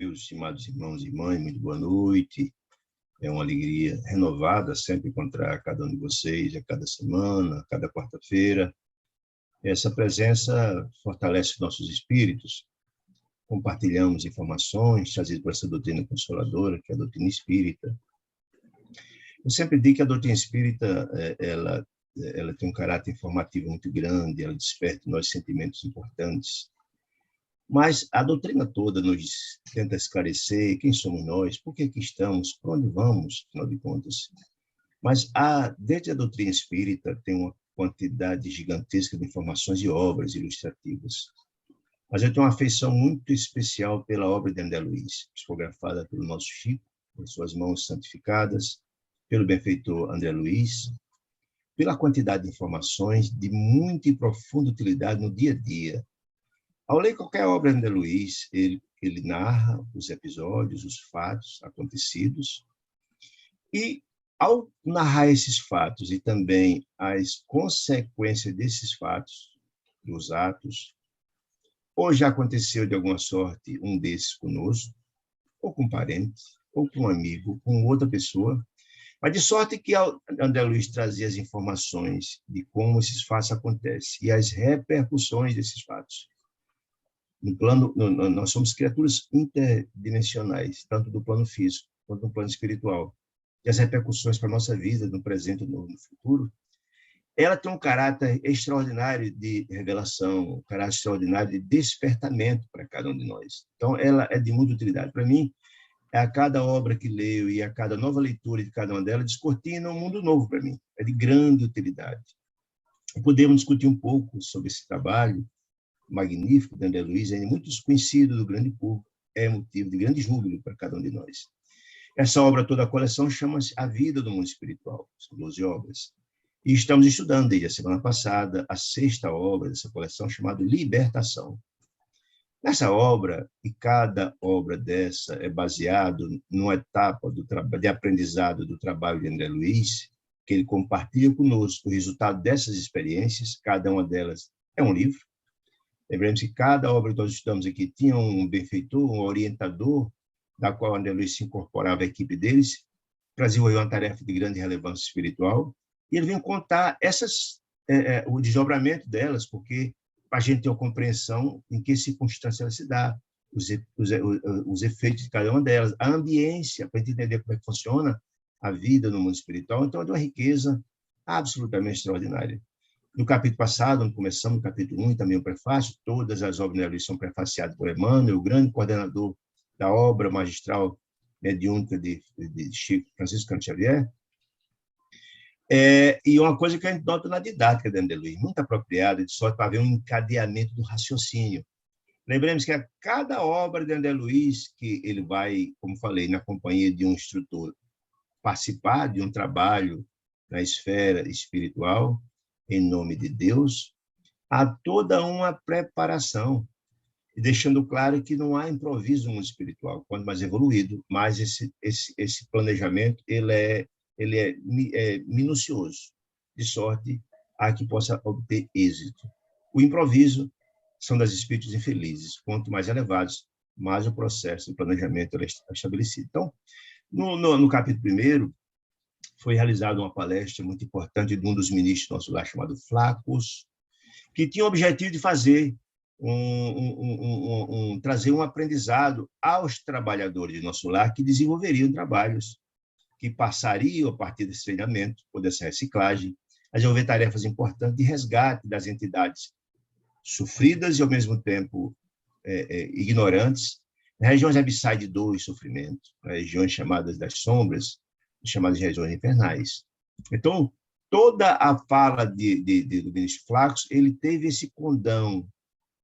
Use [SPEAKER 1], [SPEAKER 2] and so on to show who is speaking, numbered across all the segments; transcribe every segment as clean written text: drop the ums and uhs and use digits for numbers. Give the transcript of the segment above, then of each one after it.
[SPEAKER 1] Meus estimados irmãos e irmãs, muito boa noite. É uma alegria renovada sempre encontrar cada um de vocês, a cada semana, a cada quarta-feira. Essa presença fortalece nossos espíritos. Compartilhamos informações trazidas por essa doutrina consoladora, que é a doutrina espírita. Eu sempre digo que a doutrina espírita, ela tem um caráter informativo muito grande, ela desperta em nós sentimentos importantes. Mas a doutrina toda nos tenta esclarecer quem somos nós, por que aqui estamos, para onde vamos, afinal de contas. Mas desde a doutrina espírita tem uma quantidade gigantesca de informações e obras ilustrativas. Mas eu tenho uma afeição muito especial pela obra de André Luiz, psicografada pelo nosso Chico, com suas mãos santificadas, pelo benfeitor André Luiz, pela quantidade de informações de muita e profunda utilidade no dia a dia. Ao ler qualquer obra de André Luiz, ele narra os episódios, os fatos acontecidos, e ao narrar esses fatos e também as consequências desses fatos, dos atos, ou já aconteceu de alguma sorte um desses conosco, ou com um parente, ou com um amigo, com outra pessoa, mas de sorte que André Luiz trazia as informações de como esses fatos acontecem e as repercussões desses fatos. No plano, nós somos criaturas interdimensionais, tanto do plano físico quanto do plano espiritual. E as repercussões para a nossa vida, no presente e no futuro, ela tem um caráter extraordinário de revelação, um caráter extraordinário de despertamento para cada um de nós. Então, ela é de muita utilidade. Para mim, a cada obra que leio e a cada nova leitura de cada uma delas, descortina um mundo novo para mim. É de grande utilidade. E podemos discutir um pouco sobre esse trabalho magnífico de André Luiz, ainda muito desconhecido do grande público, é motivo de grande júbilo para cada um de nós. Essa obra toda, a coleção, chama-se A Vida do Mundo Espiritual, são 12 obras. E estamos estudando, desde a semana passada, a 6ª obra dessa coleção, chamada Libertação. Nessa obra, e cada obra dessa é baseado numa etapa de aprendizado do trabalho de André Luiz, que ele compartilha conosco o resultado dessas experiências, cada uma delas é um livro. Lembremos que cada obra que nós estudamos aqui tinha um benfeitor, um orientador, da qual André Luiz se incorporava à equipe deles, para desenvolver uma tarefa de grande relevância espiritual, e ele vem contar o desdobramento delas, porque para a gente ter uma compreensão em que circunstância ela se dá, os efeitos de cada uma delas, a ambiência, para a gente entender como é que funciona a vida no mundo espiritual. Então, é de uma riqueza absolutamente extraordinária. No capítulo passado, onde começamos, no capítulo 1, e também o prefácio, todas as obras de André Luiz são prefaciadas por Emmanuel, o grande coordenador da obra magistral mediúnica de Francisco Cândido Xavier. E uma coisa que a gente nota na didática de André Luiz, muito apropriada, de sorte para ver um encadeamento do raciocínio. Lembremos que a cada obra de André Luiz, que ele vai, como falei, na companhia de um instrutor, participar de um trabalho na esfera espiritual, em nome de Deus, há toda uma preparação, deixando claro que não há improviso no mundo espiritual, quanto mais evoluído, mais esse planejamento ele é minucioso, de sorte a que possa obter êxito. O improviso são das espíritos infelizes, quanto mais elevados, mais o processo de planejamento é estabelecido. Então, no capítulo 1º, foi realizada uma palestra muito importante de um dos ministros do nosso lar, chamado Flacos, que tinha o objetivo de fazer trazer um aprendizado aos trabalhadores de nosso lar que desenvolveriam trabalhos, que passariam a partir desse treinamento, ou dessa reciclagem, a desenvolver tarefas importantes de resgate das entidades sofridas e, ao mesmo tempo, ignorantes, nas regiões abissais de dor e sofrimento, nas regiões chamadas das sombras, chamadas de regiões infernais. Então, toda a fala do ministro Flacos, ele teve esse condão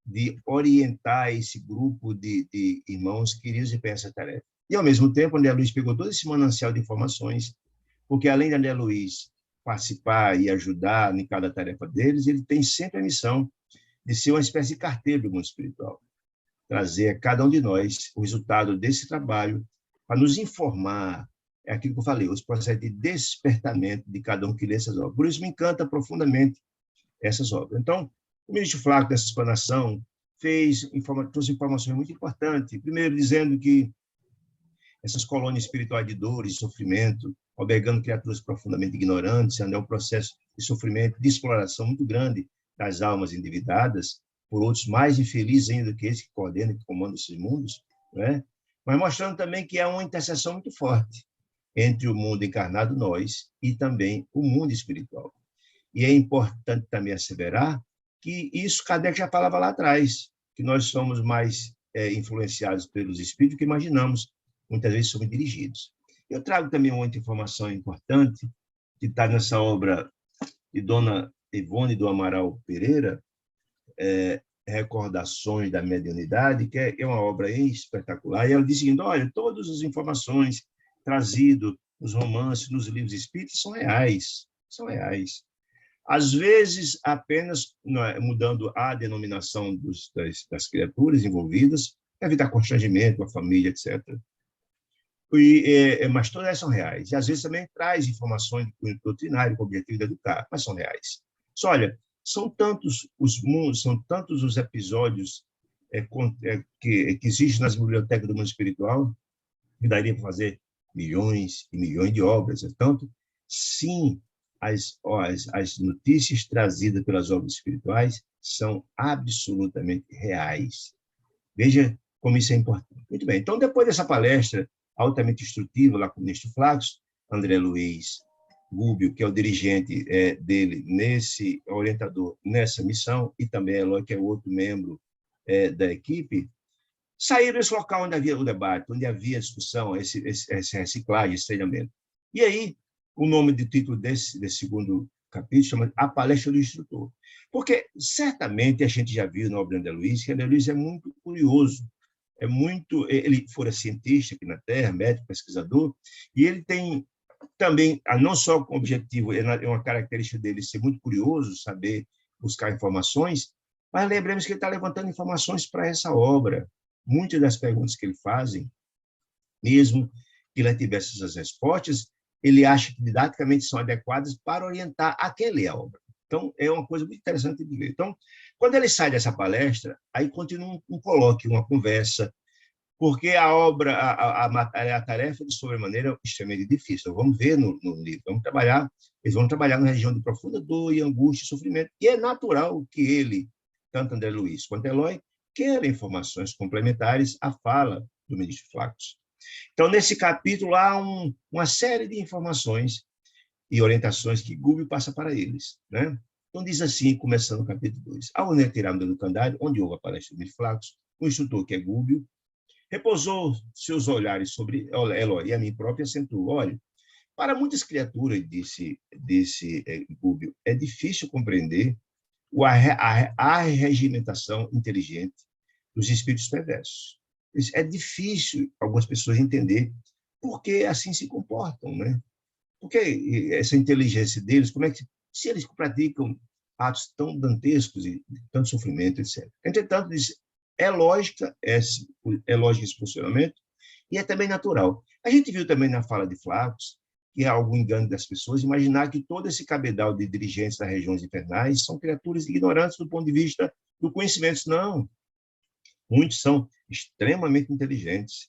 [SPEAKER 1] de orientar esse grupo de irmãos que queriam desempenhar essa tarefa. E, ao mesmo tempo, André Luiz pegou todo esse manancial de informações, porque, além de André Luiz participar e ajudar em cada tarefa deles, ele tem sempre a missão de ser uma espécie de carteiro do mundo espiritual, trazer a cada um de nós o resultado desse trabalho para nos informar. É aquilo que eu falei, os processos de despertamento de cada um que lê essas obras. Por isso me encanta profundamente essas obras. Então, o ministro Flávio, dessa explanação, trouxe informações muito importantes. Primeiro, dizendo que essas colônias espirituais de dor e sofrimento, albergando criaturas profundamente ignorantes, é um processo de sofrimento, de exploração muito grande das almas endividadas, por outros mais infelizes ainda do que esse que coordena e que comanda esses mundos, né? Mas mostrando também que há uma interseção muito forte entre o mundo encarnado, nós, e também o mundo espiritual. E é importante também asseverar que isso Kardec já falava lá atrás, que nós somos mais influenciados pelos espíritos que imaginamos, muitas vezes somos dirigidos. Eu trago também uma outra informação importante, que está nessa obra de Dona Ivone do Amaral Pereira, Recordações da Mediunidade, que é uma obra espetacular, e ela diz assim, olha, todas as informações trazidas nos romances, nos livros espíritas, são reais, são reais. Às vezes, apenas mudando a denominação das criaturas envolvidas, para evitar constrangimento com a família, etc. Mas todas elas são reais. E, às vezes, também traz informações de cunho doutrinário, com o objetivo de educar, mas são reais. Só, olha, são tantos os mundos, são tantos os episódios que existem nas bibliotecas do mundo espiritual, que daria para fazer milhões e milhões de obras. Tanto, sim, as notícias trazidas pelas obras espirituais são absolutamente reais. Veja como isso é importante. Muito bem, então, depois dessa palestra altamente instrutiva lá com o ministro Flávio, André Luiz Gúbio, que é o dirigente dele, orientador nessa missão, e também Eloy, que é outro membro da equipe, saíram desse local onde havia o debate, onde havia discussão, essa reciclagem, esse treinamento. E aí, o nome do título desse segundo capítulo chama A Palestra do Instrutor. Porque, certamente, a gente já viu na obra de André Luiz, que André Luiz é muito curioso, ele fora cientista aqui na Terra, médico, pesquisador, e ele tem também, não só com o objetivo, é uma característica dele ser muito curioso, saber buscar informações, mas lembremos que ele está levantando informações para essa obra. Muitas das perguntas que ele faz, mesmo que ele tivesse essas respostas, ele acha que didaticamente são adequadas para orientar a quem lê a obra. Então, é uma coisa muito interessante de ver. Então, quando ele sai dessa palestra, aí continua um colóquio, uma conversa, porque a obra, a tarefa de sobremaneira é extremamente difícil. Vamos ver no livro, eles vão trabalhar na região de profunda dor e angústia e sofrimento, e é natural que ele, tanto André Luiz quanto Eloy, queiram informações complementares à fala do ministro Flávio. Então, nesse capítulo, há uma série de informações e orientações que Gúbio passa para eles, né? Então, diz assim, começando o capítulo 2. Ao retirarmos do Candário, onde houve a palestra do ministro Flávio, o instrutor, que é Gúbio, repousou seus olhares sobre Eloy e a mim própria, acentuou, olha, para muitas criaturas, disse Gúbio, é difícil compreender a regimentação inteligente dos espíritos perversos. É difícil algumas pessoas entender por que assim se comportam, né? Porque essa inteligência deles, como é que, se eles praticam atos tão dantescos e tanto sofrimento, etc. Entretanto, é lógica esse funcionamento e é também natural. A gente viu também na fala de Flávio que há algum engano das pessoas imaginar que todo esse cabedal de dirigentes das regiões infernais são criaturas ignorantes do ponto de vista do conhecimento. Não. Muitos são extremamente inteligentes.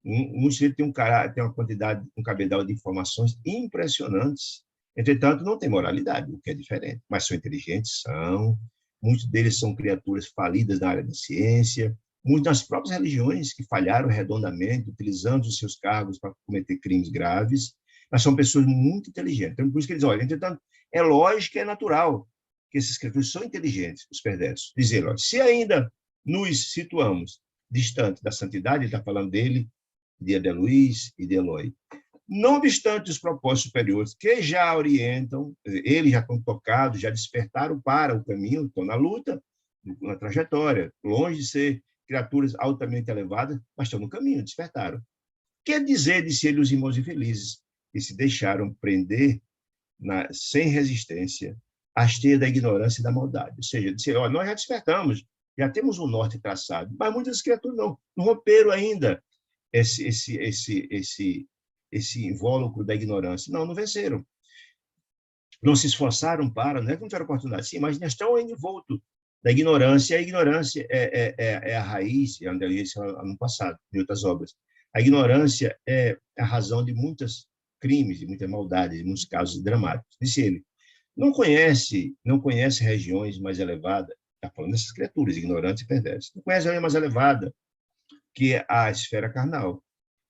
[SPEAKER 1] Muitos têm uma quantidade, um cabedal de informações impressionantes. Entretanto, não tem moralidade, o que é diferente. Mas são inteligentes, são. Muitos deles são criaturas falidas na área da ciência. Muitas das próprias religiões que falharam redondamente, utilizando os seus cargos para cometer crimes graves. Mas são pessoas muito inteligentes. Então, por isso que eles olham. Entretanto, é lógico e é natural que esses criaturas são inteligentes, os perversos. Dizer, olha, se ainda nos situamos distante da santidade, ele está falando dele, de André Luiz e de Eloy. Não obstante os propósitos superiores que já orientam, eles já estão tocados, já despertaram para o caminho, estão na luta, na trajetória, longe de ser criaturas altamente elevadas, mas estão no caminho, despertaram. Quer dizer, disse ele, os irmãos infelizes, que se deixaram prender sem resistência às teias da ignorância e da maldade. Ou seja, disse, ó, nós já despertamos, já temos um norte traçado, mas muitas criaturas não romperam ainda esse invólucro da ignorância. Não venceram. Não se esforçaram para, não é que não tiveram oportunidade, sim, mas estão ainda envoltos da ignorância. A ignorância é a raiz, eu andei isso ano passado, em outras obras. A ignorância é a razão de muitos crimes, de muita maldade, de muitos casos dramáticos. Disse ele, não conhece regiões mais elevadas, está falando dessas criaturas ignorantes e perversas, não conhece a região mais elevada que a esfera carnal,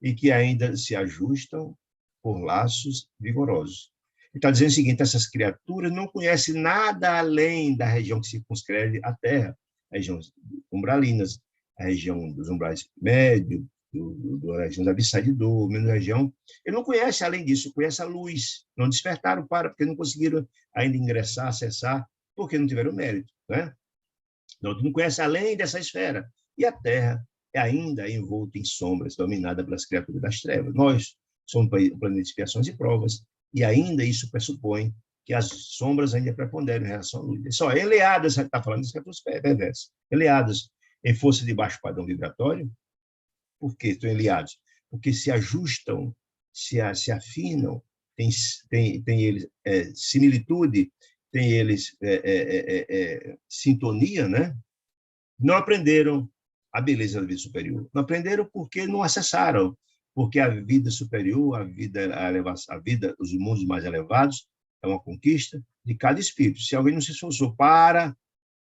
[SPEAKER 1] e que ainda se ajustam por laços vigorosos. Ele está dizendo o seguinte, essas criaturas não conhecem nada além da região que circunscreve a Terra, a região umbralinas, a região dos umbrais médios, da região da abissais de dor, menos região. Ele não conhece além disso, conhece a luz. Não despertaram porque não conseguiram ainda ingressar, acessar, porque não tiveram mérito, né? Então, tu não conhece além dessa esfera. E a Terra é ainda envolta em sombras, dominada pelas criaturas das trevas. Nós somos um planeta de expiações e provas, e ainda isso pressupõe que as sombras ainda preponderam em relação à luz. Só eleadas, está falando das criaturas perversas, eleadas em força de baixo padrão vibratório. Por que estão eleados? Porque se ajustam, se afinam, tem eles similitude, tem eles sintonia, né? Não aprenderam a beleza da vida superior. Não aprenderam porque não acessaram, porque a vida superior, a vida, os mundos mais elevados, é uma conquista de cada espírito. Se alguém não se esforçou para,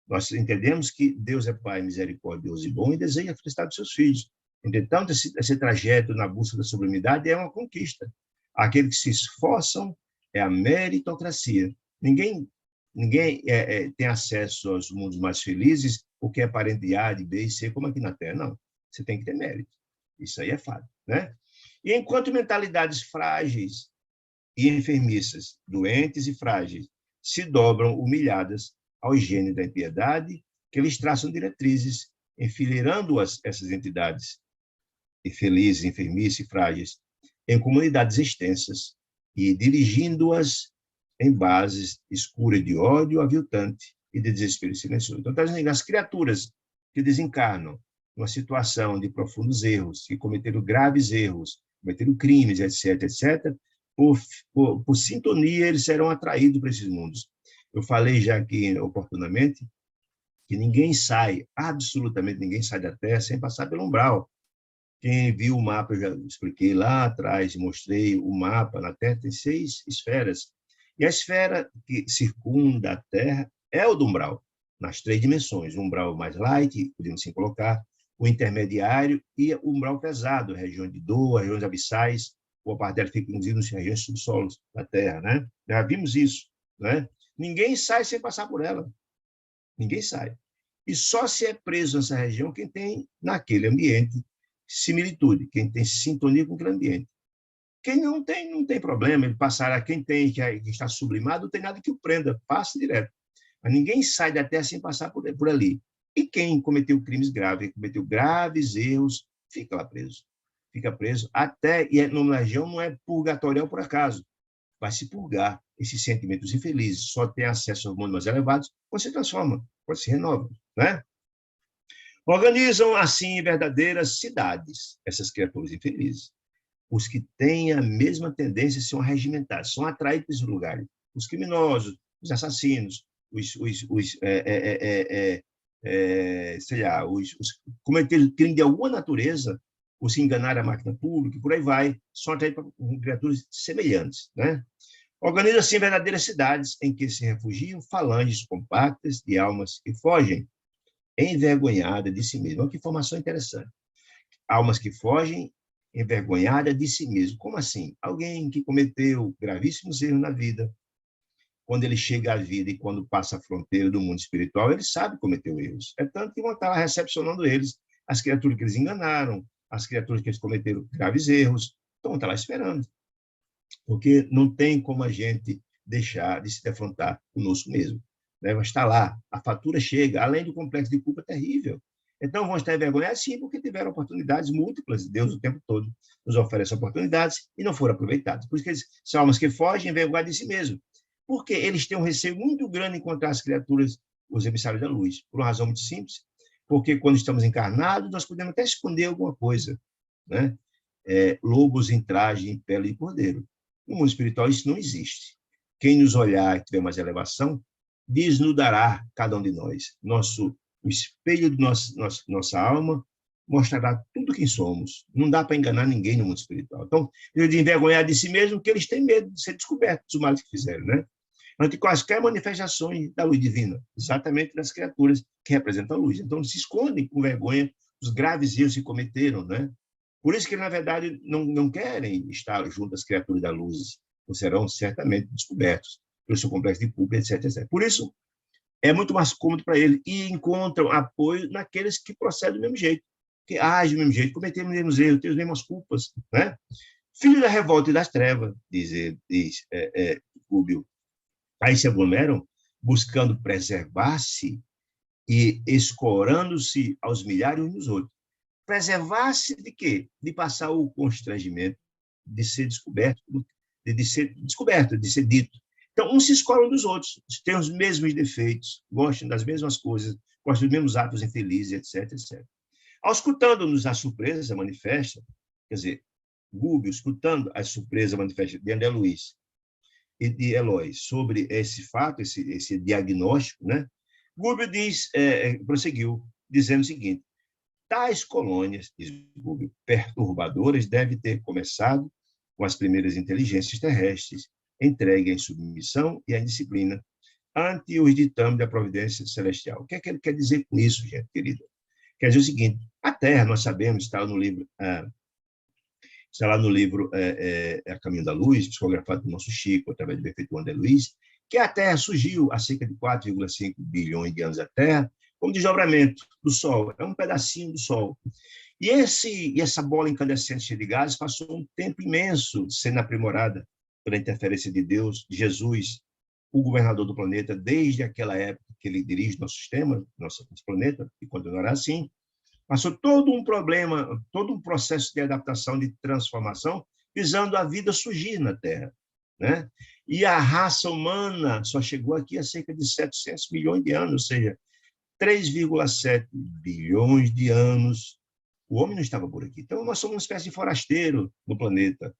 [SPEAKER 1] nós entendemos que Deus é Pai misericordioso e bom e deseja a felicidade dos seus filhos. Entretanto, esse trajeto na busca da sublimidade é uma conquista. Aqueles que se esforçam é a meritocracia. Ninguém tem acesso aos mundos mais felizes porque é parente de A, de B e C, como aqui na Terra. Não. Você tem que ter mérito. Isso aí é fato, né? E enquanto mentalidades frágeis e enfermiças, doentes e frágeis, se dobram humilhadas ao gênio da impiedade, que eles traçam diretrizes, enfileirando essas entidades infelizes, enfermiças e frágeis em comunidades extensas e dirigindo-as em bases escuras de ódio aviltante e de desespero silencioso. Então, as criaturas que desencarnam numa situação de profundos erros, que cometeram graves erros, cometeram crimes, etc., etc., por sintonia, eles serão atraídos para esses mundos. Eu falei já aqui oportunamente que ninguém sai, absolutamente ninguém sai da Terra sem passar pelo umbral. Quem viu o mapa, eu já expliquei lá atrás, mostrei o mapa. Na Terra tem 6 esferas. E a esfera que circunda a Terra é o do umbral, nas 3 dimensões. O umbral mais light, podemos assim colocar, o intermediário e o umbral pesado, região de dor, regiões abissais, boa parte dela fica inclusive nas regiões subsolos da Terra, né? Já vimos isso, né? Ninguém sai sem passar por ela. Ninguém sai. E só se é preso nessa região quem tem, naquele ambiente, similitude, quem tem sintonia com aquele ambiente. Quem não tem problema, ele passará. Quem que está sublimado, não tem nada que o prenda, passa direto. Mas ninguém sai da Terra sem passar por ali. E quem cometeu crimes graves, cometeu graves erros, fica lá preso. Fica preso até, e na região não é purgatorial por acaso, vai se purgar esses sentimentos infelizes, só tem acesso aos mundos mais elevados, quando se transforma, quando se renova, né? Organizam, assim, verdadeiras cidades, essas criaturas infelizes. Os que têm a mesma tendência são regimentados, são atraídos para esses lugares. Os criminosos, os assassinos, sei lá, os cometeram crime de alguma natureza, os que enganaram a máquina pública, por aí vai, são atraídos para criaturas semelhantes, né? Organiza, assim, verdadeiras cidades em que se refugiam falanges compactas de almas que fogem envergonhadas de si mesmas. Olha que informação interessante. Almas que fogem envergonhadas de si mesmo. Como assim? Alguém que cometeu gravíssimos erros na vida, quando ele chega à vida e quando passa a fronteira do mundo espiritual, ele sabe que cometeu erros. É tanto que vão estar lá recepcionando eles, as criaturas que eles enganaram, as criaturas que eles cometeram graves erros, então vão estar lá esperando. Porque não tem como a gente deixar de se defrontar conosco mesmo. Né? Vai estar lá, a fatura chega, além do complexo de culpa terrível. Então, vão estar envergonhados, sim, porque tiveram oportunidades múltiplas. Deus, o tempo todo, nos oferece oportunidades e não foram aproveitadas. Por isso que eles são almas que fogem envergonhadas de si mesmo. Porque eles têm um receio muito grande em encontrar as criaturas, os emissários da luz. Por uma razão muito simples. Porque quando estamos encarnados, nós podemos até esconder alguma coisa. Né? Lobos em traje, em pele de cordeiro. No mundo espiritual, isso não existe. Quem nos olhar e tiver mais elevação, desnudará cada um de nós. O espelho de nossa alma mostrará tudo quem somos. Não dá para enganar ninguém no mundo espiritual. Então, ele de envergonhar de si mesmo, que eles têm medo de ser descobertos dos males que fizeram, né? Ante quaisquer manifestações da luz divina, exatamente nas criaturas que representam a luz. Então, eles se escondem com vergonha dos graves erros que cometeram, né? Por isso que, na verdade, não querem estar junto às criaturas da luz, ou serão certamente descobertos pelo seu complexo de culpa, etc, etc. Por isso, é muito mais cômodo para ele e encontram apoio naqueles que procedem do mesmo jeito, que agem do mesmo jeito, cometeram os mesmos erros, têm as mesmas culpas, né? Filho da revolta e das trevas, diz Rubio, aí se aglomeram buscando preservar-se e escorando-se aos milhares uns nos outros. Preservar-se de quê? De passar o constrangimento de ser descoberto, de ser dito. Então, uns se escoram dos outros, têm os mesmos defeitos, gostam das mesmas coisas, gostam dos mesmos atos infelizes, etc, etc. Ao escutando-nos a surpresa manifesta, quer dizer, Gúbio, escutando a surpresa manifesta de André Luiz e de Eloy sobre esse fato, esse diagnóstico, né? Gúbio prosseguiu, dizendo o seguinte: tais colônias, diz Gúbio, perturbadoras devem ter começado com as primeiras inteligências terrestres, entregue à submissão e à disciplina, ante os ditames da providência celestial. O que é que ele quer dizer com isso, gente querida? Quer dizer o seguinte: a Terra, nós sabemos, está lá no livro A Caminho da Luz, psicografado por nosso Chico, através do benfeitor André Luiz, que a Terra surgiu há cerca de 4,5 bilhões de anos da Terra, como desdobramento do Sol, é um pedacinho do Sol. E essa bola incandescente cheia de gases passou um tempo imenso sendo aprimorada pela interferência de Deus, de Jesus, o governador do planeta, desde aquela época que ele dirige nosso sistema, nosso planeta, e continuará assim. Passou todo um problema, todo um processo de adaptação, de transformação, visando a vida surgir na Terra, né? E a raça humana só chegou aqui há cerca de 700 milhões de anos, ou seja, 3,7 bilhões de anos. O homem não estava por aqui. Então, nós somos uma espécie de forasteiro no planeta,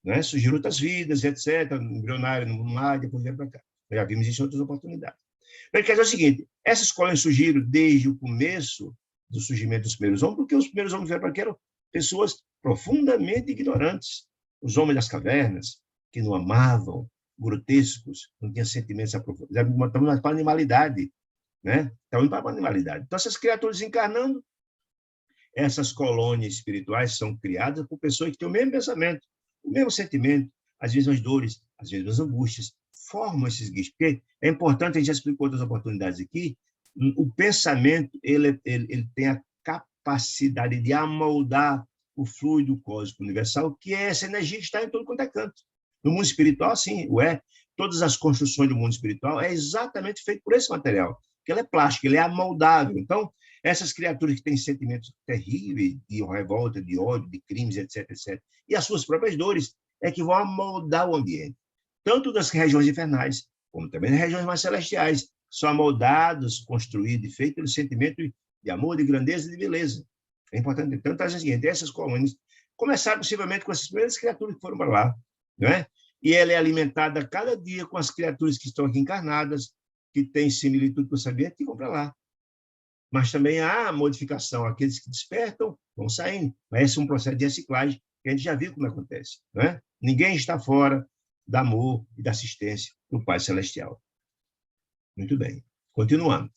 [SPEAKER 1] né? Surgiram outras vidas, etc., embrionário no mar, depois vieram para cá. Já vimos isso em outras oportunidades. Ele quer dizer o seguinte: essas colônias surgiram desde o começo do surgimento dos primeiros homens, porque os primeiros homens vieram para aqui eram pessoas profundamente ignorantes. Os homens das cavernas, que não amavam, grotescos, não tinham sentimentos aprofundados, estavam para a animalidade, né? Estavam para a animalidade. Então, essas criaturas encarnando, essas colônias espirituais são criadas por pessoas que têm o mesmo pensamento, o mesmo sentimento, as mesmas dores, as mesmas angústias, formam esses guias. Porque é importante, a gente já explicou outras oportunidades aqui, o pensamento ele tem a capacidade de amoldar o fluido cósmico universal, que é essa energia que está em todo quanto é canto. No mundo espiritual, sim, todas as construções do mundo espiritual é exatamente feito por esse material, que ele é plástico, ele é amoldável. Então, essas criaturas que têm sentimentos terríveis, de revolta, de ódio, de crimes, etc., etc., e as suas próprias dores, é que vão amoldar o ambiente, tanto das regiões infernais, como também das regiões mais celestiais, são amoldados, construídos e feitos pelo sentimento de amor, de grandeza e de beleza. É importante. Então, tá, seguinte, essas colônias começaram possivelmente com essas primeiras criaturas que foram para lá, né? E ela é alimentada cada dia com as criaturas que estão aqui encarnadas, que têm similitude com o saber, que vão para lá. Mas também há modificação, aqueles que despertam vão saindo. Mas esse é um processo de reciclagem que a gente já viu como acontece, né? Ninguém está fora do amor e da assistência do Pai Celestial. Muito bem. Continuando.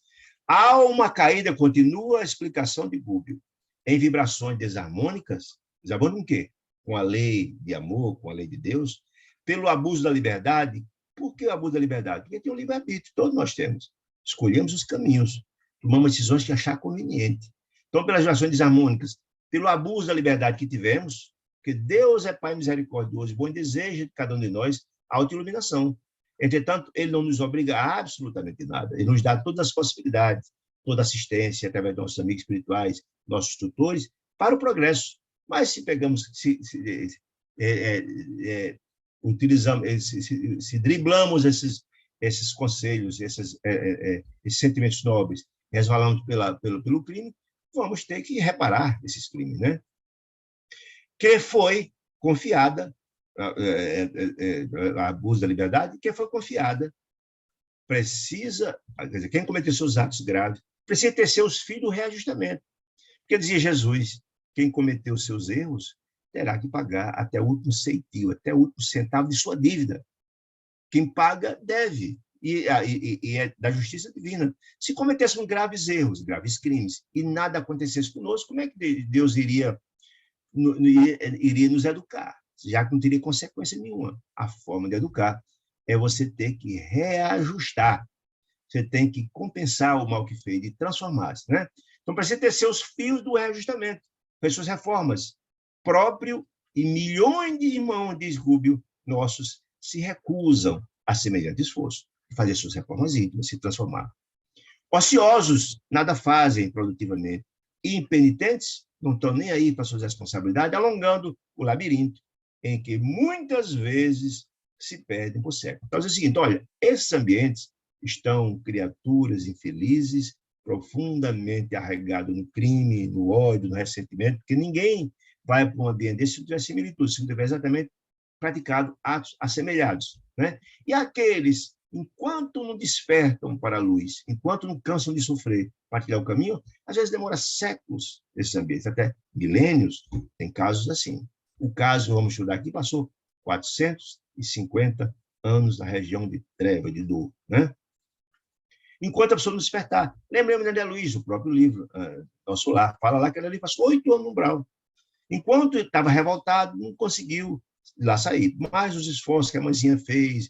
[SPEAKER 1] Há uma caída, continua a explicação de Gúbio, em vibrações desarmônicas. Desarmônica com o quê? Com a lei de amor, com a lei de Deus, pelo abuso da liberdade. Por que o abuso da liberdade? Porque tem um livre-arbítrio, todos nós temos. Escolhemos os caminhos, tomamos decisões que achar conveniente. Então, pelas vibrações desarmônicas, pelo abuso da liberdade que tivemos, porque Deus é Pai misericordioso, bom e deseja de cada um de nós a autoiluminação. Entretanto, ele não nos obriga a absolutamente nada. Ele nos dá todas as possibilidades, toda a assistência, através de nossos amigos espirituais, nossos tutores, para o progresso. Mas se pegamos, utilizamos, se driblamos esses conselhos, esses sentimentos nobres, resvalamos pelo crime, vamos ter que reparar esses crimes, né? Que foi confiada, abuso da liberdade, que foi confiada precisa, quer dizer, quem cometeu seus atos graves, precisa ter seus filhos do reajustamento. Porque dizia Jesus, quem cometeu seus erros terá que pagar até o último ceitil, até o último centavo de sua dívida. Quem paga, deve. E é da justiça divina. Se cometêssemos graves erros, graves crimes, e nada acontecesse conosco, como é que Deus iria nos educar? Já que não teria consequência nenhuma. A forma de educar é você ter que reajustar. Você tem que compensar o mal que fez, e transformar-se, né? Então, precisa ter seus fios do reajustamento, fez suas reformas. Próprio e milhões de irmãos, diz Rúbio, nossos, se recusam a semelhante esforço, de fazer suas reformas íntimas, se transformar. Ociosos, nada fazem produtivamente. E impenitentes, não estão nem aí para suas responsabilidades, alongando o labirinto, em que muitas vezes se perdem por séculos. Então, é o seguinte, olha, esses ambientes estão criaturas infelizes, profundamente arraigadas no crime, no ódio, no ressentimento, porque ninguém vai para um ambiente desse se não tiver similitude, se não tiver exatamente praticado atos assemelhados, né? E aqueles, enquanto não despertam para a luz, enquanto não cansam de sofrer para tirar o caminho, às vezes demora séculos esses ambientes, até milênios, tem casos assim. O caso, vamos estudar aqui, passou 450 anos na região de treva, de dor, né? Enquanto a pessoa não despertar. Lembremos de André Luiz, o próprio livro, Nosso Lar, fala lá que ele passou 8 anos no umbral. Enquanto ele estava revoltado, não conseguiu lá sair. Mas os esforços que a mãezinha fez,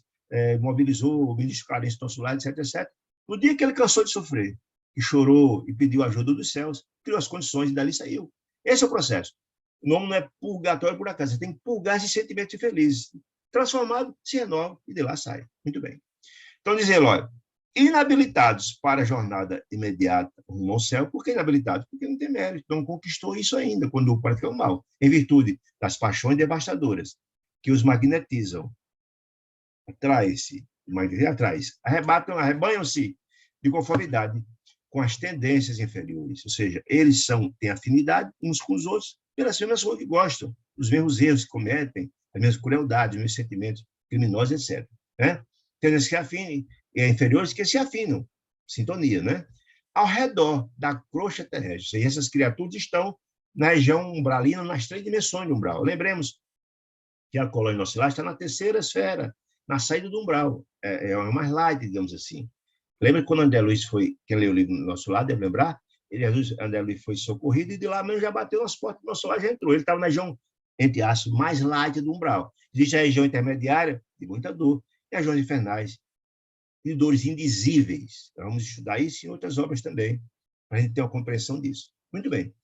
[SPEAKER 1] mobilizou o ministro Clarence Tonsular, etc., etc., no dia que ele cansou de sofrer, e chorou e pediu ajuda dos céus, criou as condições e dali saiu. Esse é o processo. O nome não é purgatório por acaso, você tem que purgar esses sentimentos infelizes. Transformado, se renova e de lá sai. Muito bem. Então, diz Eloy, inabilitados para a jornada imediata rumo ao céu. Por que inabilitados? Porque não tem mérito, não conquistou isso ainda, quando pratica o mal, em virtude das paixões devastadoras que os magnetizam, arrebanham-se de conformidade com as tendências inferiores, ou seja, eles têm afinidade uns com os outros pelas mesmas coisas que gostam, os mesmos erros que cometem, as mesmas crueldades, os mesmos sentimentos criminosos, etc. Né? Tendências que afinem, inferiores que se afinam, sintonia, né? Ao redor da crosta terrestre. E essas criaturas estão na região umbralina, nas 3 dimensões do umbral. Lembremos que a colônia oscilar está na 3ª esfera, na saída do umbral. É o mais light, digamos assim. Lembra que quando André Luiz foi, quem leu o livro do Nosso Lar, deve lembrar, André Luiz foi socorrido e de lá mesmo já bateu nas portas do Nosso Lar, já entrou. Ele estava na região, entre aspas, mais light do umbral. Existe a região intermediária, de muita dor, e as regiões infernais, de dores indizíveis. Então, vamos estudar isso em outras obras também, para a gente ter uma compreensão disso. Muito bem.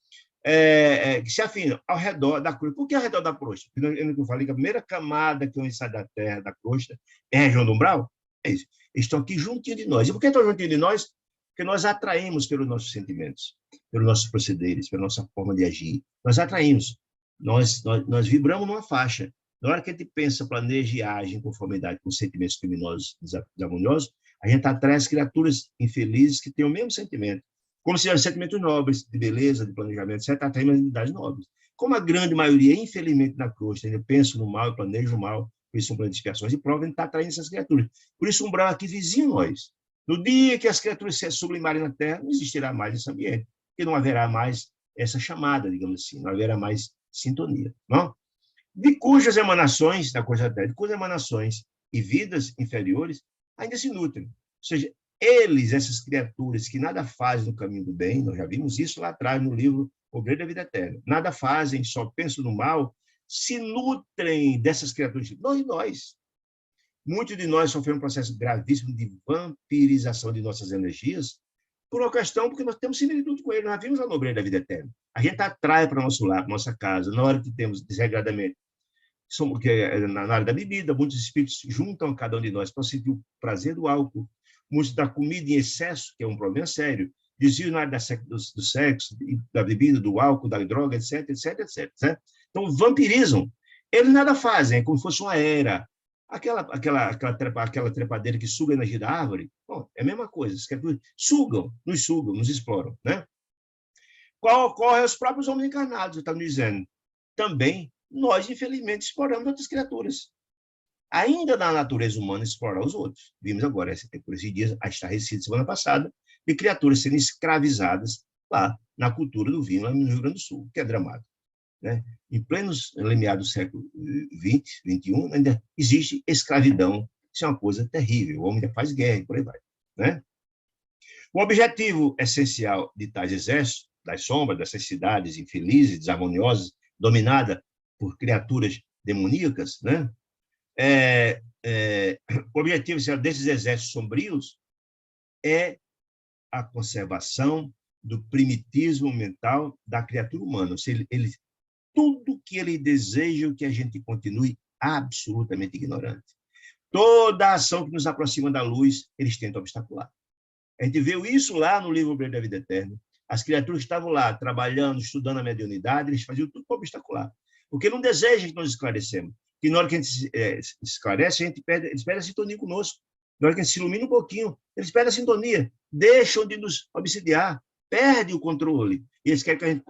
[SPEAKER 1] Que se afinam ao redor da crosta. Por que ao redor da crosta? Porque eu falei que a primeira camada que sai da terra, da crosta, é a região do umbral. É isso. Eles estão aqui juntinho de nós. E por que estão juntinho de nós? Porque nós atraímos pelos nossos sentimentos, pelos nossos procederes, pela nossa forma de agir. Nós atraímos. Nós vibramos numa faixa. Na hora que a gente pensa, planeja e age em conformidade com sentimentos criminosos, desarmoniosos, a gente atrai as criaturas infelizes que têm o mesmo sentimento. Como se fossem sentimentos nobres, de beleza, de planejamento, etc., atraem unidades nobres. Como a grande maioria, infelizmente, na crosta, ainda pensa no mal e planeja o mal, por isso são planificações, e prova, a gente está atraindo essas criaturas. Por isso, o umbral aqui vizinho nós. No dia que as criaturas se sublimarem na Terra, não existirá mais esse ambiente, porque não haverá mais essa chamada, digamos assim, não haverá mais sintonia. Não? De cujas emanações, da coisa da Terra, de cujas emanações e vidas inferiores ainda se nutrem. Ou seja, eles, essas criaturas que nada fazem no caminho do bem, nós já vimos isso lá atrás no livro Obreiro da Vida Eterna, nada fazem, só pensam no mal, se nutrem dessas criaturas, nós. Muitos de nós sofremos um processo gravíssimo de vampirização de nossas energias, por uma questão, porque nós temos similitude com ele, nós vimos lá no Obreiro da Vida Eterna. A gente atrai para o nosso lar, para a nossa casa, na hora que temos desregradamente, na área da bebida, muitos espíritos juntam a cada um de nós para sentir o prazer do álcool, muitos da comida em excesso, que é um problema sério, desvio na área do sexo, da bebida, do álcool, da droga, etc, etc, etc. Certo? Então, vampirizam. Eles nada fazem, é como se fosse uma era. Aquela trepadeira que suga a energia da árvore, bom, é a mesma coisa. Sugam, nos exploram. Né? Qual ocorre aos próprios homens encarnados, está me dizendo. Também, nós, infelizmente, exploramos outras criaturas. ainda na natureza humana, explorar os outros. Vimos agora, por esses dias, a estarrecida semana passada, de criaturas sendo escravizadas lá na cultura do vinho, lá no Rio Grande do Sul, que é dramático. Né? Em pleno limiar do século XX, XXI, ainda existe escravidão. Isso é uma coisa terrível. O homem ainda faz guerra e por aí vai. Né? O objetivo essencial de tais exércitos, das sombras, dessas cidades infelizes, desarmoniosas, dominadas por criaturas demoníacas, né? O objetivo desses exércitos sombrios é a conservação do primitismo mental da criatura humana. Ou seja, tudo que ele deseja que a gente continue absolutamente ignorante. Toda ação que nos aproxima da luz, eles tentam obstacular. A gente viu isso lá no livro Brilho da Vida Eterna. As criaturas estavam lá, trabalhando, estudando a mediunidade, eles faziam tudo para obstacular. Porque não deseja que nós esclarecemos. Que na hora que a gente se esclarece, eles perdem a sintonia conosco. Na hora que a gente se ilumina um pouquinho, eles perdem a sintonia, deixam de nos obsidiar, perdem o controle. E eles querem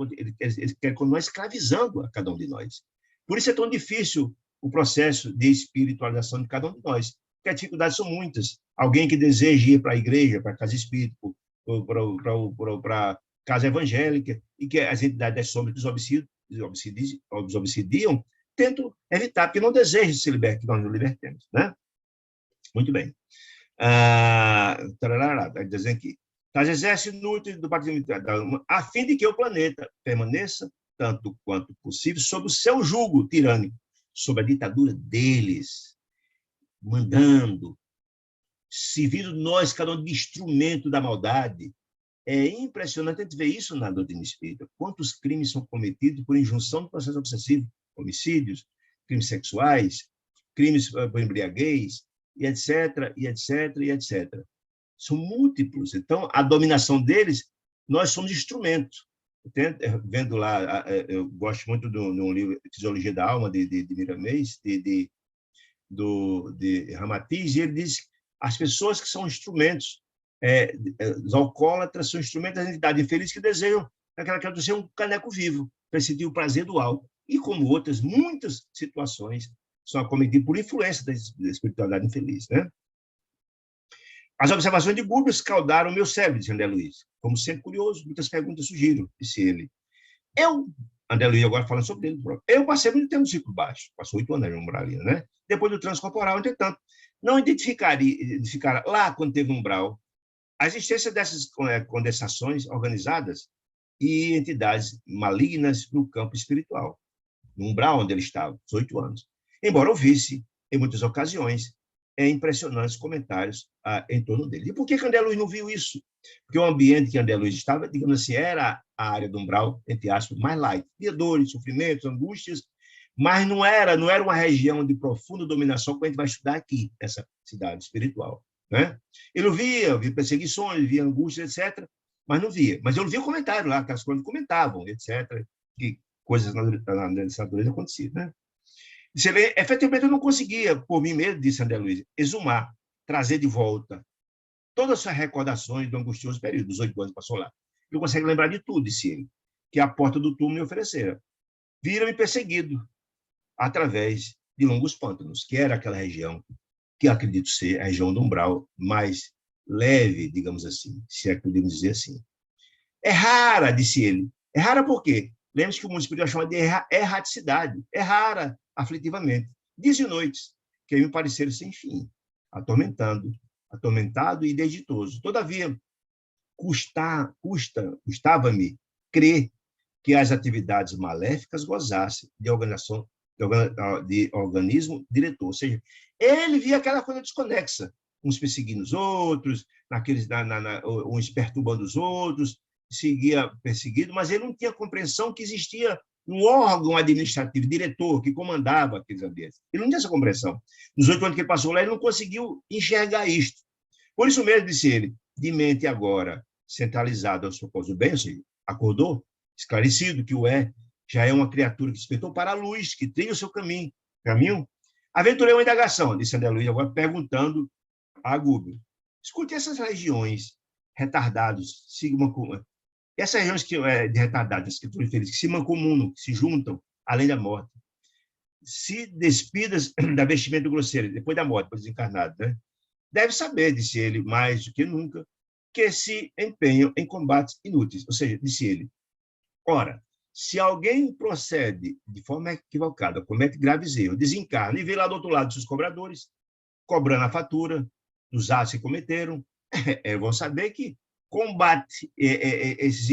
[SPEAKER 1] continuar escravizando a cada um de nós. Por isso é tão difícil o processo de espiritualização de cada um de nós. Porque as dificuldades são muitas. Alguém que deseja ir para a igreja, para a casa espírita, para a casa evangélica, e que as entidades das sombras os obsidiam, tentam evitar, porque não desejam se libertar, que nós nos libertemos. Né? Muito bem. Está dizendo aqui. Tais exércitos inúteis do partido a fim de que o planeta permaneça, tanto quanto possível, sob o seu jugo tirânico, sob a ditadura deles, mandando, servindo nós, cada um de instrumento da maldade. É impressionante a gente ver isso na doutrina espírita. Quantos crimes são cometidos por injunção do processo obsessivo, homicídios, crimes sexuais, crimes por embriaguez, e etc, e etc, e etc. São múltiplos. Então, a dominação deles, nós somos instrumentos. Vendo lá, eu gosto muito de um livro, Fisiologia da Alma, de Miramês, de Ramatiz, e ele diz as pessoas que são instrumentos, os alcoólatras são instrumentos da entidade infeliz que desejam aquela criatura ser um caneco vivo, para sentir o prazer do álcool. E como outras, muitas situações são acometidas por influência da espiritualidade infeliz. Né? As observações de Buber escaldaram o meu cérebro, disse André Luiz. Como sempre curioso, muitas perguntas surgiram, disse ele. André Luiz agora falando sobre ele próprio. Eu passei muito tempo no ciclo baixo, passou 8 anos na Umbralina, né? Depois do transcorporal, entretanto, não identificar lá, quando teve umbral, a existência dessas condensações organizadas e entidades malignas no campo espiritual, no umbral onde ele estava, 18 anos. Embora ouvisse, em muitas ocasiões, impressionantes comentários em torno dele. E por que André Luiz não viu isso? Porque o ambiente que André Luiz estava, digamos assim, era a área do umbral, entre aspas, mais light. Havia dores, sofrimentos, angústias, mas não era uma região de profunda dominação que a gente vai estudar aqui, nessa cidade espiritual. Né? Ele via perseguições, via angústias, etc., mas não via. Mas eu via comentário lá, aquelas coisas comentavam, etc., que coisas nessa natureza aconteciam. Né? Efetivamente, eu não conseguia, por mim mesmo, disse André Luiz, exumar, trazer de volta todas as suas recordações do angustioso período, dos 8 anos que passou lá. Eu consigo lembrar de tudo, disse ele, que a porta do túmulo me oferecera. Viram-me perseguido através de longos pântanos, que era aquela região que eu acredito ser a região do umbral mais leve, digamos assim, se é que podemos dizer assim. É rara, disse ele. É rara por quê? Lembre-se que o mundo espiritual chama de erraticidade. É rara, aflitivamente. Dias e noites, que me pareceram sem fim, atormentado e desditoso. Todavia, custava-me crer que as atividades maléficas gozassem de organismo diretor. Ou seja, ele via aquela coisa desconexa, uns perseguindo os outros, uns perturbando os outros, seguia perseguido, mas ele não tinha compreensão que existia um órgão administrativo, diretor, que comandava aqueles ambientes. Ele não tinha essa compreensão. Nos 8 anos que ele passou lá, ele não conseguiu enxergar isto. Por isso mesmo, disse ele, de mente agora centralizada aos propósitos do bem, ou seja, acordou, esclarecido que já é uma criatura que despertou para a luz, que tem o seu caminho. Aventurei uma indagação, disse André Luiz, agora perguntando a Guber. Escute essas regiões retardados, essas regiões de retardadas, que se mancomunam, que se juntam, além da morte. se despidas da vestimenta grosseira, depois da morte, depois desencarnado, né? Deve saber, disse ele, mais do que nunca, que se empenham em combates inúteis. Ou seja, disse ele, ora, se alguém procede de forma equivocada, comete graves erros, desencarna e vê lá do outro lado seus cobradores, cobrando a fatura dos atos que cometeram, vão saber que esses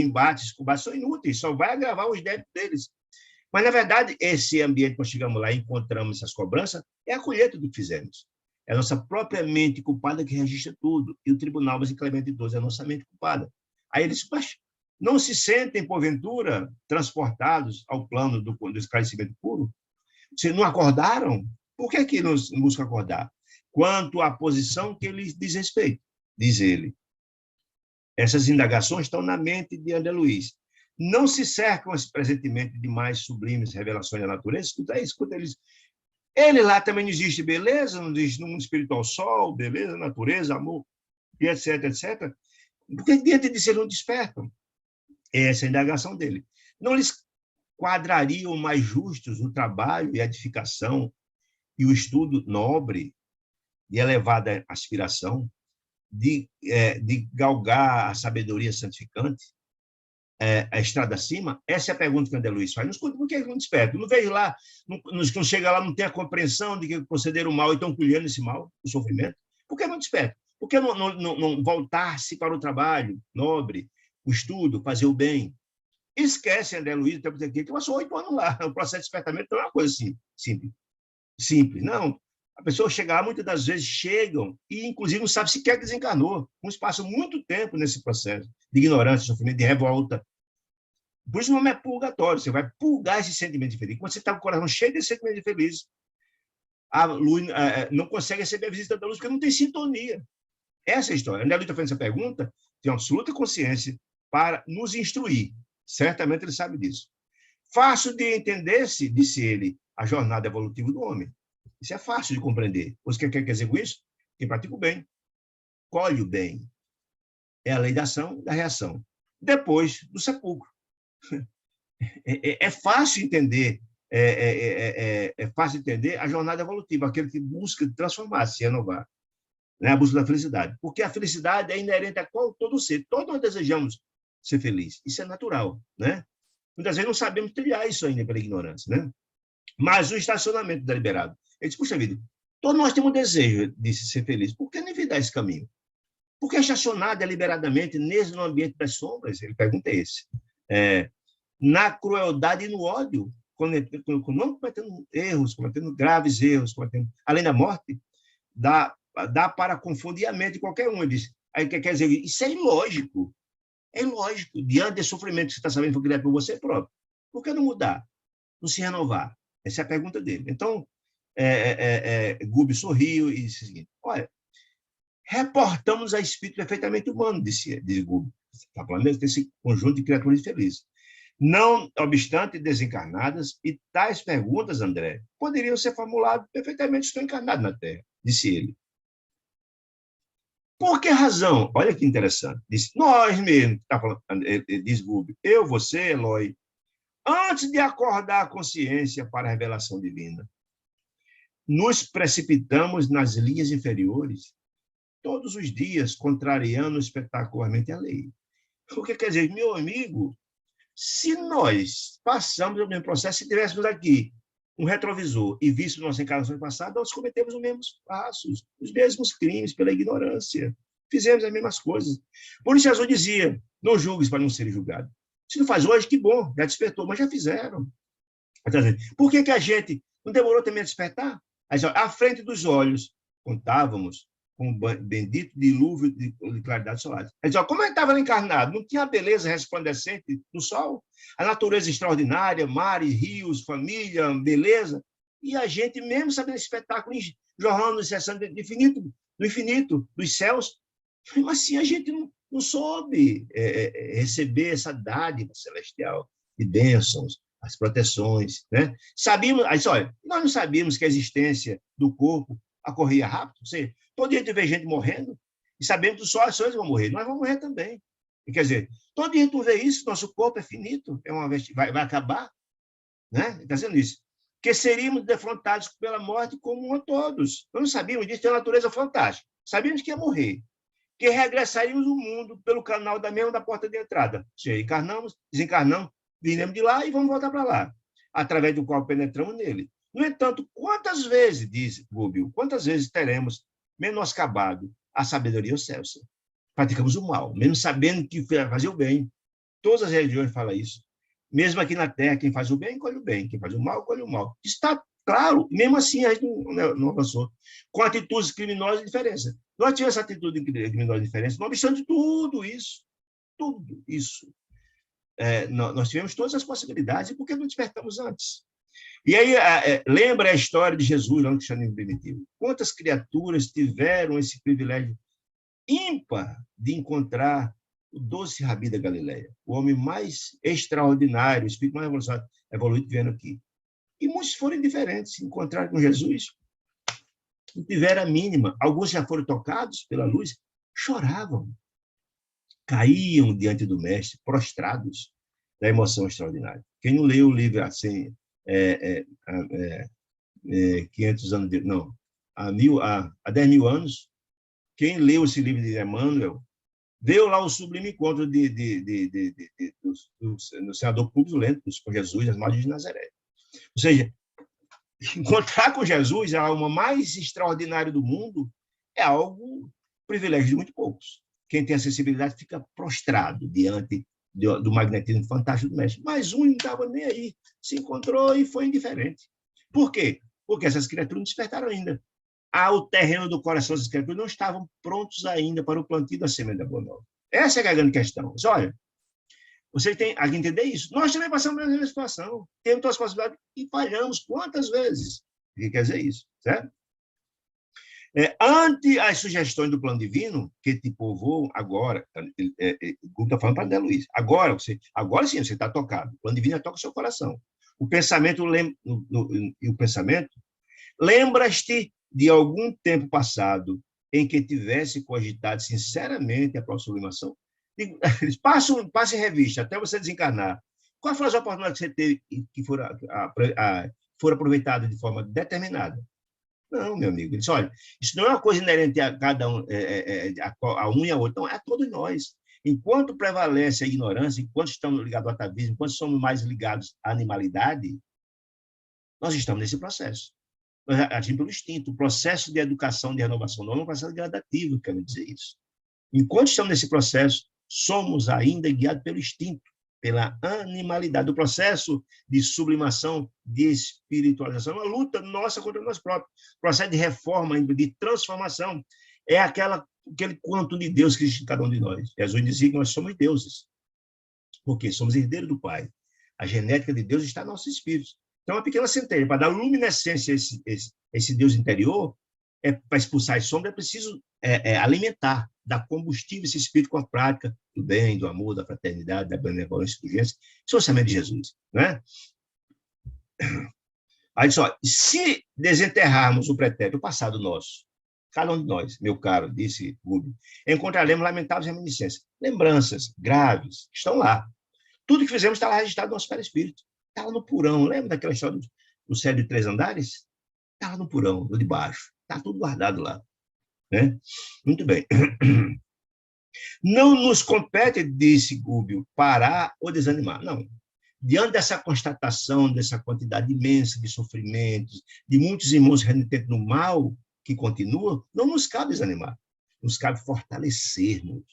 [SPEAKER 1] combates são inúteis, só vai agravar os débitos deles. Mas, na verdade, esse ambiente que nós chegamos lá e encontramos essas cobranças é a colheita do que fizemos. É a nossa própria mente culpada que registra tudo. E o Tribunal mais Clemente de Deus é a nossa mente culpada. Aí eles não se sentem, porventura, transportados ao plano do esclarecimento puro? Se não acordaram, por que não buscam acordar? Quanto à posição que lhes diz respeito, diz ele. Essas indagações estão na mente de André Luiz. Não se cercam presentemente de mais sublimes revelações da natureza? Escuta eles. Ele lá também não existe beleza, não existe no mundo espiritual sol, beleza, natureza, amor, e etc, etc. Por que diante disso eles não despertam? Essa é a indagação dele. Não lhes quadrariam mais justos o trabalho e a edificação e o estudo nobre de elevada aspiração, de galgar a sabedoria santificante, a estrada acima? Essa é a pergunta que o André Luiz faz. Não escuta, por que não desperta? Não vejo lá, não chega lá, não tem a compreensão de que procederam mal e estão colhendo esse mal, o sofrimento? Por que não desperta? Por que não voltar-se para o trabalho nobre, o estudo, fazer o bem? Esquece, André Luiz, que passou 8 anos lá. O processo de despertamento não é uma coisa assim, simples. Não. A pessoa chega lá, muitas das vezes chegam e, inclusive, não sabe sequer que desencarnou. Um espaço muito tempo nesse processo de ignorância, de sofrimento, de revolta. Por isso o nome é purgatório. Você vai purgar esse sentimento de feliz. Quando você está com o coração cheio desse sentimento de feliz, a luz não consegue receber a visita da luz porque não tem sintonia. Essa é a história. André Luiz está fazendo essa pergunta, tem absoluta consciência para nos instruir. Certamente ele sabe disso. Fácil de entender-se, disse ele, a jornada evolutiva do homem. Isso é fácil de compreender. O que quer dizer com isso? Quem pratica o bem, colhe o bem. É a lei da ação e da reação. Depois do sepulcro. É fácil entender, é fácil entender a jornada evolutiva, aquele que busca transformar-se, se renovar, né? A busca da felicidade. Porque a felicidade é inerente a todo ser. Todos nós desejamos ser felizes. Isso é natural, né? Muitas vezes não sabemos trilhar isso ainda pela ignorância, né? Mas o estacionamento deliberado. Ele diz, puxa vida, todos nós temos um desejo de ser feliz. Por que não evitar esse caminho? Por que estacionar deliberadamente no ambiente das sombras? Ele pergunta esse. Na crueldade e no ódio, não cometendo erros, cometendo graves erros, além da morte, dá para confundir a mente de qualquer um. Ele diz, aí quer dizer, isso é ilógico. É ilógico, diante desse sofrimento que você está sabendo que foi criado por você próprio. Por que não mudar? Não se renovar? Essa é a pergunta dele. Então, Gubi sorriu e disse o seguinte, olha, reportamos a espírito perfeitamente humano, disse Gubi. Está falando desse conjunto de criaturas felizes. Não obstante desencarnadas, e tais perguntas, André, poderiam ser formuladas perfeitamente, estou encarnado na Terra, disse ele. Por que razão? Olha que interessante. Diz, nós mesmos, tá falando, diz Gubi, eu, você, Eloy, antes de acordar a consciência para a revelação divina, nos precipitamos nas linhas inferiores, todos os dias, contrariando espetacularmente a lei. O que quer dizer, meu amigo, se nós passamos o mesmo processo, se tivéssemos aqui um retrovisor e visto nossa encarnação passada, nós cometemos os mesmos passos, os mesmos crimes pela ignorância. Fizemos as mesmas coisas. Por isso Jesus dizia, não julgues para não serem julgados. Se não faz hoje, que bom, já despertou, mas já fizeram. Por que a gente não demorou também a despertar? À frente dos olhos, contávamos com o bendito dilúvio de claridade solar. Como ele estava encarnado, não tinha a beleza resplandecente do sol, a natureza extraordinária, mares, rios, família, beleza, e a gente, mesmo sabendo esse espetáculo, jorrando incessante do infinito, dos céus, mas assim a gente não soube receber essa dádiva celestial de bênçãos, as proteções, né? Sabíamos, olha, nós não sabíamos que a existência do corpo ocorria rápido. Você, todo dia a gente vê gente morrendo e sabemos que só as pessoas vão morrer. Nós vamos morrer também. E, quer dizer, todo dia tu vê isso, nosso corpo é finito, vai acabar, né? Está dizendo isso. que seríamos defrontados pela morte comum a todos. Nós não sabíamos disso, tem uma natureza fantástica. Sabíamos que ia morrer, que regressaríamos ao mundo pelo canal da mesma da porta de entrada. Ou seja, encarnamos, desencarnamos, viremos de lá e vamos voltar para lá, através do qual penetramos nele. No entanto, quantas vezes, diz Rubio, quantas vezes teremos menoscabado a sabedoria excelsa? Praticamos o mal, mesmo sabendo que fazer o bem. Todas as religiões falam isso. Mesmo aqui na Terra, quem faz o bem, colhe o bem. Quem faz o mal, colhe o mal. Está claro, mesmo assim a gente não avançou. Com atitudes criminosas e diferença. Nós tivemos essa atitude criminosa e diferença, não obstante tudo isso, nós tivemos todas as possibilidades, e por que não despertamos antes? E aí, lembra a história de Jesus lá no cristianismo primitivo. Quantas criaturas tiveram esse privilégio ímpar de encontrar o doce Rabi da Galileia, o homem mais extraordinário, o espírito mais evoluído que vieram aqui. E muitos foram indiferentes, encontraram com Jesus, não tiveram a mínima. Alguns já foram tocados pela luz, choravam, caíam diante do mestre, prostrados da emoção extraordinária. Quem não leu o livro assim, 500 anos, não, há 10 mil anos, quem leu esse livro de Emmanuel, deu lá o sublime encontro do senador Públio Lentulus com Jesus, as margens de Nazaré. Ou seja, encontrar com Jesus, a alma mais extraordinária do mundo, é algo privilégio de muito poucos. Quem tem acessibilidade fica prostrado diante do magnetismo fantástico do mestre. Mas um não estava nem aí, se encontrou e foi indiferente. Por quê? Porque essas criaturas não despertaram ainda. O terreno do coração dessas criaturas não estavam prontos ainda para o plantio da semente da boa nova. Essa é a grande questão. Mas, olha, você tem que entender isso. Nós também passamos pela mesma situação. Temos todas as possibilidades e falhamos quantas vezes? O que quer dizer isso? Certo? Ante as sugestões do plano divino, que te povoam agora, o está falando para André Luiz, agora sim, você está tocado. O plano divino toca o seu coração. O pensamento, lembras-te de algum tempo passado em que tivesse cogitado sinceramente a própria sublimação? Passe em revista até você desencarnar. Quais foram as oportunidades que você teve que foram aproveitadas de forma determinada? Não, meu amigo. Ele disse, olha, isso não é uma coisa inerente a cada um, a um e a outro. Não, é a todos nós. Enquanto prevalece a ignorância, enquanto estamos ligados ao atavismo, enquanto somos mais ligados à animalidade, nós estamos nesse processo. Nós agimos pelo instinto. O processo de educação, de renovação não é um processo gradativo, quero dizer isso. Enquanto estamos nesse processo, somos ainda guiados pelo instinto, pela animalidade. O processo de sublimação, de espiritualização, é uma luta nossa contra nós próprios. O processo de reforma, de transformação, é aquele quanto de Deus que existe em cada um de nós. Jesus dizia que nós somos deuses, porque somos herdeiros do Pai. A genética de Deus está no nosso espírito. Então, uma pequena centelha, para dar luminescência a esse Deus interior, para expulsar as sombras, é preciso alimentar, dar combustível a esse espírito com a prática do bem, do amor, da fraternidade, da benevolência, da urgência. Isso é o orçamento de Jesus. Né? Aí, só, se desenterrarmos o pretérito, o passado nosso, cada um de nós, meu caro, disse Rubio, encontraremos lamentáveis reminiscências, lembranças graves, estão lá. Tudo que fizemos está lá registrado no nosso perispírito. Está lá no porão. Lembra daquela história do céu de 3 andares? Está lá no porão, no de baixo. Está tudo guardado lá. Né? Muito bem. Não nos compete, disse Rubio, parar ou desanimar. Não. Diante dessa constatação, dessa quantidade imensa de sofrimentos, de muitos irmãos renitentes no mal que continua, não nos cabe desanimar. Nos cabe fortalecermos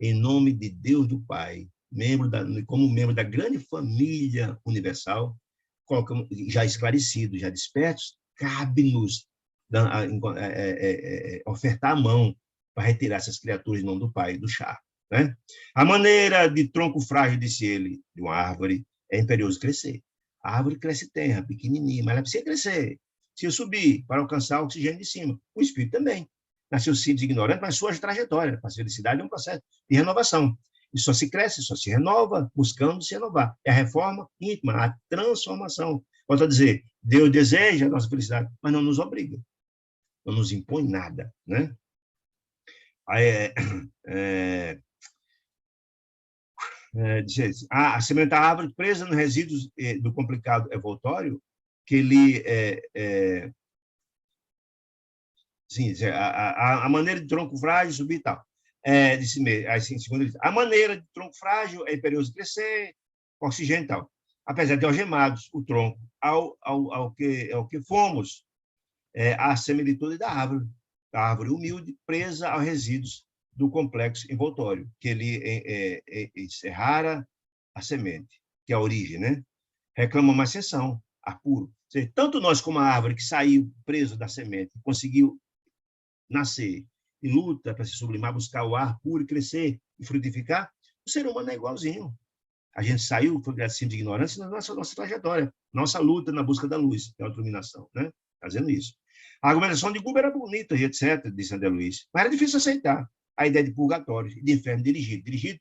[SPEAKER 1] em nome de Deus do Pai, como membro da grande família universal, já esclarecidos, já despertos, cabe-nos ofertar a mão para retirar essas criaturas em nome do Pai, do chá. Né? A maneira de tronco frágil, disse ele, de uma árvore, é imperioso crescer. A árvore cresce terra, pequenininha, mas ela precisa crescer. Se eu subir para alcançar o oxigênio de cima, o espírito também. Nasceu simples e ignorante, mas sua trajetória. A felicidade é um processo de renovação. E só se cresce, só se renova, buscando se renovar. É a reforma íntima, a transformação. Volto a dizer, Deus deseja a nossa felicidade, mas não nos obriga. Não nos impõe nada. Né? A semente da árvore presa nos resíduos do complicado evoltório que ele sim, a maneira de tronco frágil subir e tal. Disse mesmo, assim, segundo ele, a maneira de tronco frágil é imperioso crescer, oxigênio e tal. Apesar de algemados, o tronco, ao que fomos, a semelitude da árvore humilde, presa aos resíduos do complexo envoltório, que ele encerrara a semente, que é a origem, né? Reclama uma ascensão, ar puro. Ou seja, tanto nós como a árvore que saiu preso da semente, conseguiu nascer e luta para se sublimar, buscar o ar puro, crescer e frutificar, o ser humano é igualzinho. A gente saiu, foi assim de ignorância na nossa trajetória, nossa luta na busca da luz, da iluminação, né? Fazendo isso. A argumentação de Guber era bonita e etc., disse André Luiz, mas era difícil aceitar a ideia de purgatório, de inferno dirigido. Dirigido,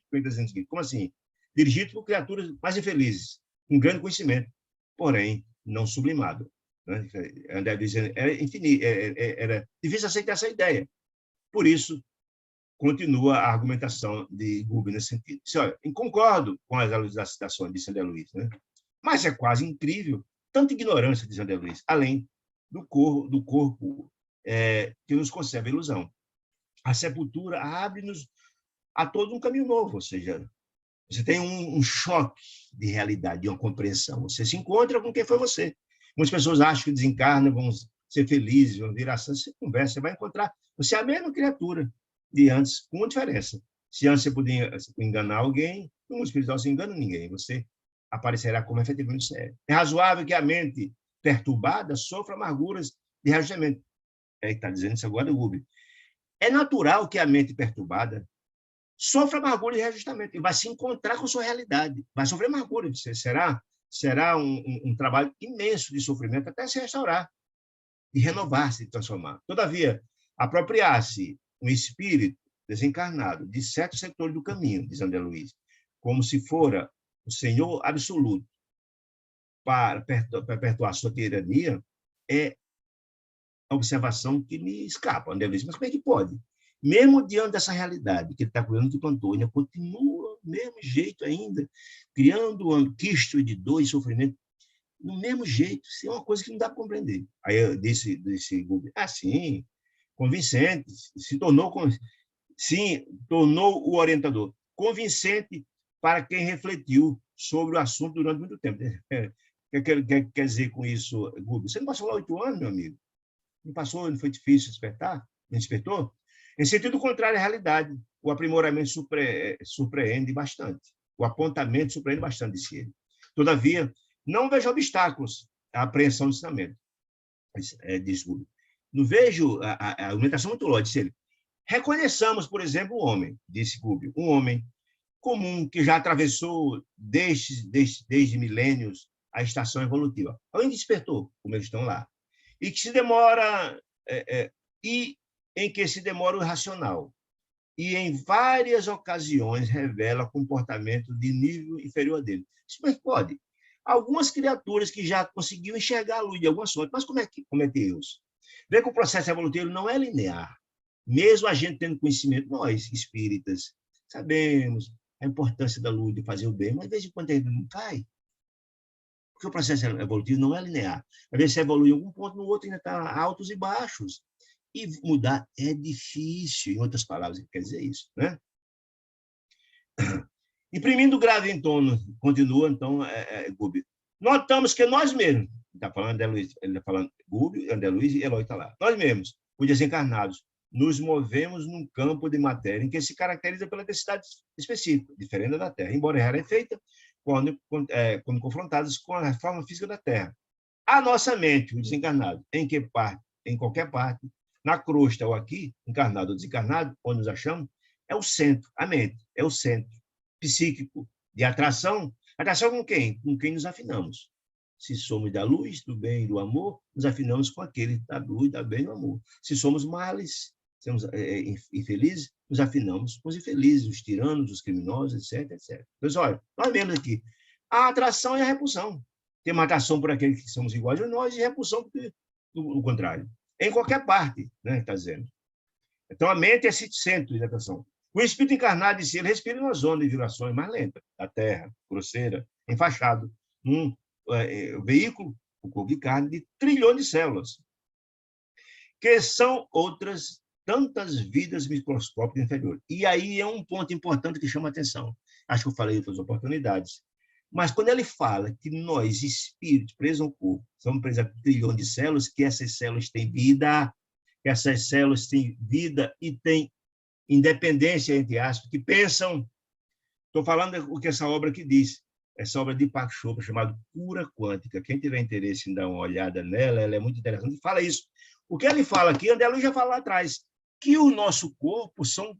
[SPEAKER 1] como assim? Dirigido por criaturas mais infelizes, com grande conhecimento, porém não sublimado. Né? André Luiz era difícil aceitar essa ideia. Por isso, continua a argumentação de Guber nesse sentido. Diz, olha, concordo com as elucidações de André Luiz, né? Mas é quase incrível tanta ignorância de André Luiz, além do corpo que nos conserva a ilusão. A sepultura abre-nos a todo um caminho novo, ou seja, você tem um choque de realidade, de uma compreensão. Você se encontra com quem foi você. Muitas pessoas acham que desencarnam, vão ser felizes, vão virar santos. Você conversa, você vai encontrar. Você é a mesma criatura de antes, com uma diferença. Se antes você podia enganar alguém, no mundo espiritual você engana ninguém. Você aparecerá como efetivamente você é. É razoável que a mente perturbada sofra amarguras de reajustamento. Está dizendo isso agora, Guber. É natural que a mente perturbada sofra amargura de reajustamento e vai se encontrar com sua realidade, vai sofrer amargura. Será um trabalho imenso de sofrimento até se restaurar, de renovar-se, de transformar. Todavia, apropriar-se um espírito desencarnado de certos setores do caminho, diz André Luiz, como se fora o Senhor absoluto para perpetuar sua tirania, é a observação que me escapa, André Luiz. Mas como é que pode? Mesmo diante dessa realidade que ele está cuidando, que plantou, ainda continua do mesmo jeito ainda, criando um quisto de dor e sofrimento, do mesmo jeito. Isso é uma coisa que não dá para compreender. Aí eu disse Guber, sim, convincente, tornou o orientador convincente para quem refletiu sobre o assunto durante muito tempo. Quer dizer com isso, Guber? Você não passou lá 8 anos, meu amigo? Não passou, não foi difícil despertar? Não despertou? Em sentido contrário à realidade, o aprimoramento surpreende bastante. O apontamento surpreende bastante, disse ele. Todavia, não vejo obstáculos à apreensão do ensinamento, diz Guber. Não vejo a argumentação muito longe, disse ele. Reconheçamos, por exemplo, um homem, disse Guber, um homem comum que já atravessou desde milênios a estação evolutiva. Alguém que despertou, como eles estão lá, e que se demora, e em que se demora o racional, e em várias ocasiões revela comportamento de nível inferior a dele. Isso mas pode. Algumas criaturas que já conseguiram enxergar a luz de alguma sorte, mas como é que cometem erros? Vê que o processo evolutivo não é linear. Mesmo a gente tendo conhecimento, nós, espíritas, sabemos a importância da luz, de fazer o bem, mas de vez em quando ele não cai. Porque o processo evolutivo não é linear. Às vezes você evolui em algum ponto, no outro ainda está altos e baixos. E mudar é difícil, em outras palavras, quer dizer isso, né? Imprimindo grave em torno, continua, então, Guber. Notamos que nós mesmos, está falando André Luiz, ele está falando Guber, André Luiz e Eloy está lá. Nós mesmos, os desencarnados, nos movemos num campo de matéria em que se caracteriza pela densidade específica, diferente da Terra, embora ela é feita quando confrontados com a forma física da Terra. A nossa mente, o desencarnado, em qualquer parte, na crosta ou aqui, encarnado ou desencarnado, onde nos achamos, é o centro, a mente, é o centro psíquico de atração. Atração com quem? Com quem nos afinamos. Se somos da luz, do bem e do amor, nos afinamos com aquele da luz, do bem e do amor. Se somos males, somos infelizes, nos afinamos com os infelizes, os tiranos, os criminosos, etc, etc. Mas olha, nós vemos aqui, a atração e a repulsão. Tem uma atração por aqueles que somos iguais a nós e repulsão do contrário. Em qualquer parte, né, está dizendo. Então, a mente é esse centro de atração. O espírito encarnado, disse ele, respira numa zona de vibrações mais lenta da Terra, grosseira, enfaixado, num veículo o corpo de carne, de trilhões de células, que são outras tantas vidas microscópicas inferiores. E aí é um ponto importante que chama a atenção. Acho que eu falei em outras oportunidades. Mas quando ele fala que nós, espíritos, presos ao corpo, somos presos a trilhões de células, que essas células têm vida, que essas células têm vida e têm independência, entre aspas, que pensam. Estou falando o que essa obra aqui diz. Essa obra de Deepak Chopra, chamada Cura Quântica. Quem tiver interesse em dar uma olhada nela, ela é muito interessante. Fala isso. O que ele fala aqui, André Luiz já falou lá atrás, que o nosso corpo são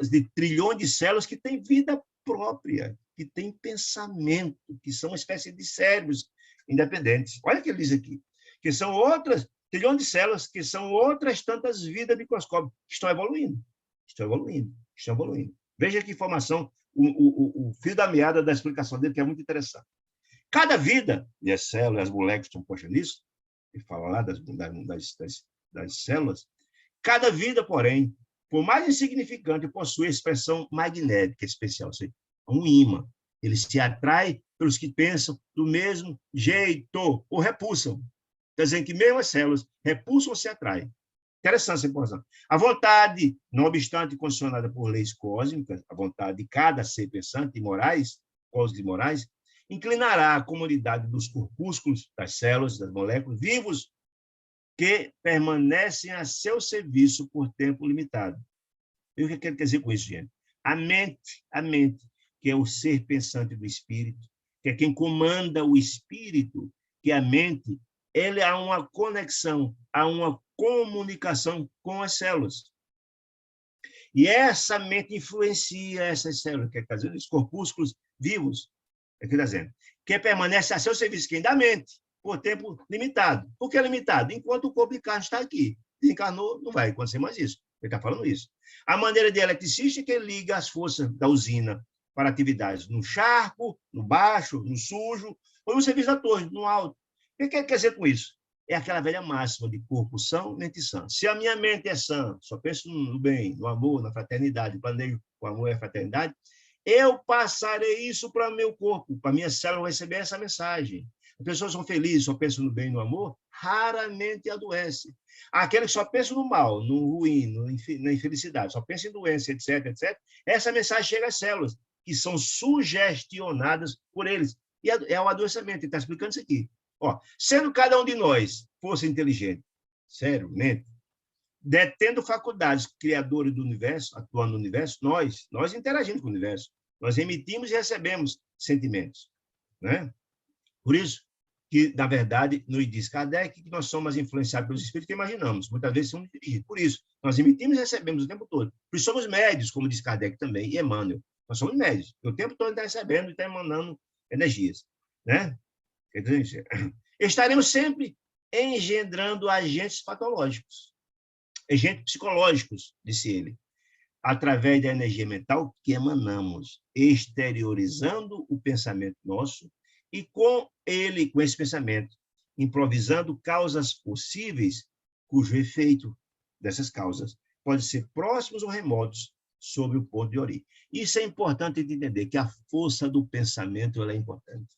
[SPEAKER 1] de trilhões de células que têm vida própria, que têm pensamento, que são uma espécie de cérebros independentes. Olha o que ele diz aqui, que são outras trilhões de células, que são outras tantas vidas microscópicas, que estão evoluindo, estão evoluindo, estão evoluindo. Veja que informação, o fio da meada da explicação dele, que é muito interessante. Cada vida, e as células, as moléculas estão postas nisso, ele fala lá das células, cada vida, porém, por mais insignificante, possui expressão magnética especial, ou seja, um ímã. Ele se atrai pelos que pensam do mesmo jeito, ou repulsam. Quer dizer que mesmo as células repulsam ou se atraem. Interessante essa informação. A vontade, não obstante condicionada por leis cósmicas, a vontade de cada ser pensante e morais, cósmicos e morais, inclinará a comunidade dos corpúsculos, das células, das moléculas vivos, que permanecem a seu serviço por tempo limitado. E o que quer dizer com isso, gente? A mente, que é o ser pensante do espírito, que é quem comanda o espírito, que a mente, ele há uma conexão, há uma comunicação com as células. E essa mente influencia essas células, que quer dizer, os corpúsculos vivos, que permanece a seu serviço, quem da mente, por tempo limitado. Por que limitado? Enquanto o corpo de carne está aqui. Desencarnou, não vai acontecer mais isso. Ele está falando isso. A maneira de eletricista é que ele liga as forças da usina para atividades no charco, no baixo, no sujo, ou no serviço da torre, no alto. O que quer dizer com isso? É aquela velha máxima de corpo são, mente sã. Se a minha mente é sã, só penso no bem, no amor, na fraternidade, planejo o amor e a fraternidade, eu passarei isso para o meu corpo, para a minha célula receber essa mensagem. As pessoas são felizes, só pensam no bem e no amor, raramente adoecem. Aquele que só pensa no mal, no ruim, na infelicidade, só pensa em doença, etc., etc., essa mensagem chega às células, que são sugestionadas por eles. E é o adoecimento, ele está explicando isso aqui. Ó, sendo cada um de nós força inteligente, sério, mente, detendo faculdades criadoras do universo, atuando no universo, nós interagimos com o universo, nós emitimos e recebemos sentimentos, né? Por isso que, na verdade, nos diz Kardec que nós somos influenciados pelos espíritos que imaginamos, muitas vezes somos dirigidos. Por isso, nós emitimos e recebemos o tempo todo. Por isso somos médios, como diz Kardec também, e Emmanuel. Nós somos médios. O tempo todo está recebendo e está emanando energias, né? Quer dizer, estaremos sempre engendrando agentes patológicos, agentes psicológicos, disse ele, através da energia mental que emanamos, exteriorizando o pensamento nosso e com esse pensamento, improvisando causas possíveis, cujo efeito dessas causas pode ser próximos ou remotos sobre o ponto de origem. Isso é importante de entender, que a força do pensamento ela é importante.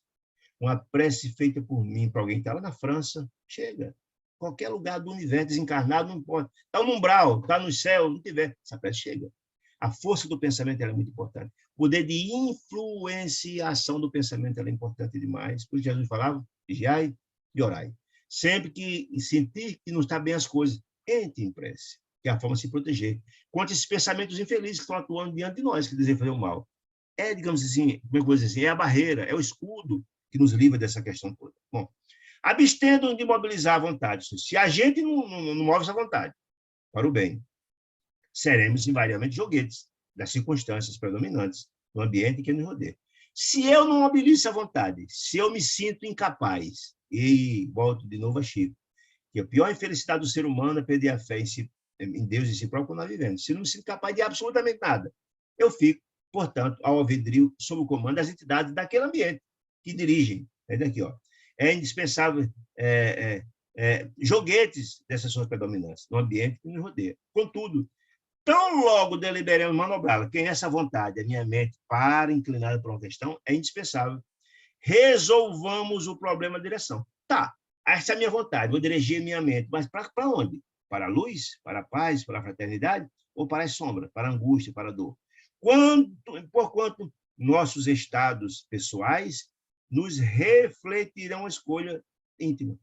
[SPEAKER 1] Uma prece feita por mim para alguém que está lá na França, chega. Qualquer lugar do universo, desencarnado, não importa. Está no umbral, está no céu, não tiver. Essa prece chega. A força do pensamento ela é muito importante. O poder de influenciação do pensamento ela é importante demais. Por isso Jesus falava, vigiai e orai. Sempre que sentir que não está bem as coisas, entre em prece, que é a forma de se proteger. Contra esses pensamentos infelizes que estão atuando diante de nós, que desejam fazer o mal. É, digamos assim, como eu vou dizer assim, é a barreira, é o escudo que nos livra dessa questão toda. Bom, abstendo de mobilizar a vontade. Se a gente não move essa vontade para o bem, seremos invariavelmente joguetes das circunstâncias predominantes no ambiente que nos rodeia. Se eu não mobilizo essa vontade, se eu me sinto incapaz, e volto de novo a Chico, que a pior infelicidade do ser humano é perder a fé em Deus e em si próprio quando nós vivemos. Se eu não me sinto capaz de absolutamente nada, eu fico, portanto, ao alvedrio, sob o comando das entidades daquele ambiente que dirigem. Daqui, ó. É indispensável joguetes dessas suas predominâncias no ambiente que nos rodeia. Contudo, tão logo deliberemos manobrá-la, quem essa vontade, a minha mente, para inclinada para uma questão, é indispensável. Resolvamos o problema da direção. Tá, essa é a minha vontade, vou dirigir minha mente, mas para onde? Para a luz, para a paz, para a fraternidade, ou para as sombras, para a angústia, para a dor? Porquanto nossos estados pessoais nos refletirão a escolha íntima.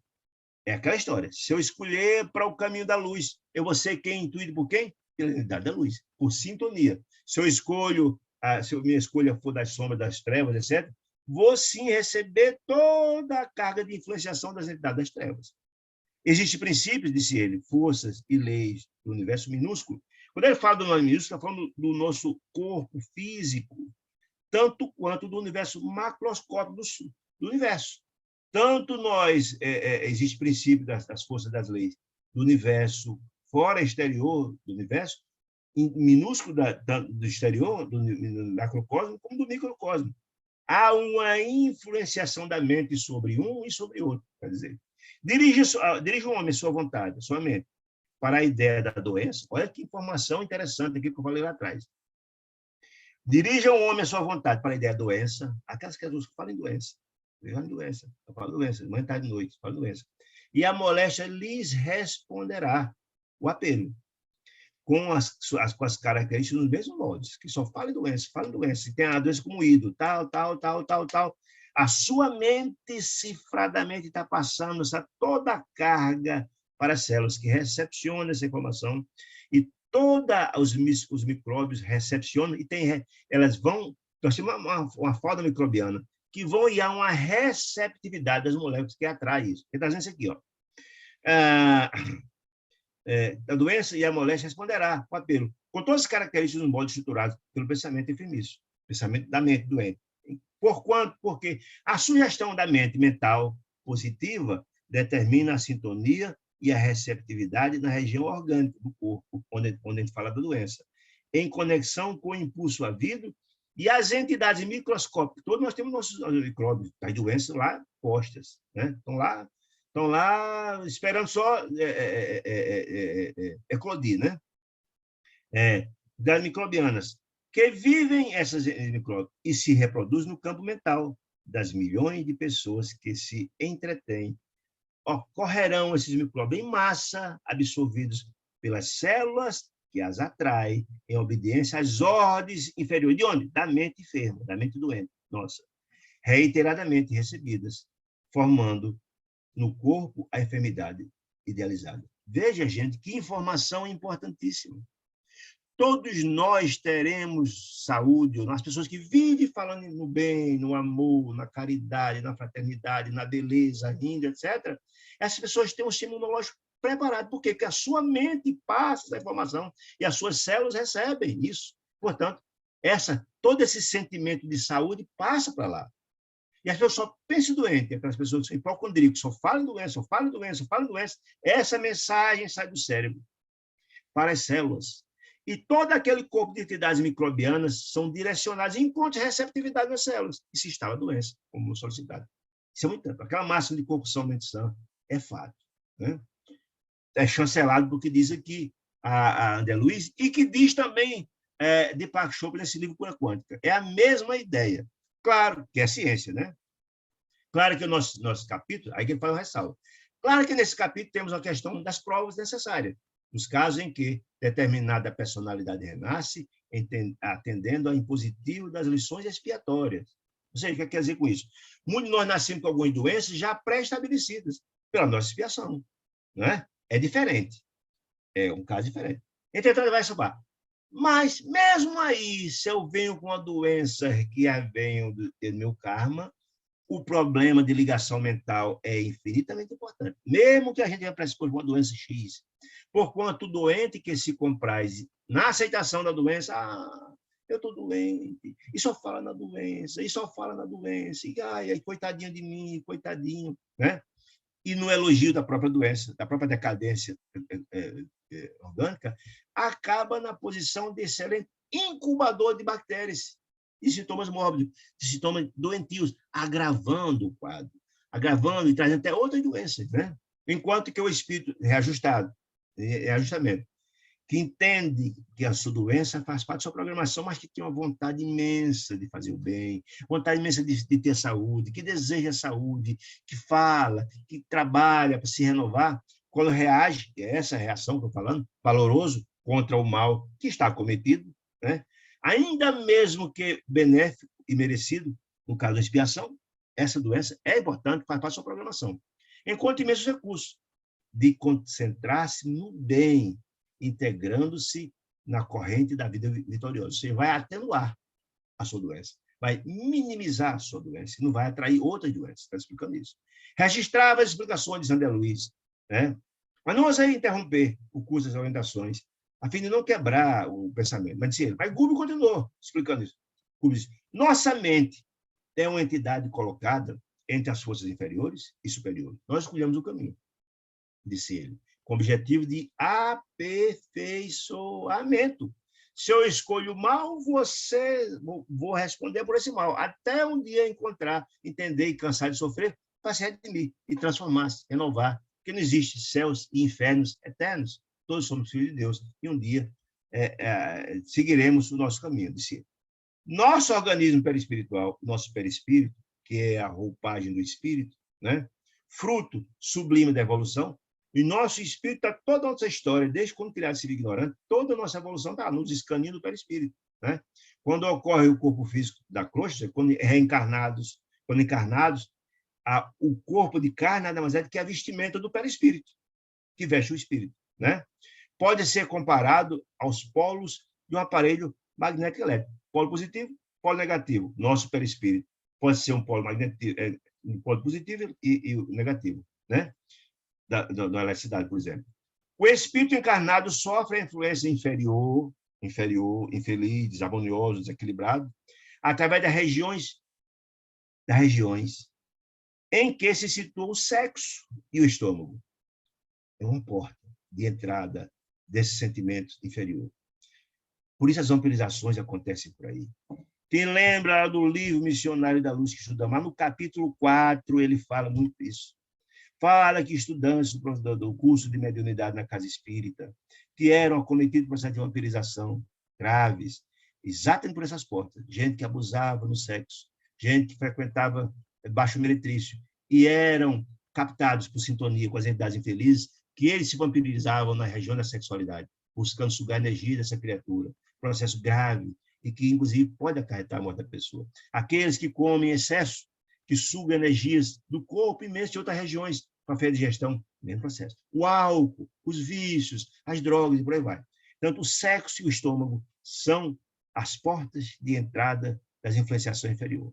[SPEAKER 1] É aquela história. Se eu escolher para o caminho da luz, eu vou ser quem intuído por quem? Pela unidade da luz, por sintonia. Se eu escolho, se minha escolha for das sombras, das trevas, etc., vou sim receber toda a carga de influenciação das entidades das trevas. Existem princípios, disse ele, forças e leis do universo minúsculo. Quando ele fala do universo minúsculo, está falando do nosso corpo físico, tanto quanto do universo macroscópico do universo. Tanto nós, existe princípio das forças das leis do universo fora exterior do universo, minúsculo do exterior, do macrocosmo, como do microcosmo. Há uma influenciação da mente sobre um e sobre outro. Quer dizer, dirige o homem a sua vontade, a sua mente, para a ideia da doença. Olha que informação interessante aqui que eu falei lá atrás. Dirija o homem a sua vontade para a ideia da doença, aquelas criaturas que falam em doença. Eu falo doença, manhã, tarde, noite, falo doença. E a moléstia lhes responderá o apelo, com as características dos mesmos modos, que só fala em doença, e tem a doença como ídolo, tal. A sua mente cifradamente está passando toda a carga para as células que recepcionam essa informação, e todos os micróbios recepcionam, e elas vão, nós temos uma falda microbiana, que vão ir a uma receptividade das moléculas que atrai isso. Ele está dizendo isso aqui, ó. A doença e a moléstia responderá o apelo, com todas as características do modo estruturados pelo pensamento enfermiço, pensamento da mente doente. Porque a sugestão da mente mental positiva determina a sintonia e a receptividade na região orgânica do corpo, onde a gente fala da doença, em conexão com o impulso havido. E as entidades microscópicas, todos nós temos nossos micróbios, as doenças lá postas, né? Estão lá esperando só eclodir, né? Das microbianas, que vivem essas micróbios e se reproduzem no campo mental das milhões de pessoas que se entretêm. Ocorrerão esses micróbios em massa, absorvidos pelas células que as atrai, em obediência às ordens inferiores. De onde? Da mente enferma, da mente doente, nossa. Reiteradamente recebidas, formando no corpo a enfermidade idealizada. Veja, gente, que informação importantíssima. Todos nós teremos saúde, as pessoas que vivem falando no bem, no amor, na caridade, na fraternidade, na beleza, rindo, etc. Essas pessoas têm um sistema imunológico preparado. Por quê? Porque a sua mente passa essa informação e as suas células recebem isso. Portanto, todo esse sentimento de saúde passa para lá. E as pessoas só pensam doente, aquelas pessoas que são hipocondríacos, só falam doença, só falam doença, só falam doença. Essa mensagem sai do cérebro para as células. E todo aquele corpo de entidades microbianas são direcionados em encontro de receptividade das células, e se instala a doença, como solicitado. Isso é muito tempo. Aquela máxima de corpo são, mente sã, é fato, né? É chancelado do que diz aqui a André Luiz, e que diz também Deepak Chopra nesse livro Cura Quântica. É a mesma ideia. Claro que é ciência, né? Claro que o nosso capítulo, aí que ele faz o ressalvo. Claro que nesse capítulo temos a questão das provas necessárias, nos casos em que determinada personalidade renasce, atendendo ao impositivo das lições expiatórias. Ou seja, o que quer dizer com isso? Muitos de nós nascemos com algumas doenças já pré-estabelecidas pela nossa expiação, né? É diferente. É um caso diferente. Entretanto, vai somar. Mas, mesmo aí, se eu venho com uma doença que venho do meu karma, o problema de ligação mental é infinitamente importante. Mesmo que a gente venha predispor uma doença X, porquanto o doente que se compraz na aceitação da doença, eu estou doente, e só fala na doença, e ai, coitadinho de mim, coitadinho, né? E no elogio da própria doença, da própria decadência orgânica, acaba na posição de excelente incubador de bactérias e sintomas mórbidos, de sintomas doentios, agravando o quadro, agravando e trazendo até outras doenças, né? Enquanto que o espírito reajustamento, que entende que a sua doença faz parte da sua programação, mas que tem uma vontade imensa de fazer o bem, vontade imensa de ter saúde, que deseja saúde, que fala, que trabalha para se renovar, quando reage, é essa reação que eu estou falando, valoroso contra o mal que está cometido, né? Ainda mesmo que benéfico e merecido, no caso da expiação, essa doença é importante, faz parte da sua programação. Encontre imensos recursos de concentrar-se no bem, integrando-se na corrente da vida vitoriosa. Você vai atenuar a sua doença, vai minimizar a sua doença, não vai atrair outras doenças. Está explicando isso. Registrava as explicações de André Luiz, né? Mas não ousei interromper o curso das orientações, a fim de não quebrar o pensamento. Mas disse ele. Mas Gubbio continuou explicando isso. Gubbio disse, nossa mente é uma entidade colocada entre as forças inferiores e superiores. Nós escolhemos o caminho, disse ele, com o objetivo de aperfeiçoamento. Se eu escolho o mal, vou responder por esse mal, até um dia encontrar, entender e cansar de sofrer, para se redimir e transformar-se, renovar, porque não existe céus e infernos eternos, todos somos filhos de Deus, e um dia seguiremos o nosso caminho, disse ele. Nosso organismo perispiritual, nosso perispírito, que é a roupagem do espírito, né? Fruto sublime da evolução, e nosso espírito está toda a nossa história, desde quando criado esse ignorante, toda a nossa evolução está nos escaninhos do perispírito, né? Quando ocorre o corpo físico da crosta, quando encarnados, o corpo de carne nada mais é do que a vestimenta do perispírito, que veste o espírito, né? Pode ser comparado aos polos de um aparelho magnético elétrico. Polo positivo, polo negativo. Nosso perispírito pode ser um polo magnético, um polo positivo e o negativo, né? Da eletricidade, por exemplo. O espírito encarnado sofre a influência inferior, infeliz, desarmonioso, desequilibrado, através das regiões em que se situa o sexo e o estômago. É uma porta de entrada desse sentimento inferior. Por isso as vampirizações acontecem por aí. Quem lembra do livro Missionário da Luz que estudamos, lá no capítulo 4, ele fala muito isso. Fala que estudantes do curso de mediunidade na Casa Espírita, que eram acometidos por processo de vampirização graves, exatamente por essas portas. Gente que abusava no sexo, gente que frequentava baixo meretrício, e eram captados por sintonia com as entidades infelizes, que eles se vampirizavam na região da sexualidade, buscando sugar a energia dessa criatura. Processo grave, e que, inclusive, pode acarretar a morte da pessoa. Aqueles que comem em excesso, que sugam energias do corpo imenso de outras regiões, para a digestão, mesmo processo. O álcool, os vícios, as drogas, e por aí vai. Portanto, o sexo e o estômago são as portas de entrada das influenciações inferiores.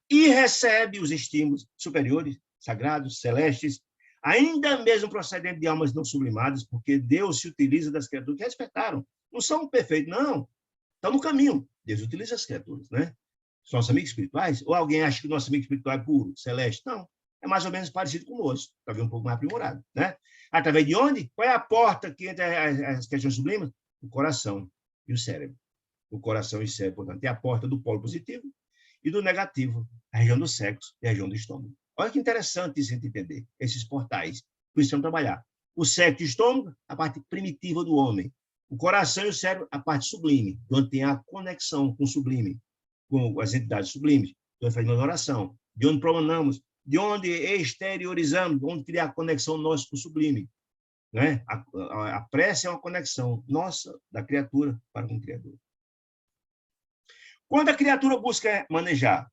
[SPEAKER 1] E recebe os estímulos superiores, sagrados, celestes, ainda mesmo procedendo de almas não sublimadas, porque Deus se utiliza das criaturas que respeitaram. Não são perfeitos, não. Estão no caminho. Deus utiliza as criaturas, né? Os nossos amigos espirituais. Ou alguém acha que o nosso amigo espiritual é puro, celeste? Não. É mais ou menos parecido com o nosso, talvez um pouco mais aprimorado, né? Através de onde? Qual é a porta que entre as questões sublimes? O coração e o cérebro. O coração e o cérebro, portanto, é a porta do polo positivo e do negativo, a região do sexo e a região do estômago. Olha que interessante isso a gente entender, esses portais. Precisam trabalhar. O sexo e o estômago, a parte primitiva do homem. O coração e o cérebro, a parte sublime, onde tem a conexão com o sublime, com as entidades sublimes, de onde fazemos oração, de onde promanamos, de onde exteriorizamos, onde criar a conexão nossa com o sublime. Né? A prece é uma conexão nossa, da criatura, para com o Criador. Quando a criatura busca manejar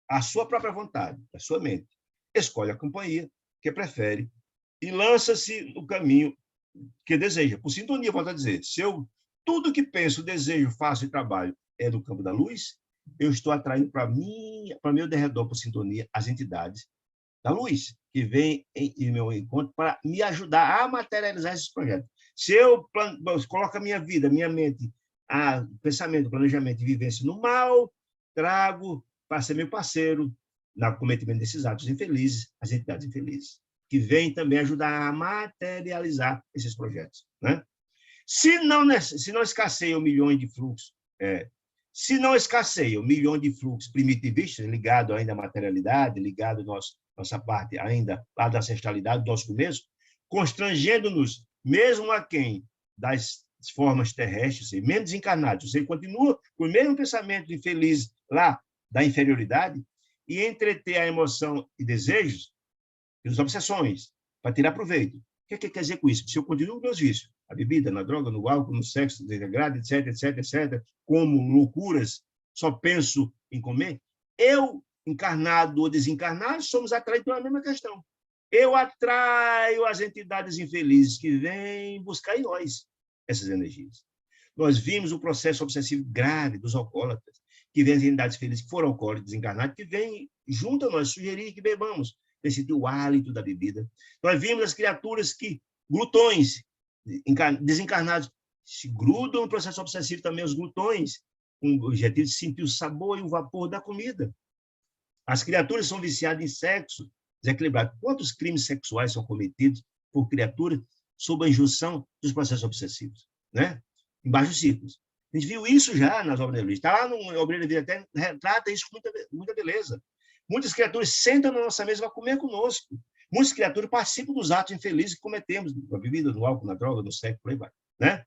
[SPEAKER 1] a sua própria vontade, a sua mente, escolhe a companhia que prefere e lança-se no caminho que deseja. Por sintonia, volto a dizer, se eu tudo que penso, desejo, faço e trabalho é no campo da luz, eu estou atraindo para meu derredor, por sintonia, as entidades da luz, que vêm em meu encontro para me ajudar a materializar esses projetos. Se eu coloco a minha vida, minha mente, pensamento, planejamento e vivência no mal, trago para ser meu parceiro no cometimento desses atos infelizes, as entidades infelizes, que vêm também ajudar a materializar esses projetos, né? Se não escasseia milhões de fluxos, se não escasseia milhões de fluxos primitivistas, ligado ainda à materialidade, ligado à nossa parte ainda lá da ancestralidade, do nosso começo, constrangendo-nos mesmo a quem das formas terrestres, menos desencarnados, você continua com o mesmo pensamento infeliz lá da inferioridade e entreter a emoção e desejos pelas obsessões, para tirar proveito. O que quer dizer com isso? Se eu continuo com meus vícios, a bebida, na droga, no álcool, no sexo desagrado, etc, etc, etc, como loucuras, só penso em comer, eu, encarnado ou desencarnado, somos atraídos pela mesma questão. Eu atraio as entidades infelizes que vêm buscar em nós essas energias. Nós vimos o processo obsessivo grave dos alcoólatras, que vêm as entidades felizes que foram alcoólicos desencarnados, que vêm junto a nós sugerir que bebamos, para sentir o hálito da bebida. Nós vimos as criaturas que, glutões, desencarnados, se grudam no processo obsessivo também, os glutões, com o objetivo de sentir o sabor e o vapor da comida. As criaturas são viciadas em sexo, desequilibrado. Quantos crimes sexuais são cometidos por criaturas sob a injunção dos processos obsessivos, né? Em baixos ciclos. A gente viu isso já nas obras de Luiz. Está lá no Obreiro da Vida, até retrata isso com muita beleza. Muitas criaturas sentam na nossa mesa para comer conosco. Muitas criaturas participam dos atos infelizes que cometemos, na bebida, no álcool, na droga, no sexo, por aí vai, né?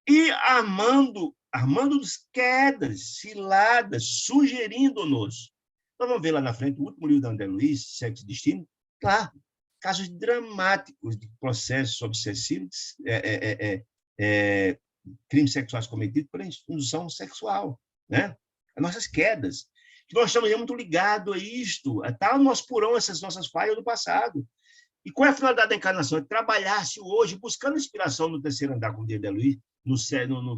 [SPEAKER 1] E armando-nos quedas, ciladas, sugerindo-nos. Nós vamos ver lá na frente o último livro da André Luiz, Sexo e Destino, lá, casos dramáticos de processos obsessivos, crimes sexuais cometidos por indução sexual, né? As nossas quedas. Que nós estamos muito ligados a isto, está no nosso porão essas nossas falhas do passado. E qual é a finalidade da encarnação? É trabalhar-se hoje, buscando inspiração no terceiro andar, como diz André Luiz, no cérebro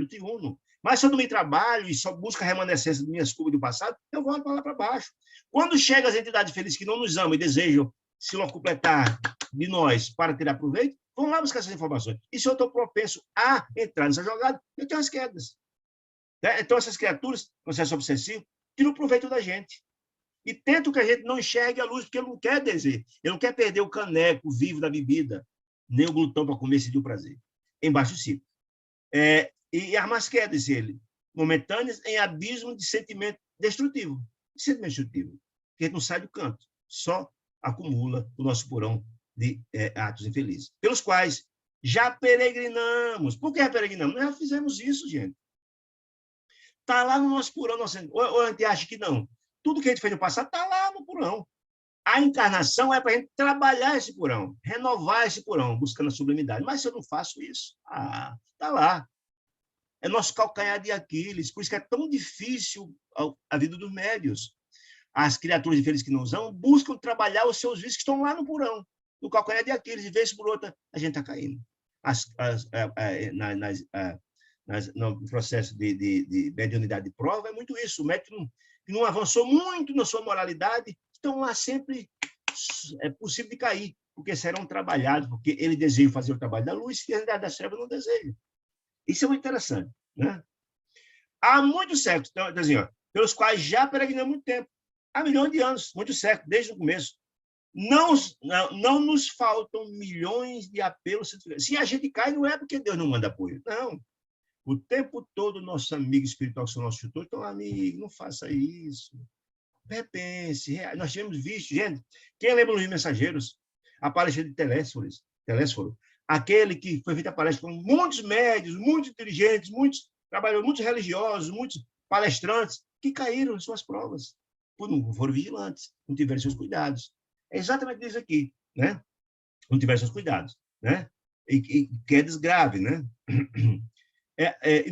[SPEAKER 1] triuno. Mas se eu não me trabalho e só busco a remanescência das minhas culpas do passado, eu volto para lá para baixo. Quando chegam as entidades felizes que não nos amam e desejam se completar de nós para tirar proveito, vão lá buscar essas informações. E se eu estou propenso a entrar nessa jogada, eu tenho as quedas. Então, essas criaturas, processo obsessivo, tiram proveito da gente. E tentam que a gente não enxergue a luz, porque ele não quer desejo. Ele não quer perder o caneco vivo da bebida, nem o glutão para comer esse de prazer. Em baixo ciclo. E armas quedas, ele, momentâneas, em abismo de sentimento destrutivo. Sentimento destrutivo. Que a gente não sai do canto, só acumula o nosso porão de atos infelizes. Pelos quais já peregrinamos. Por que já peregrinamos? Nós já fizemos isso, gente. Está lá no nosso porão. Ou a gente acha que não. Tudo que a gente fez no passado está lá no porão. A encarnação é para a gente trabalhar esse porão, renovar esse porão, buscando a sublimidade. Mas se eu não faço isso, está lá. É nosso calcanhar de Aquiles. Por isso que é tão difícil a vida dos médios. As criaturas infelizes que não usam buscam trabalhar os seus vícios que estão lá no porão, no calcanhar de Aquiles. De vez por outra, a gente está caindo. No processo de mediunidade de prova, é muito isso. O médium que não avançou muito na sua moralidade, estão lá sempre, é possível de cair, porque serão trabalhados, porque ele deseja fazer o trabalho da luz, e a realidade das trevas não deseja. Isso é muito interessante, né? Há muitos séculos, então, assim, pelos quais já peregrinamos muito tempo, há milhões de anos, muitos séculos, desde o começo. Não nos faltam milhões de apelos. Se a gente cai, não é porque Deus não manda apoio, não. O tempo todo, nosso amigo espiritual, que são nossos tutores, então, amigo, não faça isso. Repense. Nós tivemos visto, gente, quem lembra dos Mensageiros? A palestra de Telésforo, aquele que foi feita a palestra com muitos médios, muitos inteligentes, muitos trabalhadores, muitos religiosos, muitos palestrantes, que caíram em suas provas, não foram vigilantes, não tiveram seus cuidados. É exatamente isso aqui, né? Não tiveram seus cuidados, né? E quedas graves, né?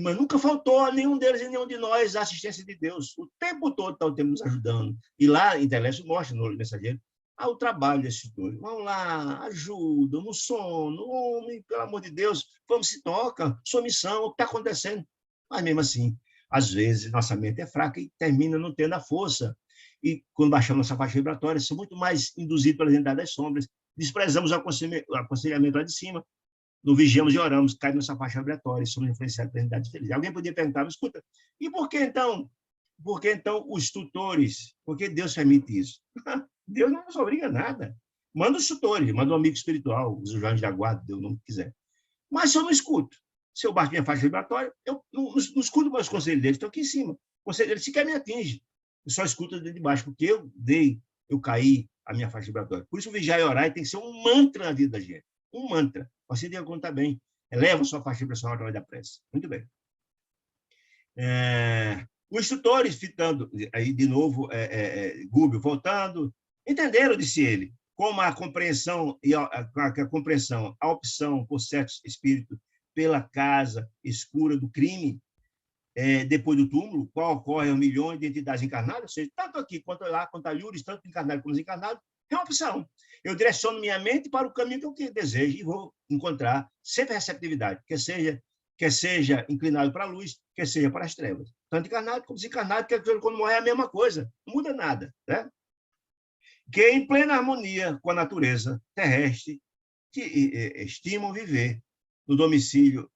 [SPEAKER 1] Mas nunca faltou a nenhum deles e nenhum de nós a assistência de Deus. O tempo todo está o tempo nos ajudando. E lá em Telésforo mostra no Mensageiro o trabalho desses dois. Vão lá, ajudam no sono. Homem, pelo amor de Deus, vamos se toca, sua missão, o que está acontecendo? Mas mesmo assim, às vezes, nossa mente é fraca e termina não tendo a força. E quando baixamos nossa faixa vibratória, somos muito mais induzidos pela entidade das sombras, desprezamos o aconselhamento lá de cima, não vigiamos e oramos, cai nossa faixa vibratória, somos influenciados pela entidade feliz. Alguém podia perguntar, mas escuta, e por que então os tutores, por que Deus permite isso? Deus não nos obriga a nada. Manda os tutores, manda um amigo espiritual, os anjos da guarda, Deus não quiser. Mas se eu não escuto, se eu baixo minha faixa vibratória, eu não escuto mais os conselhos deles, estão aqui em cima. O conselho deles sequer me atinge. Eu só escuto de baixo, porque eu caí a minha faixa vibratória. Por isso, vigiar e orar tem que ser um mantra na vida da gente. um mantra. Você tem que contar bem. Eleva a sua faixa vibracional através da prece. Muito bem. Os instrutores, fitando, aí de novo, Gubbio voltando, entenderam, disse ele, como a compreensão, a opção por certo espírito pela casa escura do crime, depois do túmulo, qual ocorre a milhões de entidades encarnadas, ou seja, tanto aqui quanto lá, quanto a Lures, tanto encarnado como desencarnado, é uma opção. Eu direciono minha mente para o caminho que eu desejo e vou encontrar sempre receptividade, quer seja inclinado para a luz, quer seja para as trevas. Tanto encarnado como desencarnado, que quando morrer é a mesma coisa, não muda nada. Né? Que em plena harmonia com a natureza terrestre, que estimam viver no domicílio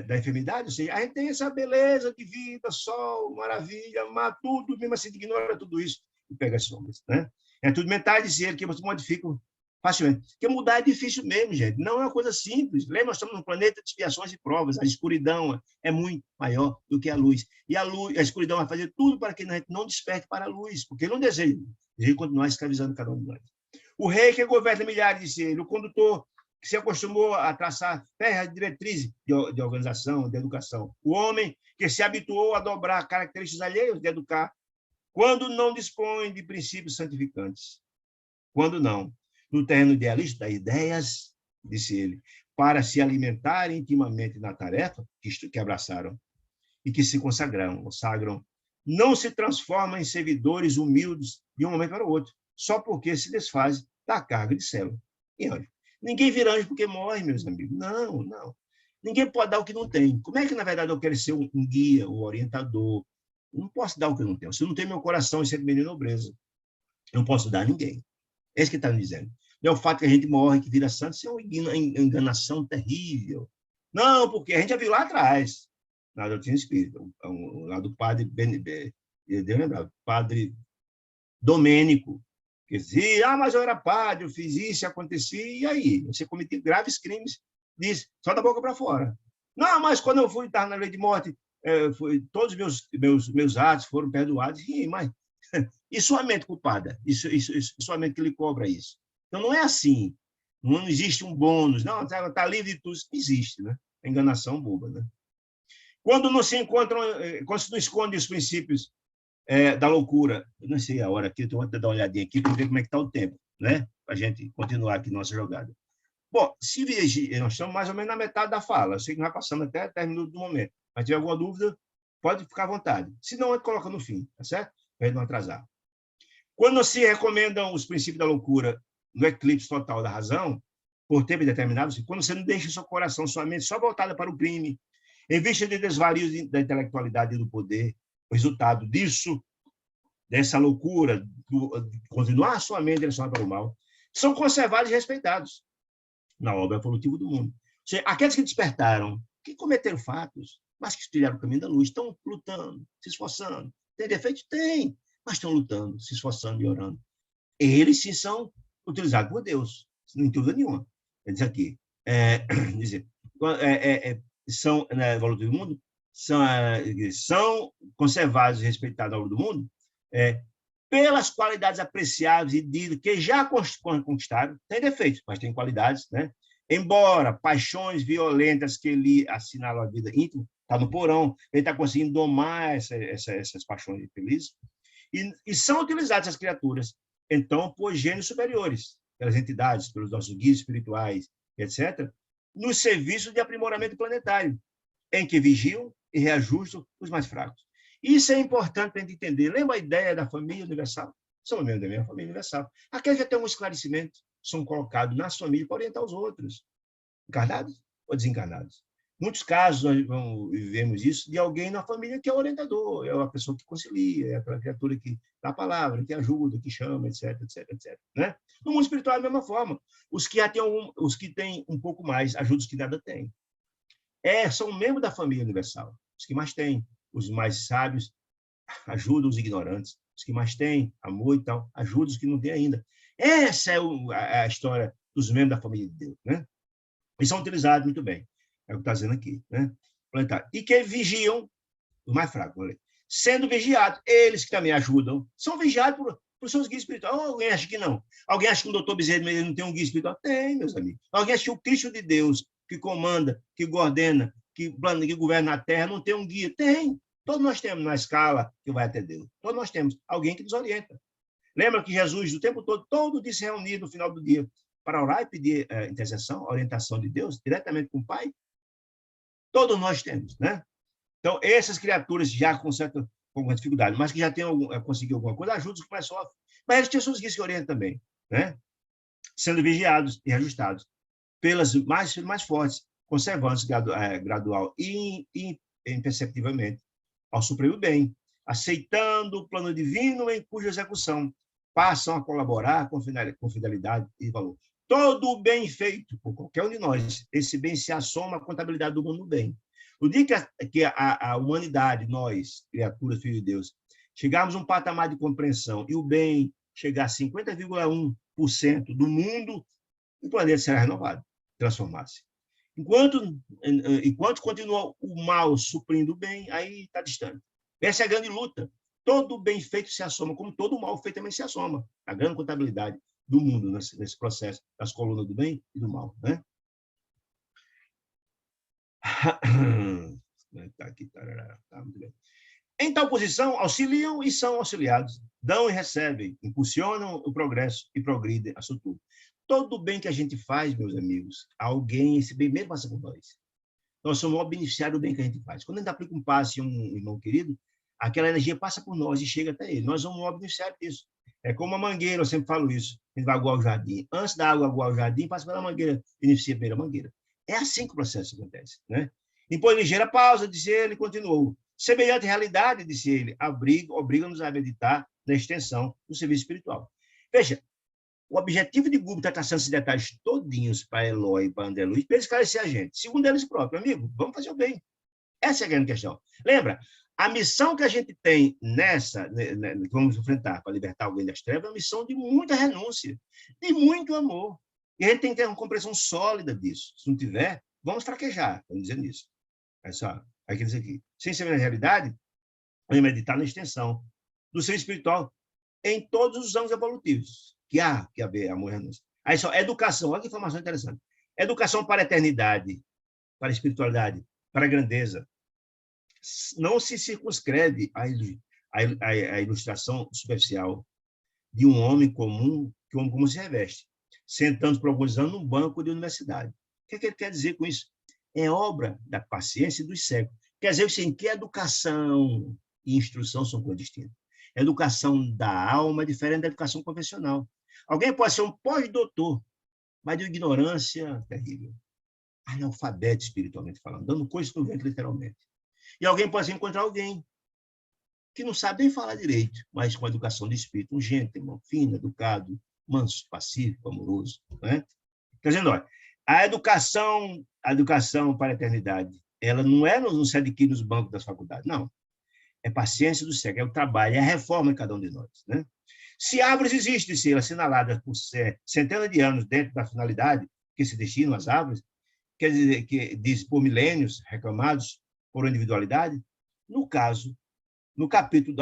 [SPEAKER 1] da enfermidade, ou seja, a gente tem essa beleza de vida, sol, maravilha, mas tudo, mesmo assim, ignora tudo isso e pega as sombras. Né? É tudo mental, dizer ele que você modifica facilmente. Porque mudar é difícil mesmo, gente. Não é uma coisa simples. Lembra, nós estamos num planeta de expiações e provas. A escuridão é muito maior do que a luz. E a escuridão vai fazer tudo para que a gente não desperte para a luz, porque ele não deseja continuar escravizando cada um de nós. O rei que governa milhares, disse ele, o condutor que se acostumou a traçar terras diretrizes de organização, de educação. O homem que se habituou a dobrar características alheias de educar, quando não dispõe de princípios santificantes. Quando não, no terreno idealista das ideias, disse ele, para se alimentar intimamente na tarefa que abraçaram e que se consagram, não se transformam em servidores humildes de um momento para o outro, só porque se desfazem da carga de célula. E anjo. Ninguém vira anjo porque morre, meus amigos. Não, não. Ninguém pode dar o que não tem. Como é que, na verdade, eu quero ser um guia, um orientador? Eu não posso dar o que eu não tenho. Se eu não tenho meu coração e sentimento de nobreza, eu não posso dar a ninguém. É isso que está me dizendo. Não é o fato que a gente morre, que vira santo, isso é uma enganação terrível. Não, porque a gente já viu lá atrás, na doutrina espírita, lá do padre, Deus lembrava, padre Domênico, que dizia, mas eu era padre, eu fiz isso, acontecia, e aí? Você cometeu graves crimes, diz, só da boca para fora. Não, mas quando eu fui estar na lei de morte, todos os meus atos foram perdoados, e, mas e sua mente culpada? Isso, sua mente que lhe cobra isso. Então, não é assim. Não existe um bônus. Não, está livre de tudo. Isso não existe, né? É enganação boba, né? Quando não se encontram, quando se não esconde os princípios da loucura, eu não sei a hora aqui, eu vou dar uma olhadinha aqui para ver como é que está o tempo, né? Para a gente continuar aqui nossa jogada. Bom, se nós estamos mais ou menos na metade da fala. Eu sei que nós passamos até 10 minutos do momento. Mas se tiver alguma dúvida, pode ficar à vontade. Se não, a gente coloca no fim, tá certo? Para a gente não atrasar. Quando se recomendam os princípios da loucura no eclipse total da razão, por tempo determinado, quando você não deixa seu coração, sua mente só voltada para o crime, em vista de desvarios da intelectualidade e do poder, o resultado disso, dessa loucura, continuar sua mente direcionada para o mal, são conservados e respeitados na obra evolutiva do mundo. Ou seja, aqueles que despertaram, que cometeram fatos, mas que trilharam o caminho da luz, estão lutando, se esforçando. Tem defeito? Tem, mas estão lutando, se esforçando e orando. Eles sim são utilizados por Deus, não tem dúvida nenhuma. Quer dizer aqui, são, na evolução do mundo, são conservados e respeitados na obra do mundo pelas qualidades apreciáveis e que já conquistaram. Tem defeitos, mas tem qualidades, né? Embora paixões violentas que lhe assinalam a vida íntima, está no porão, ele está conseguindo domar essas paixões infelizes, e são utilizadas essas criaturas, então, por gênios superiores, pelas entidades, pelos nossos guias espirituais, etc., no serviço de aprimoramento planetário, em que vigiam e reajustam os mais fracos. Isso é importante para a gente entender. Lembra a ideia da família universal? São membros da mesma família universal. Aqueles que têm um esclarecimento são colocados nas famílias para orientar os outros, encarnados ou desencarnados. Muitos casos nós vivemos isso de alguém na família que é orientador, é a pessoa que concilia, é aquela criatura que dá a palavra, que ajuda, que chama, etc, etc, etc. Né? No mundo espiritual é da mesma forma. Os que têm um pouco mais ajudam os que nada têm. São membros da família universal. Os que mais têm, os mais sábios, ajudam os ignorantes. Os que mais têm amor e tal, ajudam os que não têm ainda. Essa é a história dos membros da família de Deus. Né? E são utilizados muito bem. É o que está dizendo aqui. Né? E que vigiam os mais fracos. Sendo vigiados, eles que também ajudam, são vigiados São os guias espirituais. Ou alguém acha que não? Alguém acha que o doutor Bezerra de Menezes não tem um guia espiritual? Tem, meus amigos. Alguém acha que o Cristo de Deus, que comanda, que coordena, que governa a terra, não tem um guia? Tem. Todos nós temos na escala que vai até Deus. Todos nós temos alguém que nos orienta. Lembra que Jesus, o tempo todo dia se reunia no final do dia para orar e pedir intercessão, orientação de Deus, diretamente com o Pai? Todos nós temos, né? Então, essas criaturas já com alguma dificuldade, mas que já conseguido alguma coisa, ajudam os que mais sofrem. Mas eles tinham seus guias que orientam também, né? Sendo vigiados e ajustados pelas mais fortes, conservando-se gradual e imperceptivelmente ao supremo bem, aceitando o plano divino em cuja execução passam a colaborar com fidelidade e valor. Todo o bem feito por qualquer um de nós, esse bem se assoma à contabilidade do mundo do bem. No dia que a humanidade, nós, criaturas, filhos de Deus, chegarmos a um patamar de compreensão e o bem chegar a 50,1% do mundo, o planeta será renovado, transformar-se. Enquanto continua o mal suprindo o bem, aí está distante. Essa é a grande luta. Todo o bem feito se assoma, como todo o mal feito também se assoma. A grande contabilidade do mundo nesse processo das colunas do bem e do mal, né? Tá muito bem. Em tal posição, auxiliam e são auxiliados, dão e recebem, impulsionam o progresso e progridem a tudo. Todo o bem que a gente faz, meus amigos, alguém, esse bem mesmo passa por nós. Nós somos o beneficiário do bem que a gente faz. Quando a gente aplica um passe em um irmão querido, aquela energia passa por nós e chega até ele. Nós somos o beneficiário disso. É como a mangueira, eu sempre falo isso. A gente vai aguar o jardim. Antes da água aguar o jardim, passa pela mangueira, beneficia pela mangueira. É assim que o processo acontece, né? Impôs ligeira pausa, disse ele, e continuou. Semelhante realidade, disse ele, obriga-nos a meditar na extensão do serviço espiritual. Veja, o objetivo de Google está traçando esses detalhes todinhos para Eloy e para André Luiz, para esclarecer a gente. Segundo eles próprios, amigo, vamos fazer o bem. Essa é a grande questão. Lembra, a missão que a gente tem que vamos enfrentar para libertar alguém das trevas, é uma missão de muita renúncia, de muito amor. E a gente tem que ter uma compreensão sólida disso. Se não tiver, vamos fraquejar, vamos dizer nisso. É só, aqui diz aqui. Sem ser na realidade, vamos meditar na extensão do ser espiritual em todos os anos evolutivos que há amor e renúncia. Aí só, educação, olha que informação interessante. Educação para a eternidade, para a espiritualidade, para a grandeza. Não se circunscreve à ilustração superficial de um homem comum, que o homem comum se reveste, sentando por alguns anos num banco de universidade. O que ele quer dizer com isso? É obra da paciência e dos séculos. Quer dizer assim, que educação e instrução são coisas distintas. A educação da alma é diferente da educação convencional. Alguém pode ser um pós-doutor, mas de ignorância terrível. Analfabeto espiritualmente falando, dando coisas no vento, literalmente. E alguém pode encontrar alguém que não sabe nem falar direito, mas com a educação de espírito, um gentleman, fino, educado, manso, pacífico, amoroso. Né? Quer dizer, olha, a educação para a eternidade, ela não se adquire nos bancos das faculdades, não. É paciência do século, é o trabalho, é a reforma de cada um de nós. Né? Se árvores existem, se assinaladas por centenas de anos dentro da finalidade que se destinam às árvores, quer dizer, que diz por milênios reclamados por individualidade, no capítulo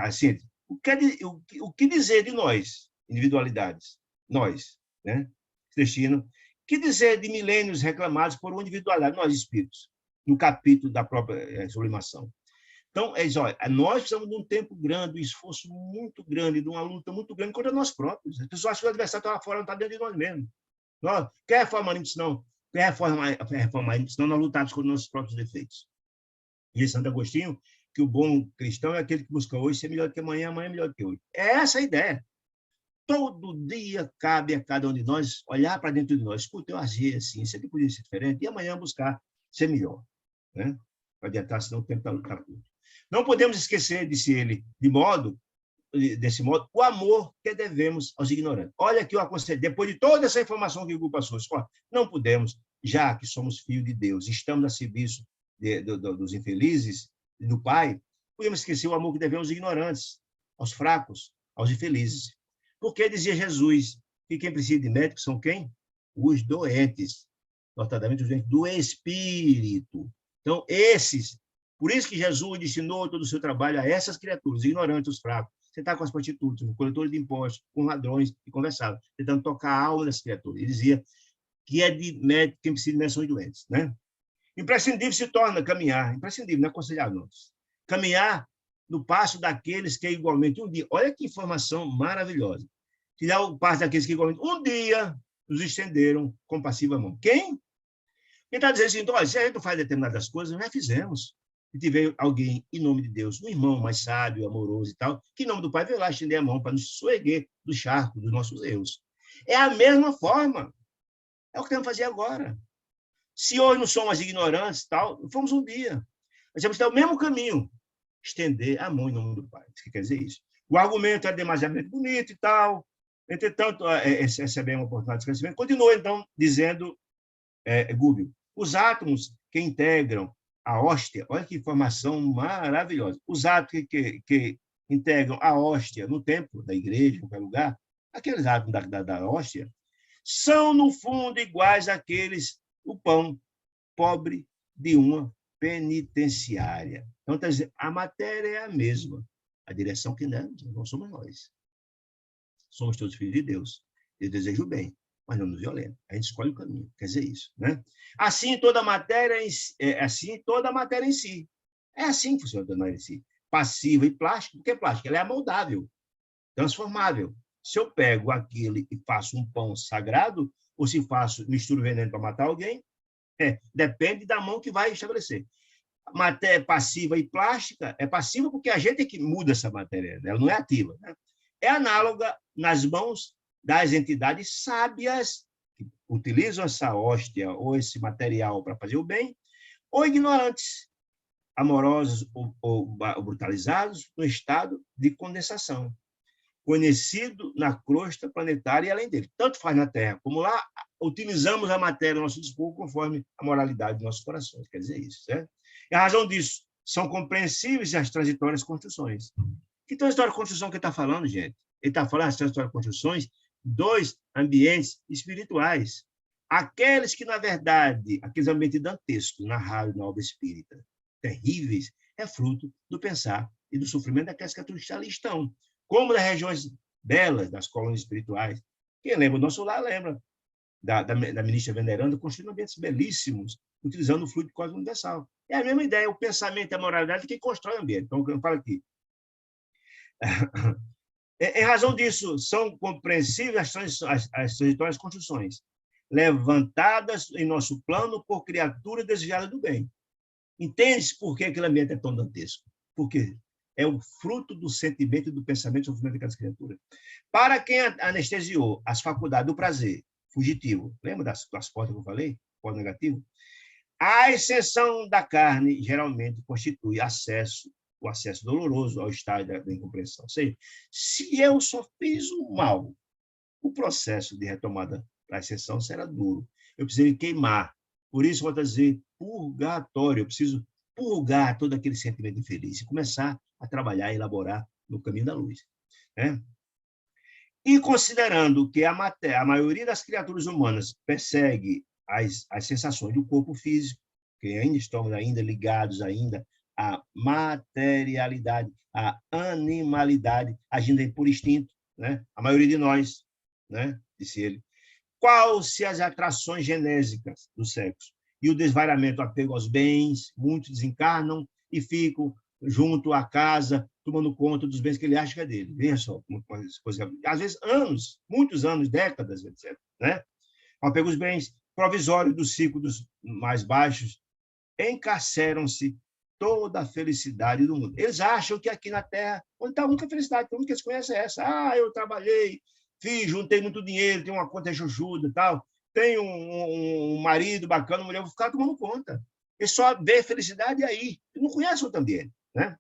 [SPEAKER 1] assim, o que dizer de nós, individualidades, nós, né, destino, que dizer de milênios reclamados por uma individualidade, nós espíritos, no capítulo da própria sublimação. Então, nós precisamos de um tempo grande, um esforço muito grande, de uma luta muito grande contra nós próprios. As pessoas acham que o adversário está lá fora, não está dentro de nós mesmos. Nós, quer reformar isso, não. Quer reformar isso, não, nós lutamos contra nossos próprios defeitos. E Santo Agostinho, que o bom cristão é aquele que busca hoje ser melhor do que amanhã, amanhã melhor do que hoje. É essa a ideia. Todo dia cabe a cada um de nós olhar para dentro de nós. Escuta, eu agi assim, isso aqui podia ser diferente, e amanhã buscar ser melhor. Né? Para adiantar, senão o tempo está curto. Não podemos esquecer, disse ele, desse modo, o amor que devemos aos ignorantes. Olha que eu aconselho, depois de toda essa informação que o Google passou, não podemos, já que somos filhos de Deus, estamos a serviço dos infelizes, do Pai, podemos esquecer o amor que devemos aos ignorantes, aos fracos, aos infelizes. Porque dizia Jesus que quem precisa de médico são quem? Os doentes, notadamente os doentes do Espírito. Então, esses, por isso que Jesus destinou todo o seu trabalho a essas criaturas, os ignorantes, os fracos, sentava com as prostitutas, com coletores de impostos, com ladrões, e conversava, tentando tocar a alma das criaturas. Ele dizia que é de médico quem precisa de médicos doentes, né? Imprescindível se torna caminhar, imprescindível, não é aconselhável, não. Caminhar no passo daqueles que igualmente um dia, olha que informação maravilhosa, tirar o passo daqueles que igualmente um dia nos estenderam compassiva mão. Quem? Quem está dizendo assim, então, olha, se a gente não faz determinadas coisas, nós já fizemos. E tiver alguém, em nome de Deus, um irmão mais sábio, amoroso e tal, que em nome do Pai veio lá estender a mão para nos soerguer do charco dos nossos erros. É a mesma forma. É o que temos que fazer agora. Se hoje não somos ignorantes, tal, fomos um dia. Nós temos que ter o mesmo caminho, estender a mão em nome do Pai. Isso que quer dizer isso. O argumento é demasiadamente bonito e tal. Entretanto, essa é bem uma oportunidade de esclarecimento. Continua, então, dizendo Gubbio, os átomos que integram a hóstia, olha que informação maravilhosa. Os átomos que integram a hóstia no templo da igreja, em qualquer lugar, aqueles átomos da hóstia, são, no fundo, iguais àqueles, o pão pobre de uma penitenciária. Então, quer dizer, a matéria é a mesma, a direção que não somos nós. Somos todos filhos de Deus. Eu desejo o bem, mas não nos violenta. A gente escolhe o caminho, quer dizer isso, né? Assim toda a matéria em si. É assim que funciona toda a matéria em si. Passiva e plástica. O que é plástica? Ela é amoldável, transformável. Se eu pego aquilo e faço um pão sagrado, ou se misturo veneno para matar alguém, depende da mão que vai estabelecer. Matéria passiva e plástica é passiva porque a gente é que muda essa matéria, ela não é ativa, né? É análoga nas mãos das entidades sábias que utilizam essa hóstia ou esse material para fazer o bem, ou ignorantes, amorosos ou brutalizados no estado de condensação, conhecido na crosta planetária e além dele. Tanto faz na Terra como lá, utilizamos a matéria do nosso dispor conforme a moralidade dos nossos corações. Quer dizer isso, certo? E a razão disso, são compreensíveis as transitórias construções. Que transitória de construção que ele está falando, gente? Ele está falando das transitórias de construções dos ambientes espirituais. Aqueles que, na verdade, aqueles ambientes dantescos, narrados na obra espírita, terríveis, é fruto do pensar e do sofrimento daquelas criaturas que ali estão. Como das regiões belas, das colônias espirituais. Quem lembra do nosso lar, lembra da ministra veneranda, construindo ambientes belíssimos, utilizando o fluido cósmico universal. É a mesma ideia, o pensamento e a moralidade que constrói o ambiente. Então, eu falo aqui. Em razão disso, são compreensíveis as transitórias construções, levantadas em nosso plano por criaturas desviadas do bem. Entende-se por que aquele ambiente é tão dantesco? Porque é o fruto do sentimento e do pensamento e do sofrimento daquelas criaturas. Para quem anestesiou as faculdades do prazer fugitivo, lembra das portas que eu falei? Porta negativo? A exceção da carne geralmente constitui o acesso doloroso ao estado da incompreensão. Ou seja, se eu só fiz o mal, o processo de retomada da exceção será duro. Eu preciso queimar. Por isso, vou dizer purgatório. Eu preciso purgar todo aquele sentimento infeliz e começar a trabalhar e elaborar no caminho da luz. Né? E considerando que a maioria das criaturas humanas persegue as sensações do corpo físico, que ainda estamos ligados à materialidade, à animalidade, agindo por instinto, né? A maioria de nós, né? Disse ele. Qual-se as atrações genésicas do sexo? E o desvairamento, o apego aos bens, muitos desencarnam e ficam junto à casa, tomando conta dos bens que ele acha que é dele. Veja só, às vezes anos, muitos anos, décadas, etc. Né? O apego aos bens provisórios dos ciclos mais baixos encarceram-se toda a felicidade do mundo. Eles acham que aqui na Terra, onde está a única felicidade, a única que eles conhecem é essa. Eu trabalhei, fiz, juntei muito dinheiro, tenho uma conta chuchuda e tal, tenho um marido bacana, uma mulher, vou ficar tomando conta. Ele só vê felicidade aí. Ele não conhece outro ambiente. Né?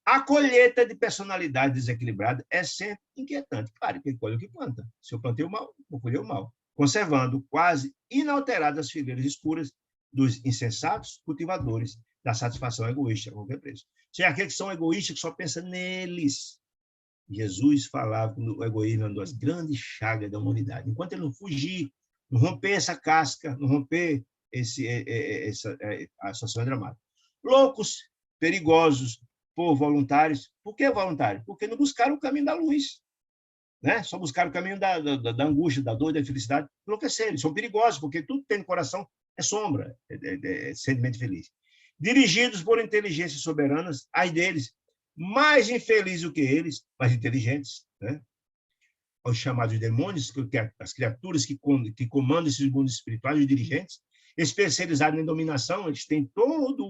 [SPEAKER 1] A colheita de personalidade desequilibrada é sempre inquietante. Claro, que ele colhe o que planta. Se eu plantei o mal, vou colher o mal. Conservando quase inalteradas as figueiras escuras dos insensatos cultivadores da satisfação egoísta a qualquer preço. Seja aqueles que são egoístas, que só pensam neles. Jesus falava que o egoísmo é uma das grandes chagas da humanidade. Enquanto ele não fugir, não romper essa casca, não romper a situação dramática. Loucos, perigosos, por voluntários. Por que voluntários? Porque não buscaram o caminho da luz, né? Só buscaram o caminho da angústia, da dor, da infelicidade. Enlouqueceram. Eles são perigosos, porque tudo que tem no coração é sombra, é sentimento feliz. Dirigidos por inteligências soberanas, ai deles, mais infelizes do que eles, mais inteligentes, né? Os chamados demônios, as criaturas que comandam esses mundos espirituais, os dirigentes, especializados em dominação, eles têm toda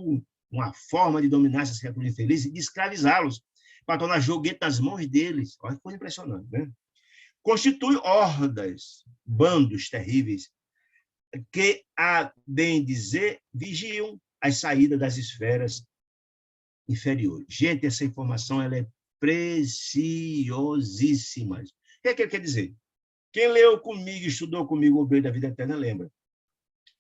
[SPEAKER 1] uma forma de dominar essas criaturas infelizes e de escravizá-los, para tornar joguete nas mãos deles. Olha que coisa impressionante, né? Constitui hordas, bandos terríveis, que, a bem dizer, vigiam as saídas das esferas inferiores. Gente, essa informação ela é preciosíssima. O que é que ele quer dizer? Quem leu comigo, estudou comigo o Obreiro da Vida Eterna, lembra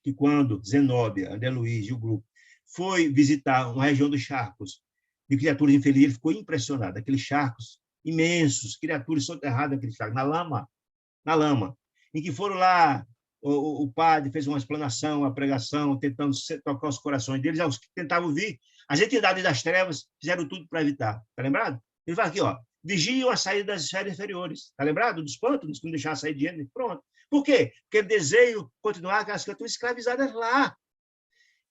[SPEAKER 1] que quando Zenóbia, André Luiz e o grupo foi visitar uma região dos charcos de criaturas infelizes, ele ficou impressionado. Aqueles charcos imensos, criaturas soterradas naqueles charcos, na lama, em que foram lá, o padre fez uma explanação, uma pregação, tentando tocar os corações deles, aos que tentavam vir, as entidades das trevas fizeram tudo para evitar. Está lembrado? Ele fala aqui, ó, vigiam a saída das esferas inferiores. Está lembrado? Dos pântanos, que não deixavam sair de gente. Pronto. Por quê? Porque ele deseja continuar aquelas criaturas escravizadas lá.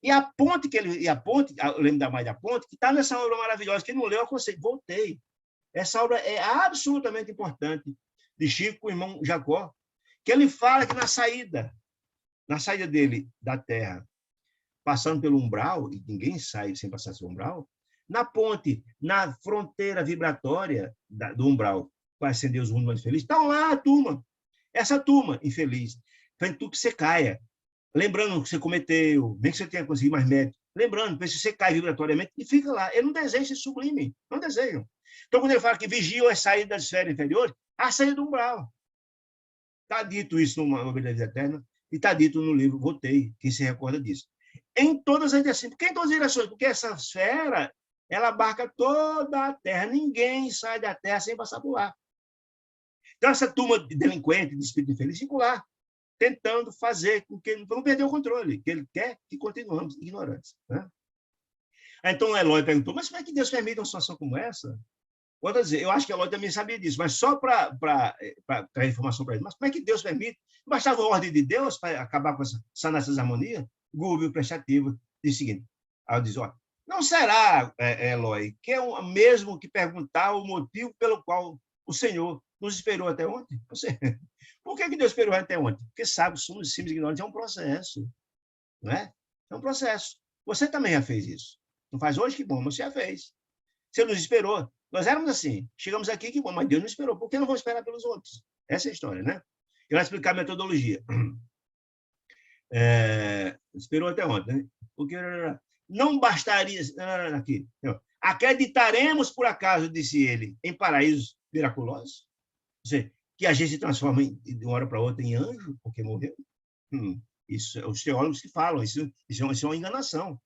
[SPEAKER 1] E a ponte, eu lembro mais da ponte, que está nessa obra maravilhosa. Quem não leu, eu aconselho. Voltei. Essa obra é absolutamente importante, de Chico, o irmão Jacó, que ele fala que na saída dele da Terra, passando pelo umbral, e ninguém sai sem passar pelo umbral, na ponte, na fronteira vibratória do umbral, para acender os mundos mais felizes, estão lá a turma, essa turma infeliz, fazendo tudo que você caia, lembrando o que você cometeu, nem que você tenha conseguido mais mérito, lembrando, se você cai vibratoriamente, e fica lá. Ele não deseja ser sublime, não desejam. Então, quando ele fala que vigiam as saídas das esferas inferiores, a saída do umbral. Está dito isso numa Obra da Vida Eterna, e está dito no livro Voltei, quem se recorda disso. Em todas as direções. Por que em todas as direções? Porque essa esfera, ela abarca toda a Terra. Ninguém sai da Terra sem passar por lá. Então, essa turma de delinquente, de espírito infeliz, fica lá, tentando fazer com que não perder o controle, que ele quer que continuemos ignorantes. Né? Então, o Eloy perguntou, mas como é que Deus permite uma situação como essa? Vou dizer, eu acho que Eloy também sabia disso, mas só para trazer informação para ele. Mas como é que Deus permite? Bastava a ordem de Deus para acabar com sanar essas harmonias? Gúbio prestativo diz o seguinte, ela diz, ó, não será, Eloy, que é o mesmo que perguntar o motivo pelo qual o Senhor nos esperou até ontem? Por que Deus esperou até ontem? Porque sabe que somos simples ignorantes, é um processo. Não é? É um processo. Você também já fez isso. Não faz hoje, que bom, mas você já fez. Você nos esperou. Nós éramos assim, chegamos aqui, que bom, mas Deus não esperou. Por que não vamos esperar pelos outros? Essa é a história, né? Eu vou explicar a metodologia. Esperou até ontem, né? Porque não bastaria... Aqui. Acreditaremos, por acaso, disse ele, em paraísos miraculosos? Ou seja, que a gente se transforma de uma hora para outra em anjo, porque morreu? Isso é os teólogos que falam, isso é uma enganação.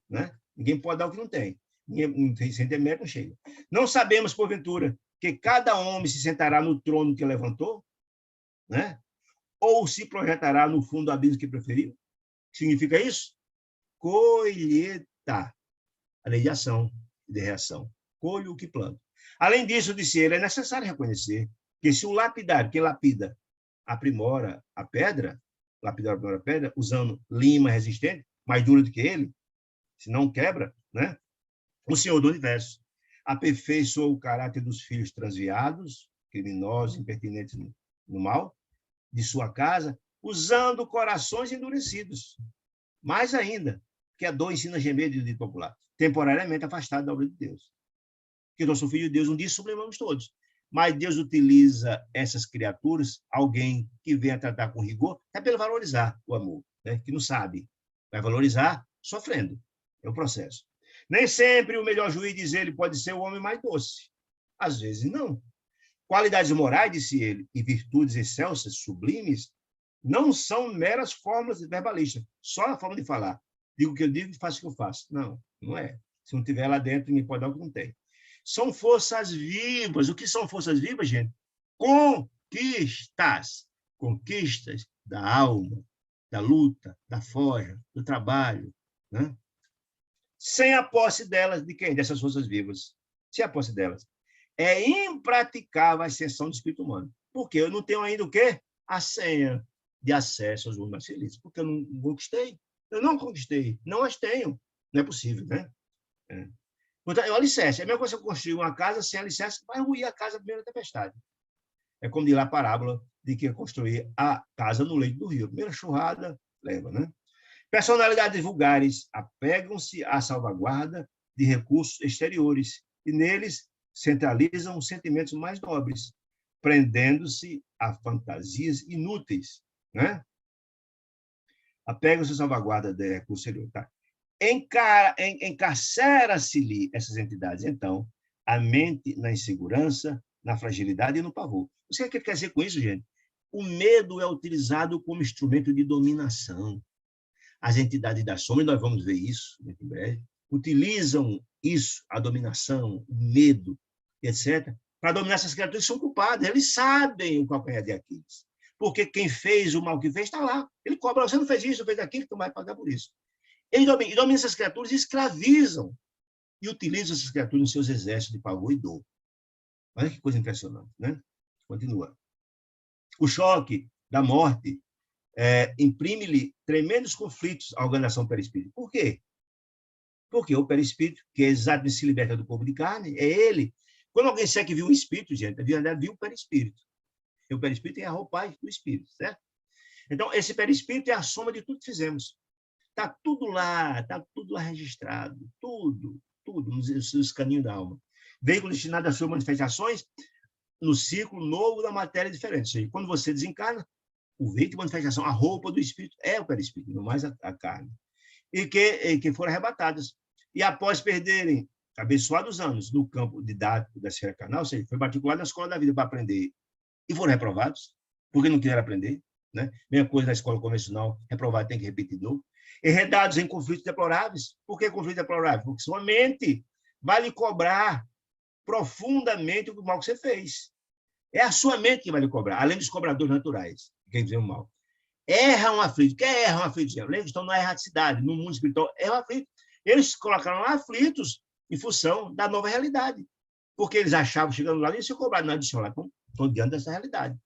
[SPEAKER 1] Né? Ninguém pode dar o que não tem. Sem ter mérito, não chega. Não sabemos, porventura, que cada homem se sentará no trono que levantou, né? Ou se projetará no fundo do abismo que preferiu. O que significa isso? Colheita. A lei de ação e de reação. Colho o que planto. Além disso, disse ele, é necessário reconhecer que se o lapidário, que lapida, aprimora a pedra, usando lima resistente, mais dura do que ele, se não quebra, né? O Senhor do Universo aperfeiçoou o caráter dos filhos transviados, criminosos, impertinentes no mal, de sua casa, usando corações endurecidos. Mais ainda, que a dor ensina a gemer, de dito popular, temporariamente afastado da obra de Deus. Porque nós somos filhos de Deus, um dia sublimamos todos. Mas Deus utiliza essas criaturas, alguém que venha tratar com rigor, é para ele valorizar o amor, né? Que não sabe. Vai valorizar sofrendo. É o processo. Nem sempre o melhor juiz, diz ele, pode ser o homem mais doce. Às vezes, não. Qualidades morais, disse ele, e virtudes excelsas, sublimes, não são meras fórmulas verbalistas, só a forma de falar. Digo o que eu digo e faço o que eu faço. Não, não é. Se não tiver lá dentro, ninguém pode dar o que não tem. São forças vivas. O que são forças vivas, gente? Conquistas. Conquistas da alma, da luta, da forja, do trabalho, né? Sem a posse delas, de quem? Dessas forças vivas. se é a posse delas. É impraticável a ascensão do espírito humano. Porque eu não tenho ainda o quê? A senha de acesso aos mundos mais felizes. Porque eu não conquistei. Eu não conquistei. Não as tenho. Não é possível, né? É. Portanto, é o alicerce. É a mesma coisa que eu construir uma casa sem alicerce, vai ruir a casa na primeira tempestade. É como diz lá a parábola de que construir a casa no leito do rio. A primeira churrada leva, né? Personalidades vulgares apegam-se à salvaguarda de recursos exteriores e neles centralizam os sentimentos mais nobres, prendendo-se a fantasias inúteis, né? Apegam-se à salvaguarda de recursos exteriores, tá? Encarcera-se-lhe essas entidades, então, a mente na insegurança, na fragilidade e no pavor. Você o que quer dizer com isso, gente? O medo é utilizado como instrumento de dominação. As entidades da sombra, nós vamos ver isso em breve, utilizam isso, a dominação, o medo, etc., para dominar essas criaturas que são culpadas. Eles sabem o calcanhar de Aquiles. Porque quem fez o mal que fez está lá. Ele cobra, você não fez isso, não fez aquilo, então vai pagar por isso. Eles dominam essas criaturas e escravizam e utilizam essas criaturas nos seus exércitos de pavor e dor. Olha que coisa impressionante, né? Continua. O choque da morte imprime-lhe tremendos conflitos à organização perispírita. Por quê? Porque o perispírito, que é exatamente se liberta do corpo de carne, é ele. Quando alguém disser que viu um espírito, gente, viu o perispírito. E o perispírito é a roupagem do espírito, certo? Então, esse perispírito é a soma de tudo que fizemos. Está tudo lá registrado, tudo nos caminhos da alma. Veículo destinado às suas manifestações no ciclo novo da matéria diferente. Ou seja, quando você desencarna, o veículo de manifestação, a roupa do espírito é o perispírito, não mais a carne. E que foram arrebatadas. E após perderem abençoados anos no campo didático da esfera carnal, ou seja, foi matriculado na escola da vida para aprender e foram reprovados, porque não quiseram aprender, né? Mesma coisa na escola convencional, reprovado tem que repetir de novo. Enredados em conflitos deploráveis. Por que conflitos deploráveis? Porque sua mente vai lhe cobrar profundamente o mal que você fez. É a sua mente que vai lhe cobrar, além dos cobradores naturais, que querem dizer o mal. Erram aflitos. Quem erram aflitos? Eles estão na erraticidade, no mundo espiritual, erram aflitos. Eles colocaram aflitos em função da nova realidade. Porque eles achavam, chegando lá, eles iam cobrar. Não, eles estão diante dessa realidade.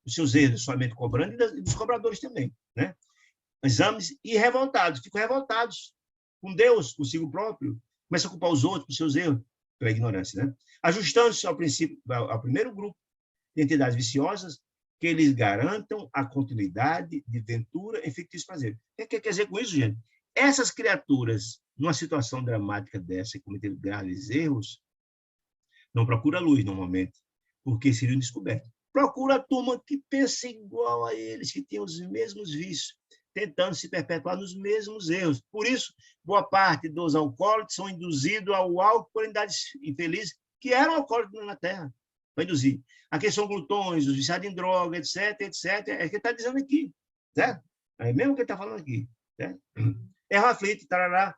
[SPEAKER 1] Os seus erros, sua mente cobrando, e dos cobradores também, né? Exames e revoltados, ficam revoltados com Deus, consigo próprio, começam a culpar os outros por seus erros, pela ignorância, né? Ajustando-se ao princípio, ao primeiro grupo de entidades viciosas, que eles garantam a continuidade de ventura em fictício prazer. O que quer dizer com isso, gente? Essas criaturas, numa situação dramática dessa, cometendo graves erros, não procura luz normalmente, porque seriam descobertos. Procura a turma que pensa igual a eles, que tem os mesmos vícios, tentando se perpetuar nos mesmos erros. Por isso, boa parte dos alcoólicos são induzidos ao álcool por entidades infelizes que eram alcoólicos na Terra, para induzir. Aqui são glutões, os viciados em droga, etc, etc. É o que ele está dizendo aqui, certo? É mesmo o que ele está falando aqui, certo? Erro aflito, tarará.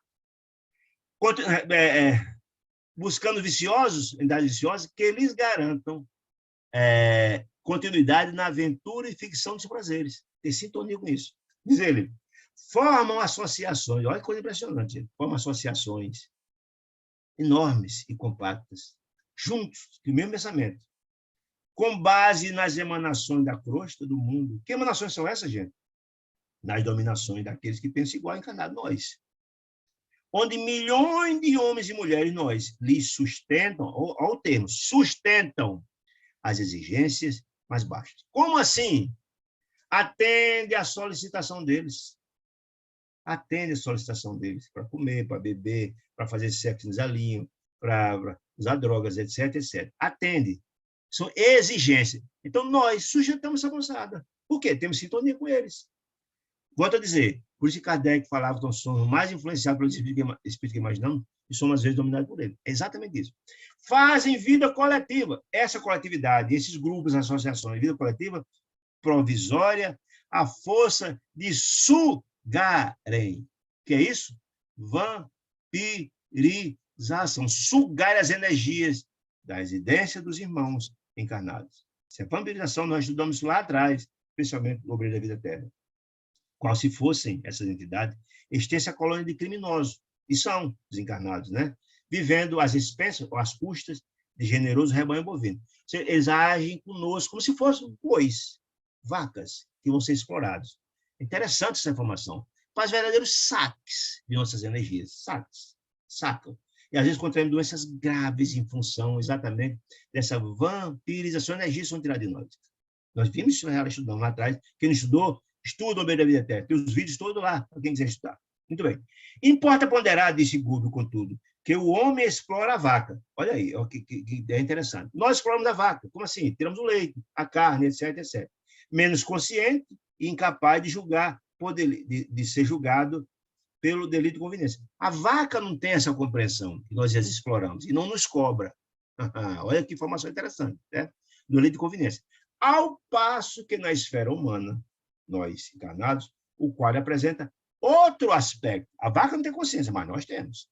[SPEAKER 1] Buscando viciosos, entidades viciosas, que lhes garantam continuidade na aventura e ficção dos prazeres. Tem sintonia com isso. Diz ele, formam associações, olha que coisa impressionante, formam associações enormes e compactas, juntos, com o mesmo pensamento, com base nas emanações da crosta do mundo. Que emanações são essas, gente? Nas dominações daqueles que pensam igual encarnado nós. Onde milhões de homens e mulheres, nós, lhes sustentam, olha o termo, sustentam as exigências mais baixas. Como assim? Atende à solicitação deles. Atende à solicitação deles para comer, para beber, para fazer sexo desalinho, para usar drogas, etc, etc. Atende. São exigências. Então, nós sustentamos essa moçada. Por quê? Temos sintonia com eles. Volto a dizer, por isso que Kardec falava que nós somos mais influenciados pelo espírito que imaginamos e somos, às vezes, dominados por ele. É exatamente isso. Fazem vida coletiva. Essa coletividade, esses grupos, associações, vida coletiva, provisória, a força de sugarem. Que é isso? Vampirização. Sugar as energias da residência dos irmãos encarnados. Se a vampirização, nós estudamos lá atrás, especialmente no Obreiro da Vida Eterna. Qual se fossem essas entidades, extensa colônia de criminosos, e são desencarnados, né? vivendo às expensas ou às custas de generoso rebanho bovino. Eles agem conosco como se fossem bois, vacas, que vão ser explorados. Interessante essa informação. Faz verdadeiros saques de nossas energias, sacam. E às vezes contraímos doenças graves em função exatamente dessa vampirização de energia que são tiradas de nós. Nós vimos isso estudando lá atrás. Quem não estudou, estuda o Bem da Vida Eterna. Tem os vídeos todos lá, para quem quiser estudar. Muito bem. Importa ponderar, disse Google, contudo, que o homem explora a vaca. Olha aí, ó, que ideia interessante. Nós exploramos a vaca. Como assim? Tiramos o leite, a carne, etc, etc. Menos consciente e incapaz de julgar, de ser julgado pelo delito de conveniência. A vaca não tem essa compreensão que nós as exploramos e não nos cobra. Olha que informação interessante, né? Do delito de conveniência. Ao passo que na esfera humana, nós encarnados, o qual apresenta outro aspecto. A vaca não tem consciência, mas nós temos.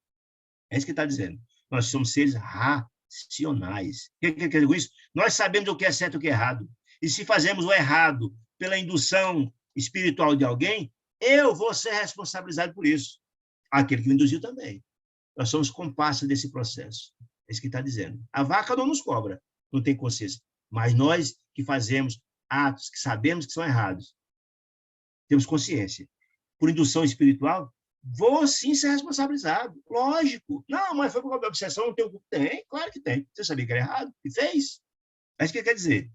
[SPEAKER 1] É isso que está dizendo. Nós somos seres racionais. O que quer dizer com isso? Nós sabemos o que é certo e o que é errado. E se fazemos o errado pela indução espiritual de alguém, eu vou ser responsabilizado por isso. Aquele que me induziu também. Nós somos compassos desse processo. É isso que está dizendo. A vaca não nos cobra, não tem consciência. Mas nós que fazemos atos que sabemos que são errados, temos consciência. Por indução espiritual, vou sim ser responsabilizado. Lógico. Não, mas foi por causa da obsessão, não tem culpa. Tem, claro que tem. Você sabia que era errado e fez. É isso que quer dizer.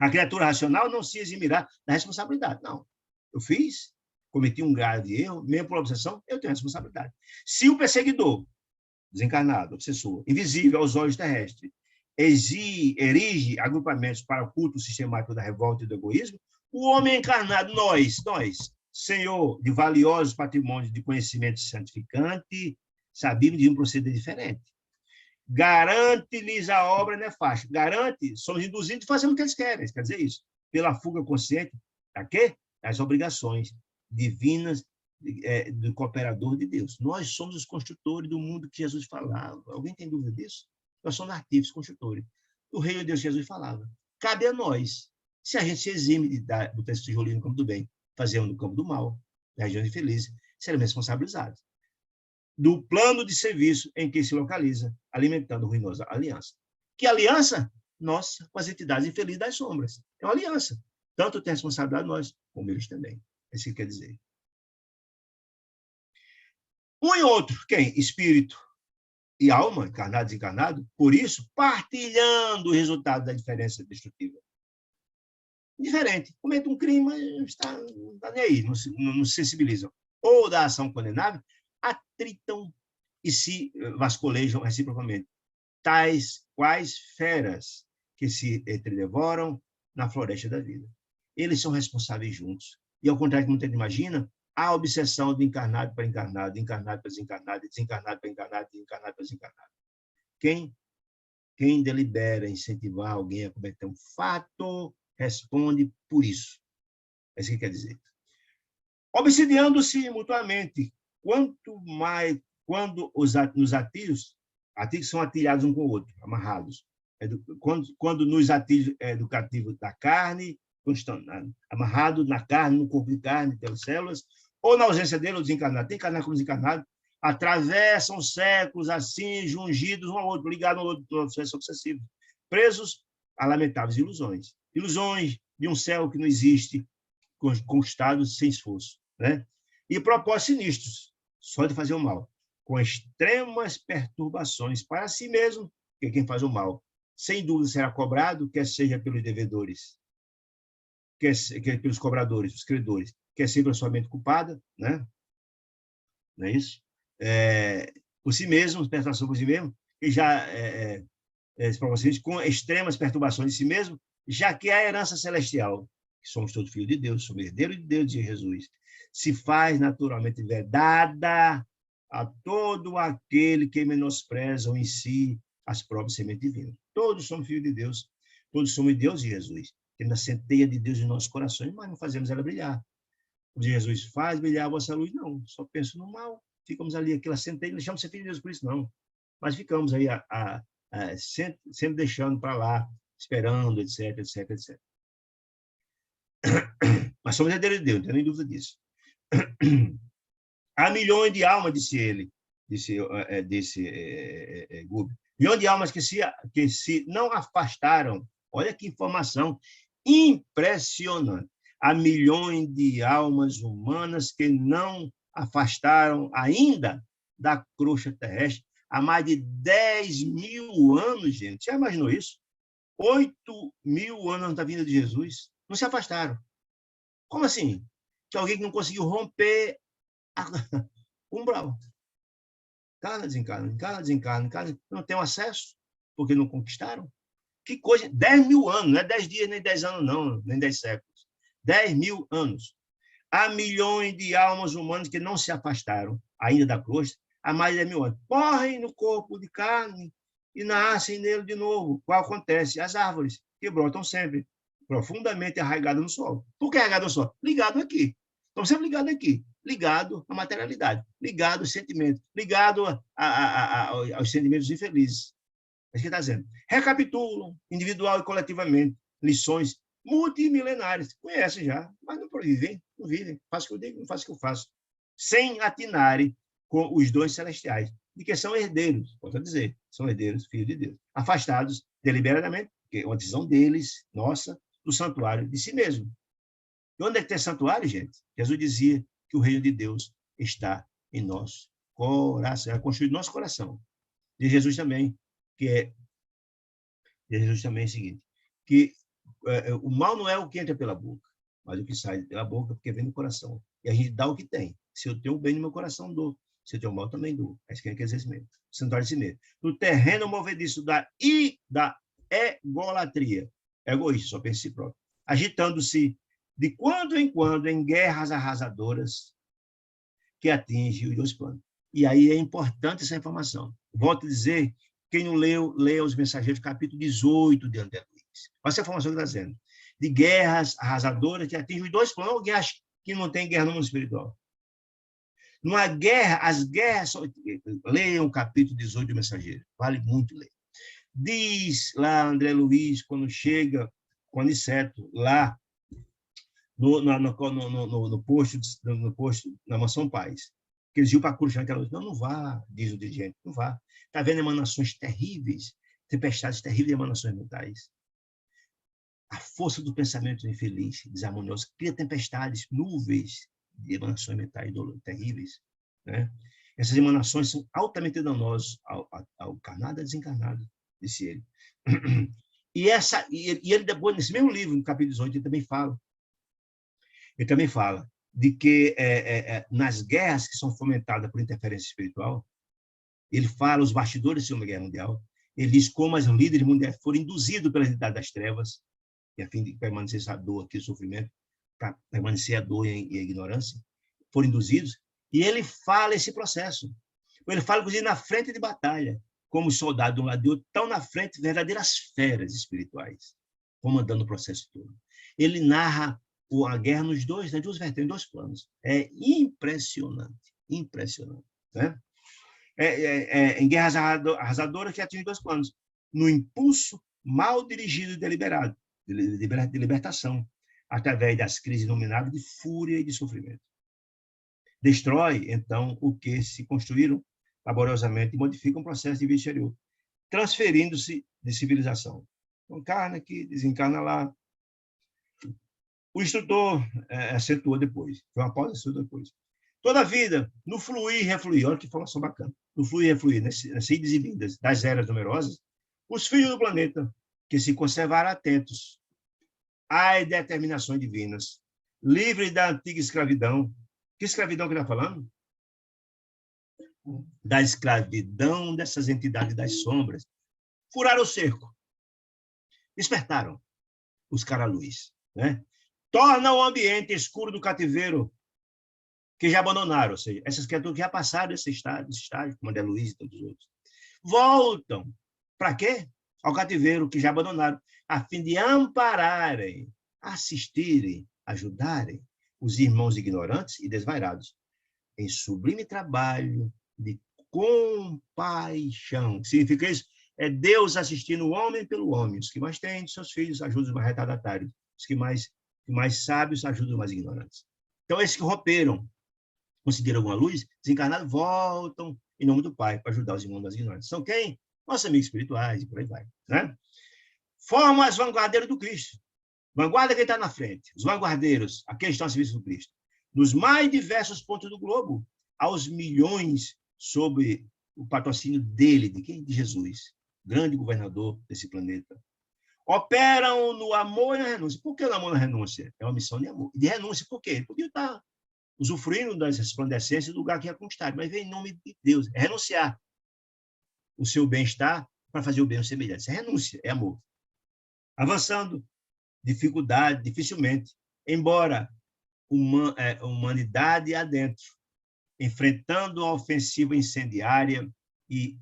[SPEAKER 1] A criatura racional não se eximirá da responsabilidade. Não. Eu fiz, cometi um grave erro, mesmo por obsessão, eu tenho responsabilidade. Se o perseguidor, desencarnado, obsessor, invisível aos olhos terrestres, erige agrupamentos para o culto sistemático da revolta e do egoísmo, o homem encarnado, nós, senhor de valiosos patrimônios de conhecimento santificante, sabíamos de um proceder diferente. Garante-lhes a obra nefasta. Garante, somos induzidos e fazemos o que eles querem. Quer dizer isso. Pela fuga consciente da quê? Das obrigações divinas do cooperador de Deus. Nós somos os construtores do mundo que Jesus falava. Alguém tem dúvida disso? Nós somos artífices, construtores. O reino de Deus que Jesus falava. Cabe a nós. Se a gente se exime de botar esse tijolinho no campo do bem, fazer no campo do mal, na região infeliz, seremos responsabilizados do plano de serviço em que se localiza, alimentando ruinosa aliança. Que aliança? Nossa, com as entidades infelizes das sombras. É uma aliança. Tanto tem responsabilidade nós, como eles também. É isso que quer dizer. Um e outro, quem? Espírito e alma, encarnado e desencarnado, por isso, partilhando o resultado da diferença destrutiva. Diferente. Comete um crime, mas não está nem aí, não se sensibilizam. Ou da ação condenável, atritam e se vasculejam reciprocamente, tais quais feras que se entredevoram na floresta da vida. Eles são responsáveis juntos. E, ao contrário do que muita gente imagina, há a obsessão do encarnado para encarnado, encarnado para desencarnado, desencarnado para encarnado, encarnado para desencarnado. Quem delibera incentivar alguém a cometer um fato, responde por isso. É isso que quer dizer. Obsidiando-se mutuamente, quando nos atilhos são atilhados um com o outro, amarrados. Quando nos atilhos educativos da carne, amarrado na carne, no corpo de carne, pelas células, ou na ausência dele, o desencarnado, tem encarnado como desencarnado, atravessam séculos assim, jungidos um ao outro, ligados ao outro, processo obsessivo, presos a lamentáveis ilusões. Ilusões de um céu que não existe, conquistados sem esforço, né? E propósitos sinistros, só de fazer o mal, com extremas perturbações para si mesmo, porque quem faz o mal, sem dúvida, será cobrado, quer seja pelos devedores, quer pelos cobradores, os credores, quer seja pela sua mente culpada, né? Não é isso? Por si mesmo, perturbação por si mesmo, e já com extremas perturbações de si mesmo, já que a herança celestial, que somos todos filhos de Deus, somos herdeiros de Deus, de Jesus, se faz naturalmente vedada a todo aquele que menosprezam em si as próprias sementes divinas. Todos somos filhos de Deus, todos somos Deus de Jesus. Temos a centelha de Deus em nossos corações, mas não fazemos ela brilhar. O de Jesus faz brilhar a vossa luz, não. Só penso no mal. Ficamos ali, aquela centelha, não deixamos de ser filhos de Deus por isso, não. Mas ficamos aí sempre deixando para lá, esperando, etc, etc, etc. Mas somos herdeiros de Deus, não tem nem dúvida disso. Há milhões de almas, disse ele, Gubi. Milhões de almas que se não afastaram. Olha que informação impressionante. Há milhões de almas humanas que não afastaram ainda da crosta terrestre há mais de 10.000 anos, gente. Já imaginou isso? 8.000 anos da vinda de Jesus. Não se afastaram. Como assim? Que alguém que não conseguiu romper o umbral. Encarna, desencarna, não tem acesso, porque não conquistaram. Que coisa, 10.000 anos, não é 10 dias, nem 10 anos, não, nem 10 séculos. 10.000 anos. Há milhões de almas humanas que não se afastaram ainda da crosta há mais de 10.000 anos. Morrem no corpo de carne e nascem nele de novo. Qual acontece? As árvores, que brotam sempre, profundamente arraigadas no solo. Por que arraigado no solo? Ligado aqui. Estão sempre ligados aqui. Ligado à materialidade, ligado aos sentimentos, ligado aos sentimentos infelizes. É isso que está dizendo. Recapitulam, individual e coletivamente, lições multimilenares. Conhecem já, mas não vivem, não vivem. Faço o que eu digo, não faço o que eu faço. Sem atinarem com os dons celestiais, de que são herdeiros, posso dizer, são herdeiros, filhos de Deus. Afastados deliberadamente, porque é uma decisão deles, nossa, do santuário de si mesmo. E onde é que tem santuário, gente? Jesus dizia que o reino de Deus está em nosso coração, é construído no nosso coração. De Jesus também, de Jesus também é o seguinte, que o mal não é o que entra pela boca, mas o que sai pela boca, porque vem do coração. E a gente dá o que tem. Se eu tenho bem no meu coração, dou. Se eu tenho mal, também dou. É isso que quer dizer isso mesmo. Santuário de si mesmo. No terreno movediço da egolatria, egoísta, só pensa em si próprio, agitando-se de quando em quando em guerras arrasadoras que atingem os dois planos. E aí é importante essa informação. Volto a dizer, quem não leu, leia os Mensageiros, capítulo 18 de André Luiz. Olha essa informação que está dizendo. De guerras arrasadoras que atingem os dois planos, ou guerras que não tem guerra no mundo espiritual. Numa guerra, as guerras... Leiam o capítulo 18 do Mensageiro. Vale muito ler. Diz lá André Luiz, quando chega, com Aniceto, lá no posto, na Mansão Paz, que eles iam para a cruz, não vá, diz o dirigente, não vá. Está vendo emanações terríveis, tempestades terríveis de emanações mentais. A força do pensamento infeliz, desarmonioso, cria tempestades, nuvens de emanações mentais terríveis. Né? Essas emanações são altamente danosas ao encarnado e desencarnado, disse ele. E ele depois, nesse mesmo livro, no capítulo 18, ele também fala de que nas guerras que são fomentadas por interferência espiritual, ele fala os bastidores da Segunda Guerra Mundial, ele diz como os líderes mundiais foram induzidos pela entidade das trevas, e a fim de permanecer essa dor aqui, o sofrimento, para permanecer a dor e a ignorância, foram induzidos, e ele fala esse processo. Ele fala, inclusive, na frente de batalha, como os soldados de um lado e do outro estão na frente, verdadeiras feras espirituais, comandando o processo todo. Ele narra a guerra nas duas vertentes, dois planos. É impressionante, impressionante. Né? Em guerras arrasadoras que atingem dois planos. No impulso mal dirigido e deliberado, de libertação, através das crises inomináveis de fúria e de sofrimento. Destrói, então, o que se construíram laboriosamente e modifica um processo de vida exterior, transferindo-se de civilização. Encarna aqui, desencarna lá. O instrutor acentuou depois, foi uma pausa, acentuou depois. Toda a vida, no fluir e refluir, olha que informação bacana, no fluir e refluir, nas idas e vindas das eras numerosas, os filhos do planeta, que se conservaram atentos às determinações divinas, livres da antiga escravidão. Que escravidão que ele está falando? Da escravidão dessas entidades das sombras. Furaram o cerco. Despertaram. Buscaram a luz. Né? Torna o ambiente escuro do cativeiro que já abandonaram, ou seja, essas criaturas que já passaram esse estágio, como André Luiz e tantos outros. Voltam. Para quê? Ao cativeiro que já abandonaram, a fim de ampararem, assistirem, ajudarem os irmãos ignorantes e desvairados em sublime trabalho de compaixão. Significa isso? É Deus assistindo o homem pelo homem. Os que mais têm seus filhos ajudam os mais retardatários. Os que mais sábios ajudam os mais ignorantes. Então, esses que romperam, conseguiram alguma luz, desencarnados, voltam em nome do Pai, para ajudar os irmãos das ignorâncias. São quem? Nossos amigos espirituais, e por aí vai. Né? Formam as vanguardeiras do Cristo. Vanguarda quem está na frente. Os vanguardeiros, aqueles que estão a serviço do Cristo. Nos mais diversos pontos do globo, aos milhões sob o patrocínio dele, de quem? De Jesus, grande governador desse planeta. Operam no amor e na renúncia. Por que no amor e na renúncia? É uma missão de amor. De renúncia, por quê? Ele podia estar usufruindo das resplandecências do lugar que ia conquistar, mas vem em nome de Deus. É renunciar o seu bem-estar para fazer o bem aos semelhantes. É renúncia, é amor. Avançando, dificuldade, dificilmente, embora humanidade adentro, enfrentando a ofensiva incendiária e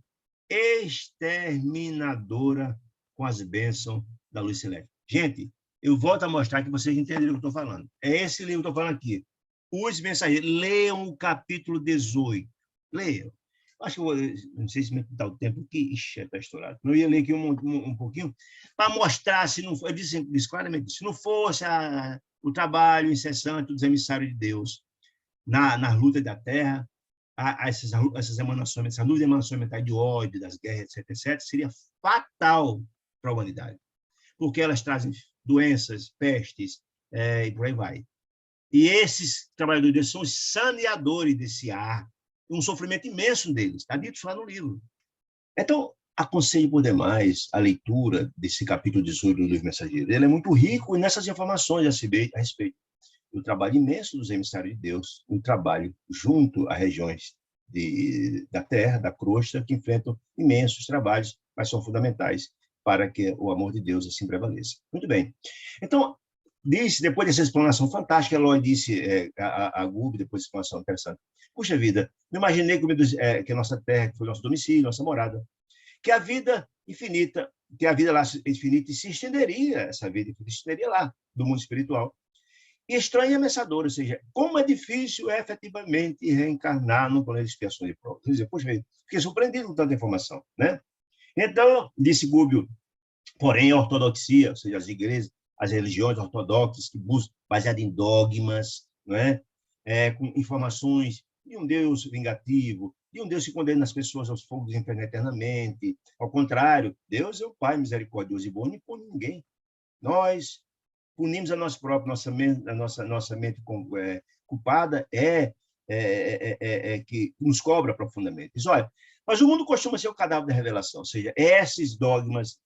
[SPEAKER 1] exterminadora com as bênçãos da luz celeste. Gente, eu volto a mostrar que vocês entenderam o que eu estou falando. É esse livro que eu estou falando aqui. Os Mensageiros. Leiam o capítulo 18. Leiam. Acho que eu vou, não sei se me dá o tempo aqui. Ixi, está estourado. Eu ia ler aqui um pouquinho para mostrar, se não for, eu disse claramente, se não fosse o trabalho incessante dos emissários de Deus na luta da terra, essas emanações, essa luz de emanações mentais de ódio, das guerras, etc., seria fatal para a humanidade, porque elas trazem doenças, pestes, e por aí vai. E esses trabalhadores de Deus são os saneadores desse ar, um sofrimento imenso deles, está dito lá no livro. Então, aconselho por demais a leitura desse capítulo 18 do livro Mensageiro. Ele é muito rico nessas informações a respeito do trabalho imenso dos emissários de Deus, um trabalho junto a regiões da terra, da crosta, que enfrentam imensos trabalhos, mas são fundamentais para que o amor de Deus assim prevaleça. Muito bem. Então, depois dessa explanação fantástica, Eloy disse a Gubi, depois dessa explanação interessante, puxa vida, me imaginei que a nossa terra, que foi nosso domicílio, nossa morada, que a vida infinita, que a vida lá infinita se estenderia, essa vida infinita se estenderia lá, do mundo espiritual. E estranha e ameaçadora, ou seja, como é difícil efetivamente reencarnar num planeta de expiação de provas. Quer dizer, poxa, fiquei surpreendido com tanta informação, né? Então, disse Gubbio, porém, a ortodoxia, ou seja, as igrejas, as religiões ortodoxas que buscam, baseadas em dogmas, não é? Com informações de um Deus vingativo, de um Deus que condena as pessoas aos fogos do inferno eternamente. Ao contrário, Deus é o Pai misericordioso e bom, não impõe ninguém. Nós punimos a nós próprios, nossa mente culpada que nos cobra profundamente. Diz, olha, mas o mundo costuma ser o cadáver da revelação, ou seja, esses dogmas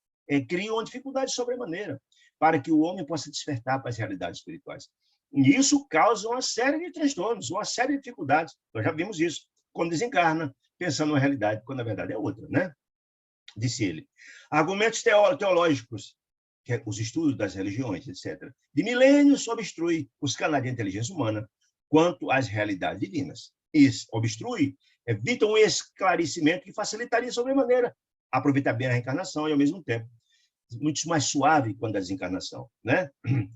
[SPEAKER 1] criam uma dificuldade sobremaneira para que o homem possa despertar para as realidades espirituais. E isso causa uma série de transtornos, uma série de dificuldades. Nós já vimos isso, quando desencarna, pensando numa realidade, quando a verdade é outra, né? Disse ele. Argumentos teológicos, que é os estudos das religiões, etc., de milênios obstrui os canais de inteligência humana quanto às realidades divinas. Isso obstrui, evita um esclarecimento que facilitaria sobremaneira aproveitar bem a reencarnação e, ao mesmo tempo, muito mais suave quando a desencarnação, né?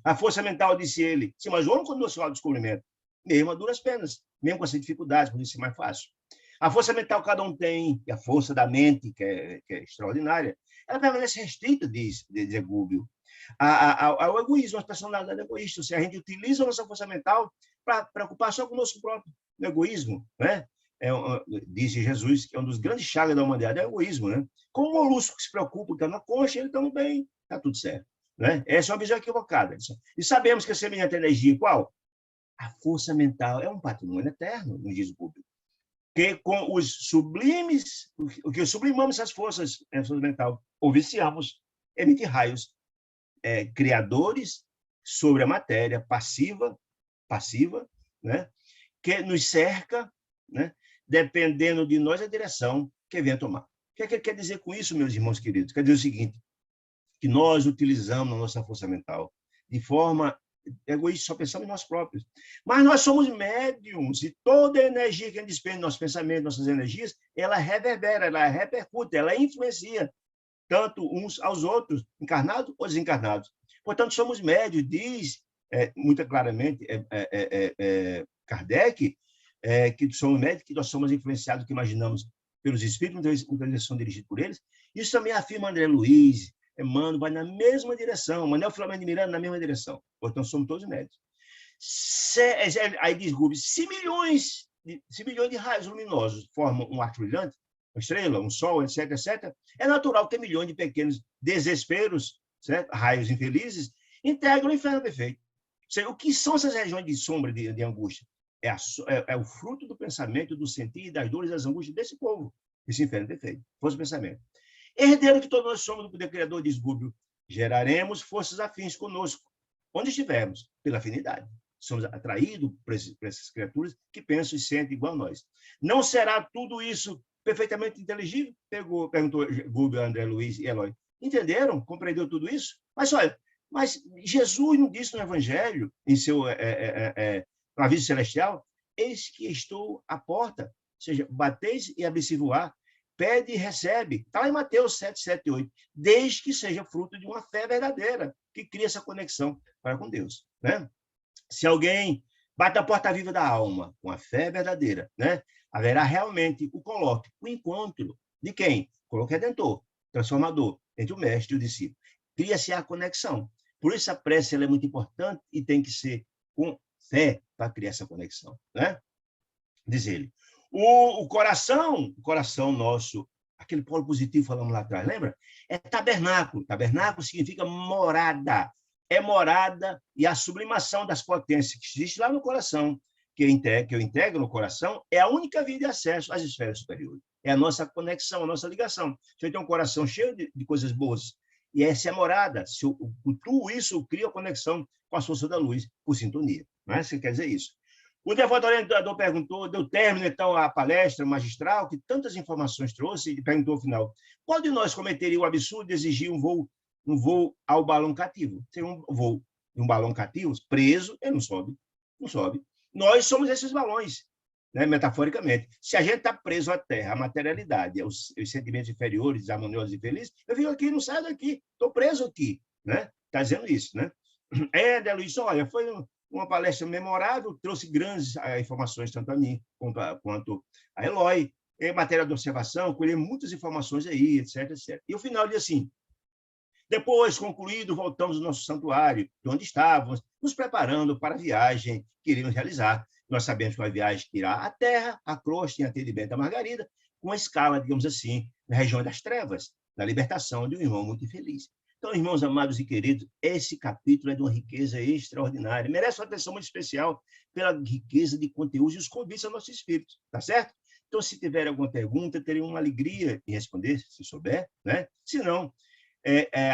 [SPEAKER 1] A força mental, disse ele, sim, mas o homem quando o descobrimento, mesmo a duras penas, mesmo com essas dificuldades, pode ser mais fácil. A força mental cada um tem, e a força da mente, que é extraordinária, ela permanece restrita, diz Gubbio, ao egoísmo, às personalidades egoístas. Se a gente utiliza a nossa força mental para preocupar só com o nosso próprio egoísmo, né? Disse Jesus que é um dos grandes chagas da humanidade é o egoísmo, né? Como o molusco que se preocupa, está na concha, ele está bem, está tudo certo, né? Essa é uma visão equivocada. E sabemos que a semelhante energia qual? A força mental é um patrimônio eterno, nos diz o público. Que com os sublimes, o que sublimamos essas forças mental, ou viciamos, emite raios criadores sobre a matéria passiva, né? Que nos cerca, né? Dependendo de nós a direção que venha tomar. O que é que ele quer dizer com isso, meus irmãos queridos? Quer dizer o seguinte, que nós utilizamos a nossa força mental de forma egoísta, só pensamos em nós próprios. Mas nós somos médiums e toda a energia que a gente despende nos nossos pensamentos, nossas energias, ela reverbera, ela repercute, ela influencia tanto uns aos outros, encarnados ou desencarnados. Portanto, somos médios, diz muito claramente Kardec, que somos médios, que nós somos influenciados, que imaginamos pelos espíritos, muitas vezes são dirigidos por eles. Isso também afirma André Luiz, Emmanuel, vai na mesma direção, Manuel Filomeno de Miranda na mesma direção. Portanto, somos todos médios. Aí diz Gubbio, se milhões se bilhões de raios luminosos formam um arco brilhante, uma estrela, um sol, etc., etc., é natural que milhões de pequenos desesperos, certo? Raios infelizes, integram o inferno perfeito. Ou seja, o que são essas regiões de sombra, de angústia? É o fruto do pensamento, do sentir, das dores, das angústias desse povo, esse inferno perfeito. Fosse o pensamento. Herdeiro que todos nós somos do poder criador, diz Gúbio, geraremos forças afins conosco, onde estivermos, pela afinidade. Somos atraídos por essas criaturas que pensam e sentem igual a nós. Não será tudo isso perfeitamente inteligível? Perguntou Gúbio, André Luiz e Eloy. Entenderam? Compreendeu tudo isso? Mas olha, Jesus não disse no Evangelho, em seu aviso celestial, eis que estou à porta, ou seja, bateis e abri-se-vos-á, pede e recebe. Está lá em Mateus 7, 7 e 8. Desde que seja fruto de uma fé verdadeira, que cria essa conexão para com Deus. Né? Se alguém bate a porta viva da alma, com a fé verdadeira, né? Haverá realmente o encontro de quem? Coloca redentor, transformador, entre o mestre e o discípulo. Cria-se a conexão. Por isso a prece ela é muito importante e tem que ser com fé para criar essa conexão. Né? Diz ele. O coração nosso, aquele polo positivo falamos lá atrás, lembra? É tabernáculo. Tabernáculo significa morada. É morada e a sublimação das potências que existe lá no coração, que eu integro no coração, é a única via de acesso às esferas superiores. É a nossa conexão, a nossa ligação. Se eu tenho um coração cheio de coisas boas, e essa é a morada, tudo isso cria a conexão com a força da luz, por sintonia. Não é? Você quer dizer isso? O devoto orientador perguntou, deu término, então, à palestra magistral, que tantas informações trouxe, e perguntou ao final, qual de nós cometeria o absurdo de exigir um voo ao balão cativo? Seria um voo de um balão cativo, preso, ele não sobe. Não sobe. Nós somos esses balões, né, metaforicamente. Se a gente está preso à terra, à materialidade, aos sentimentos inferiores, harmoniosos e felizes, eu fico aqui, não saio daqui, estou preso aqui. Né? Está dizendo isso. Né? Luiz, olha, foi uma palestra memorável, trouxe grandes informações, tanto a mim quanto a Eloy, em matéria de observação, colhei muitas informações aí, etc, etc. E o final diz assim, depois, concluído, voltamos ao nosso santuário, de onde estávamos, nos preparando para a viagem que iríamos realizar. Nós sabemos que é uma viagem que irá à Terra, à crosta, em atendimento à Margarida, com a escala, digamos assim, na região das trevas, da libertação de um irmão muito infeliz. Então, irmãos amados e queridos, esse capítulo é de uma riqueza extraordinária, merece uma atenção muito especial pela riqueza de conteúdos e os convites ao nosso espírito, tá certo? Então, se tiver alguma pergunta, terei uma alegria em responder, se souber, né? Se não,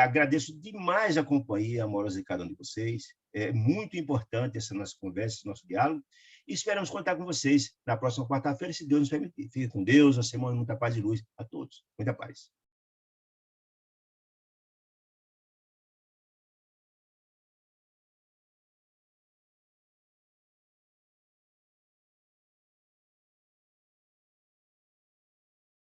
[SPEAKER 1] agradeço demais a companhia amorosa de cada um de vocês, é muito importante essa nossa conversa, esse nosso diálogo, e esperamos contar com vocês na próxima quarta-feira, se Deus nos permitir. Fique com Deus, uma semana de muita paz e luz a todos. Muita paz.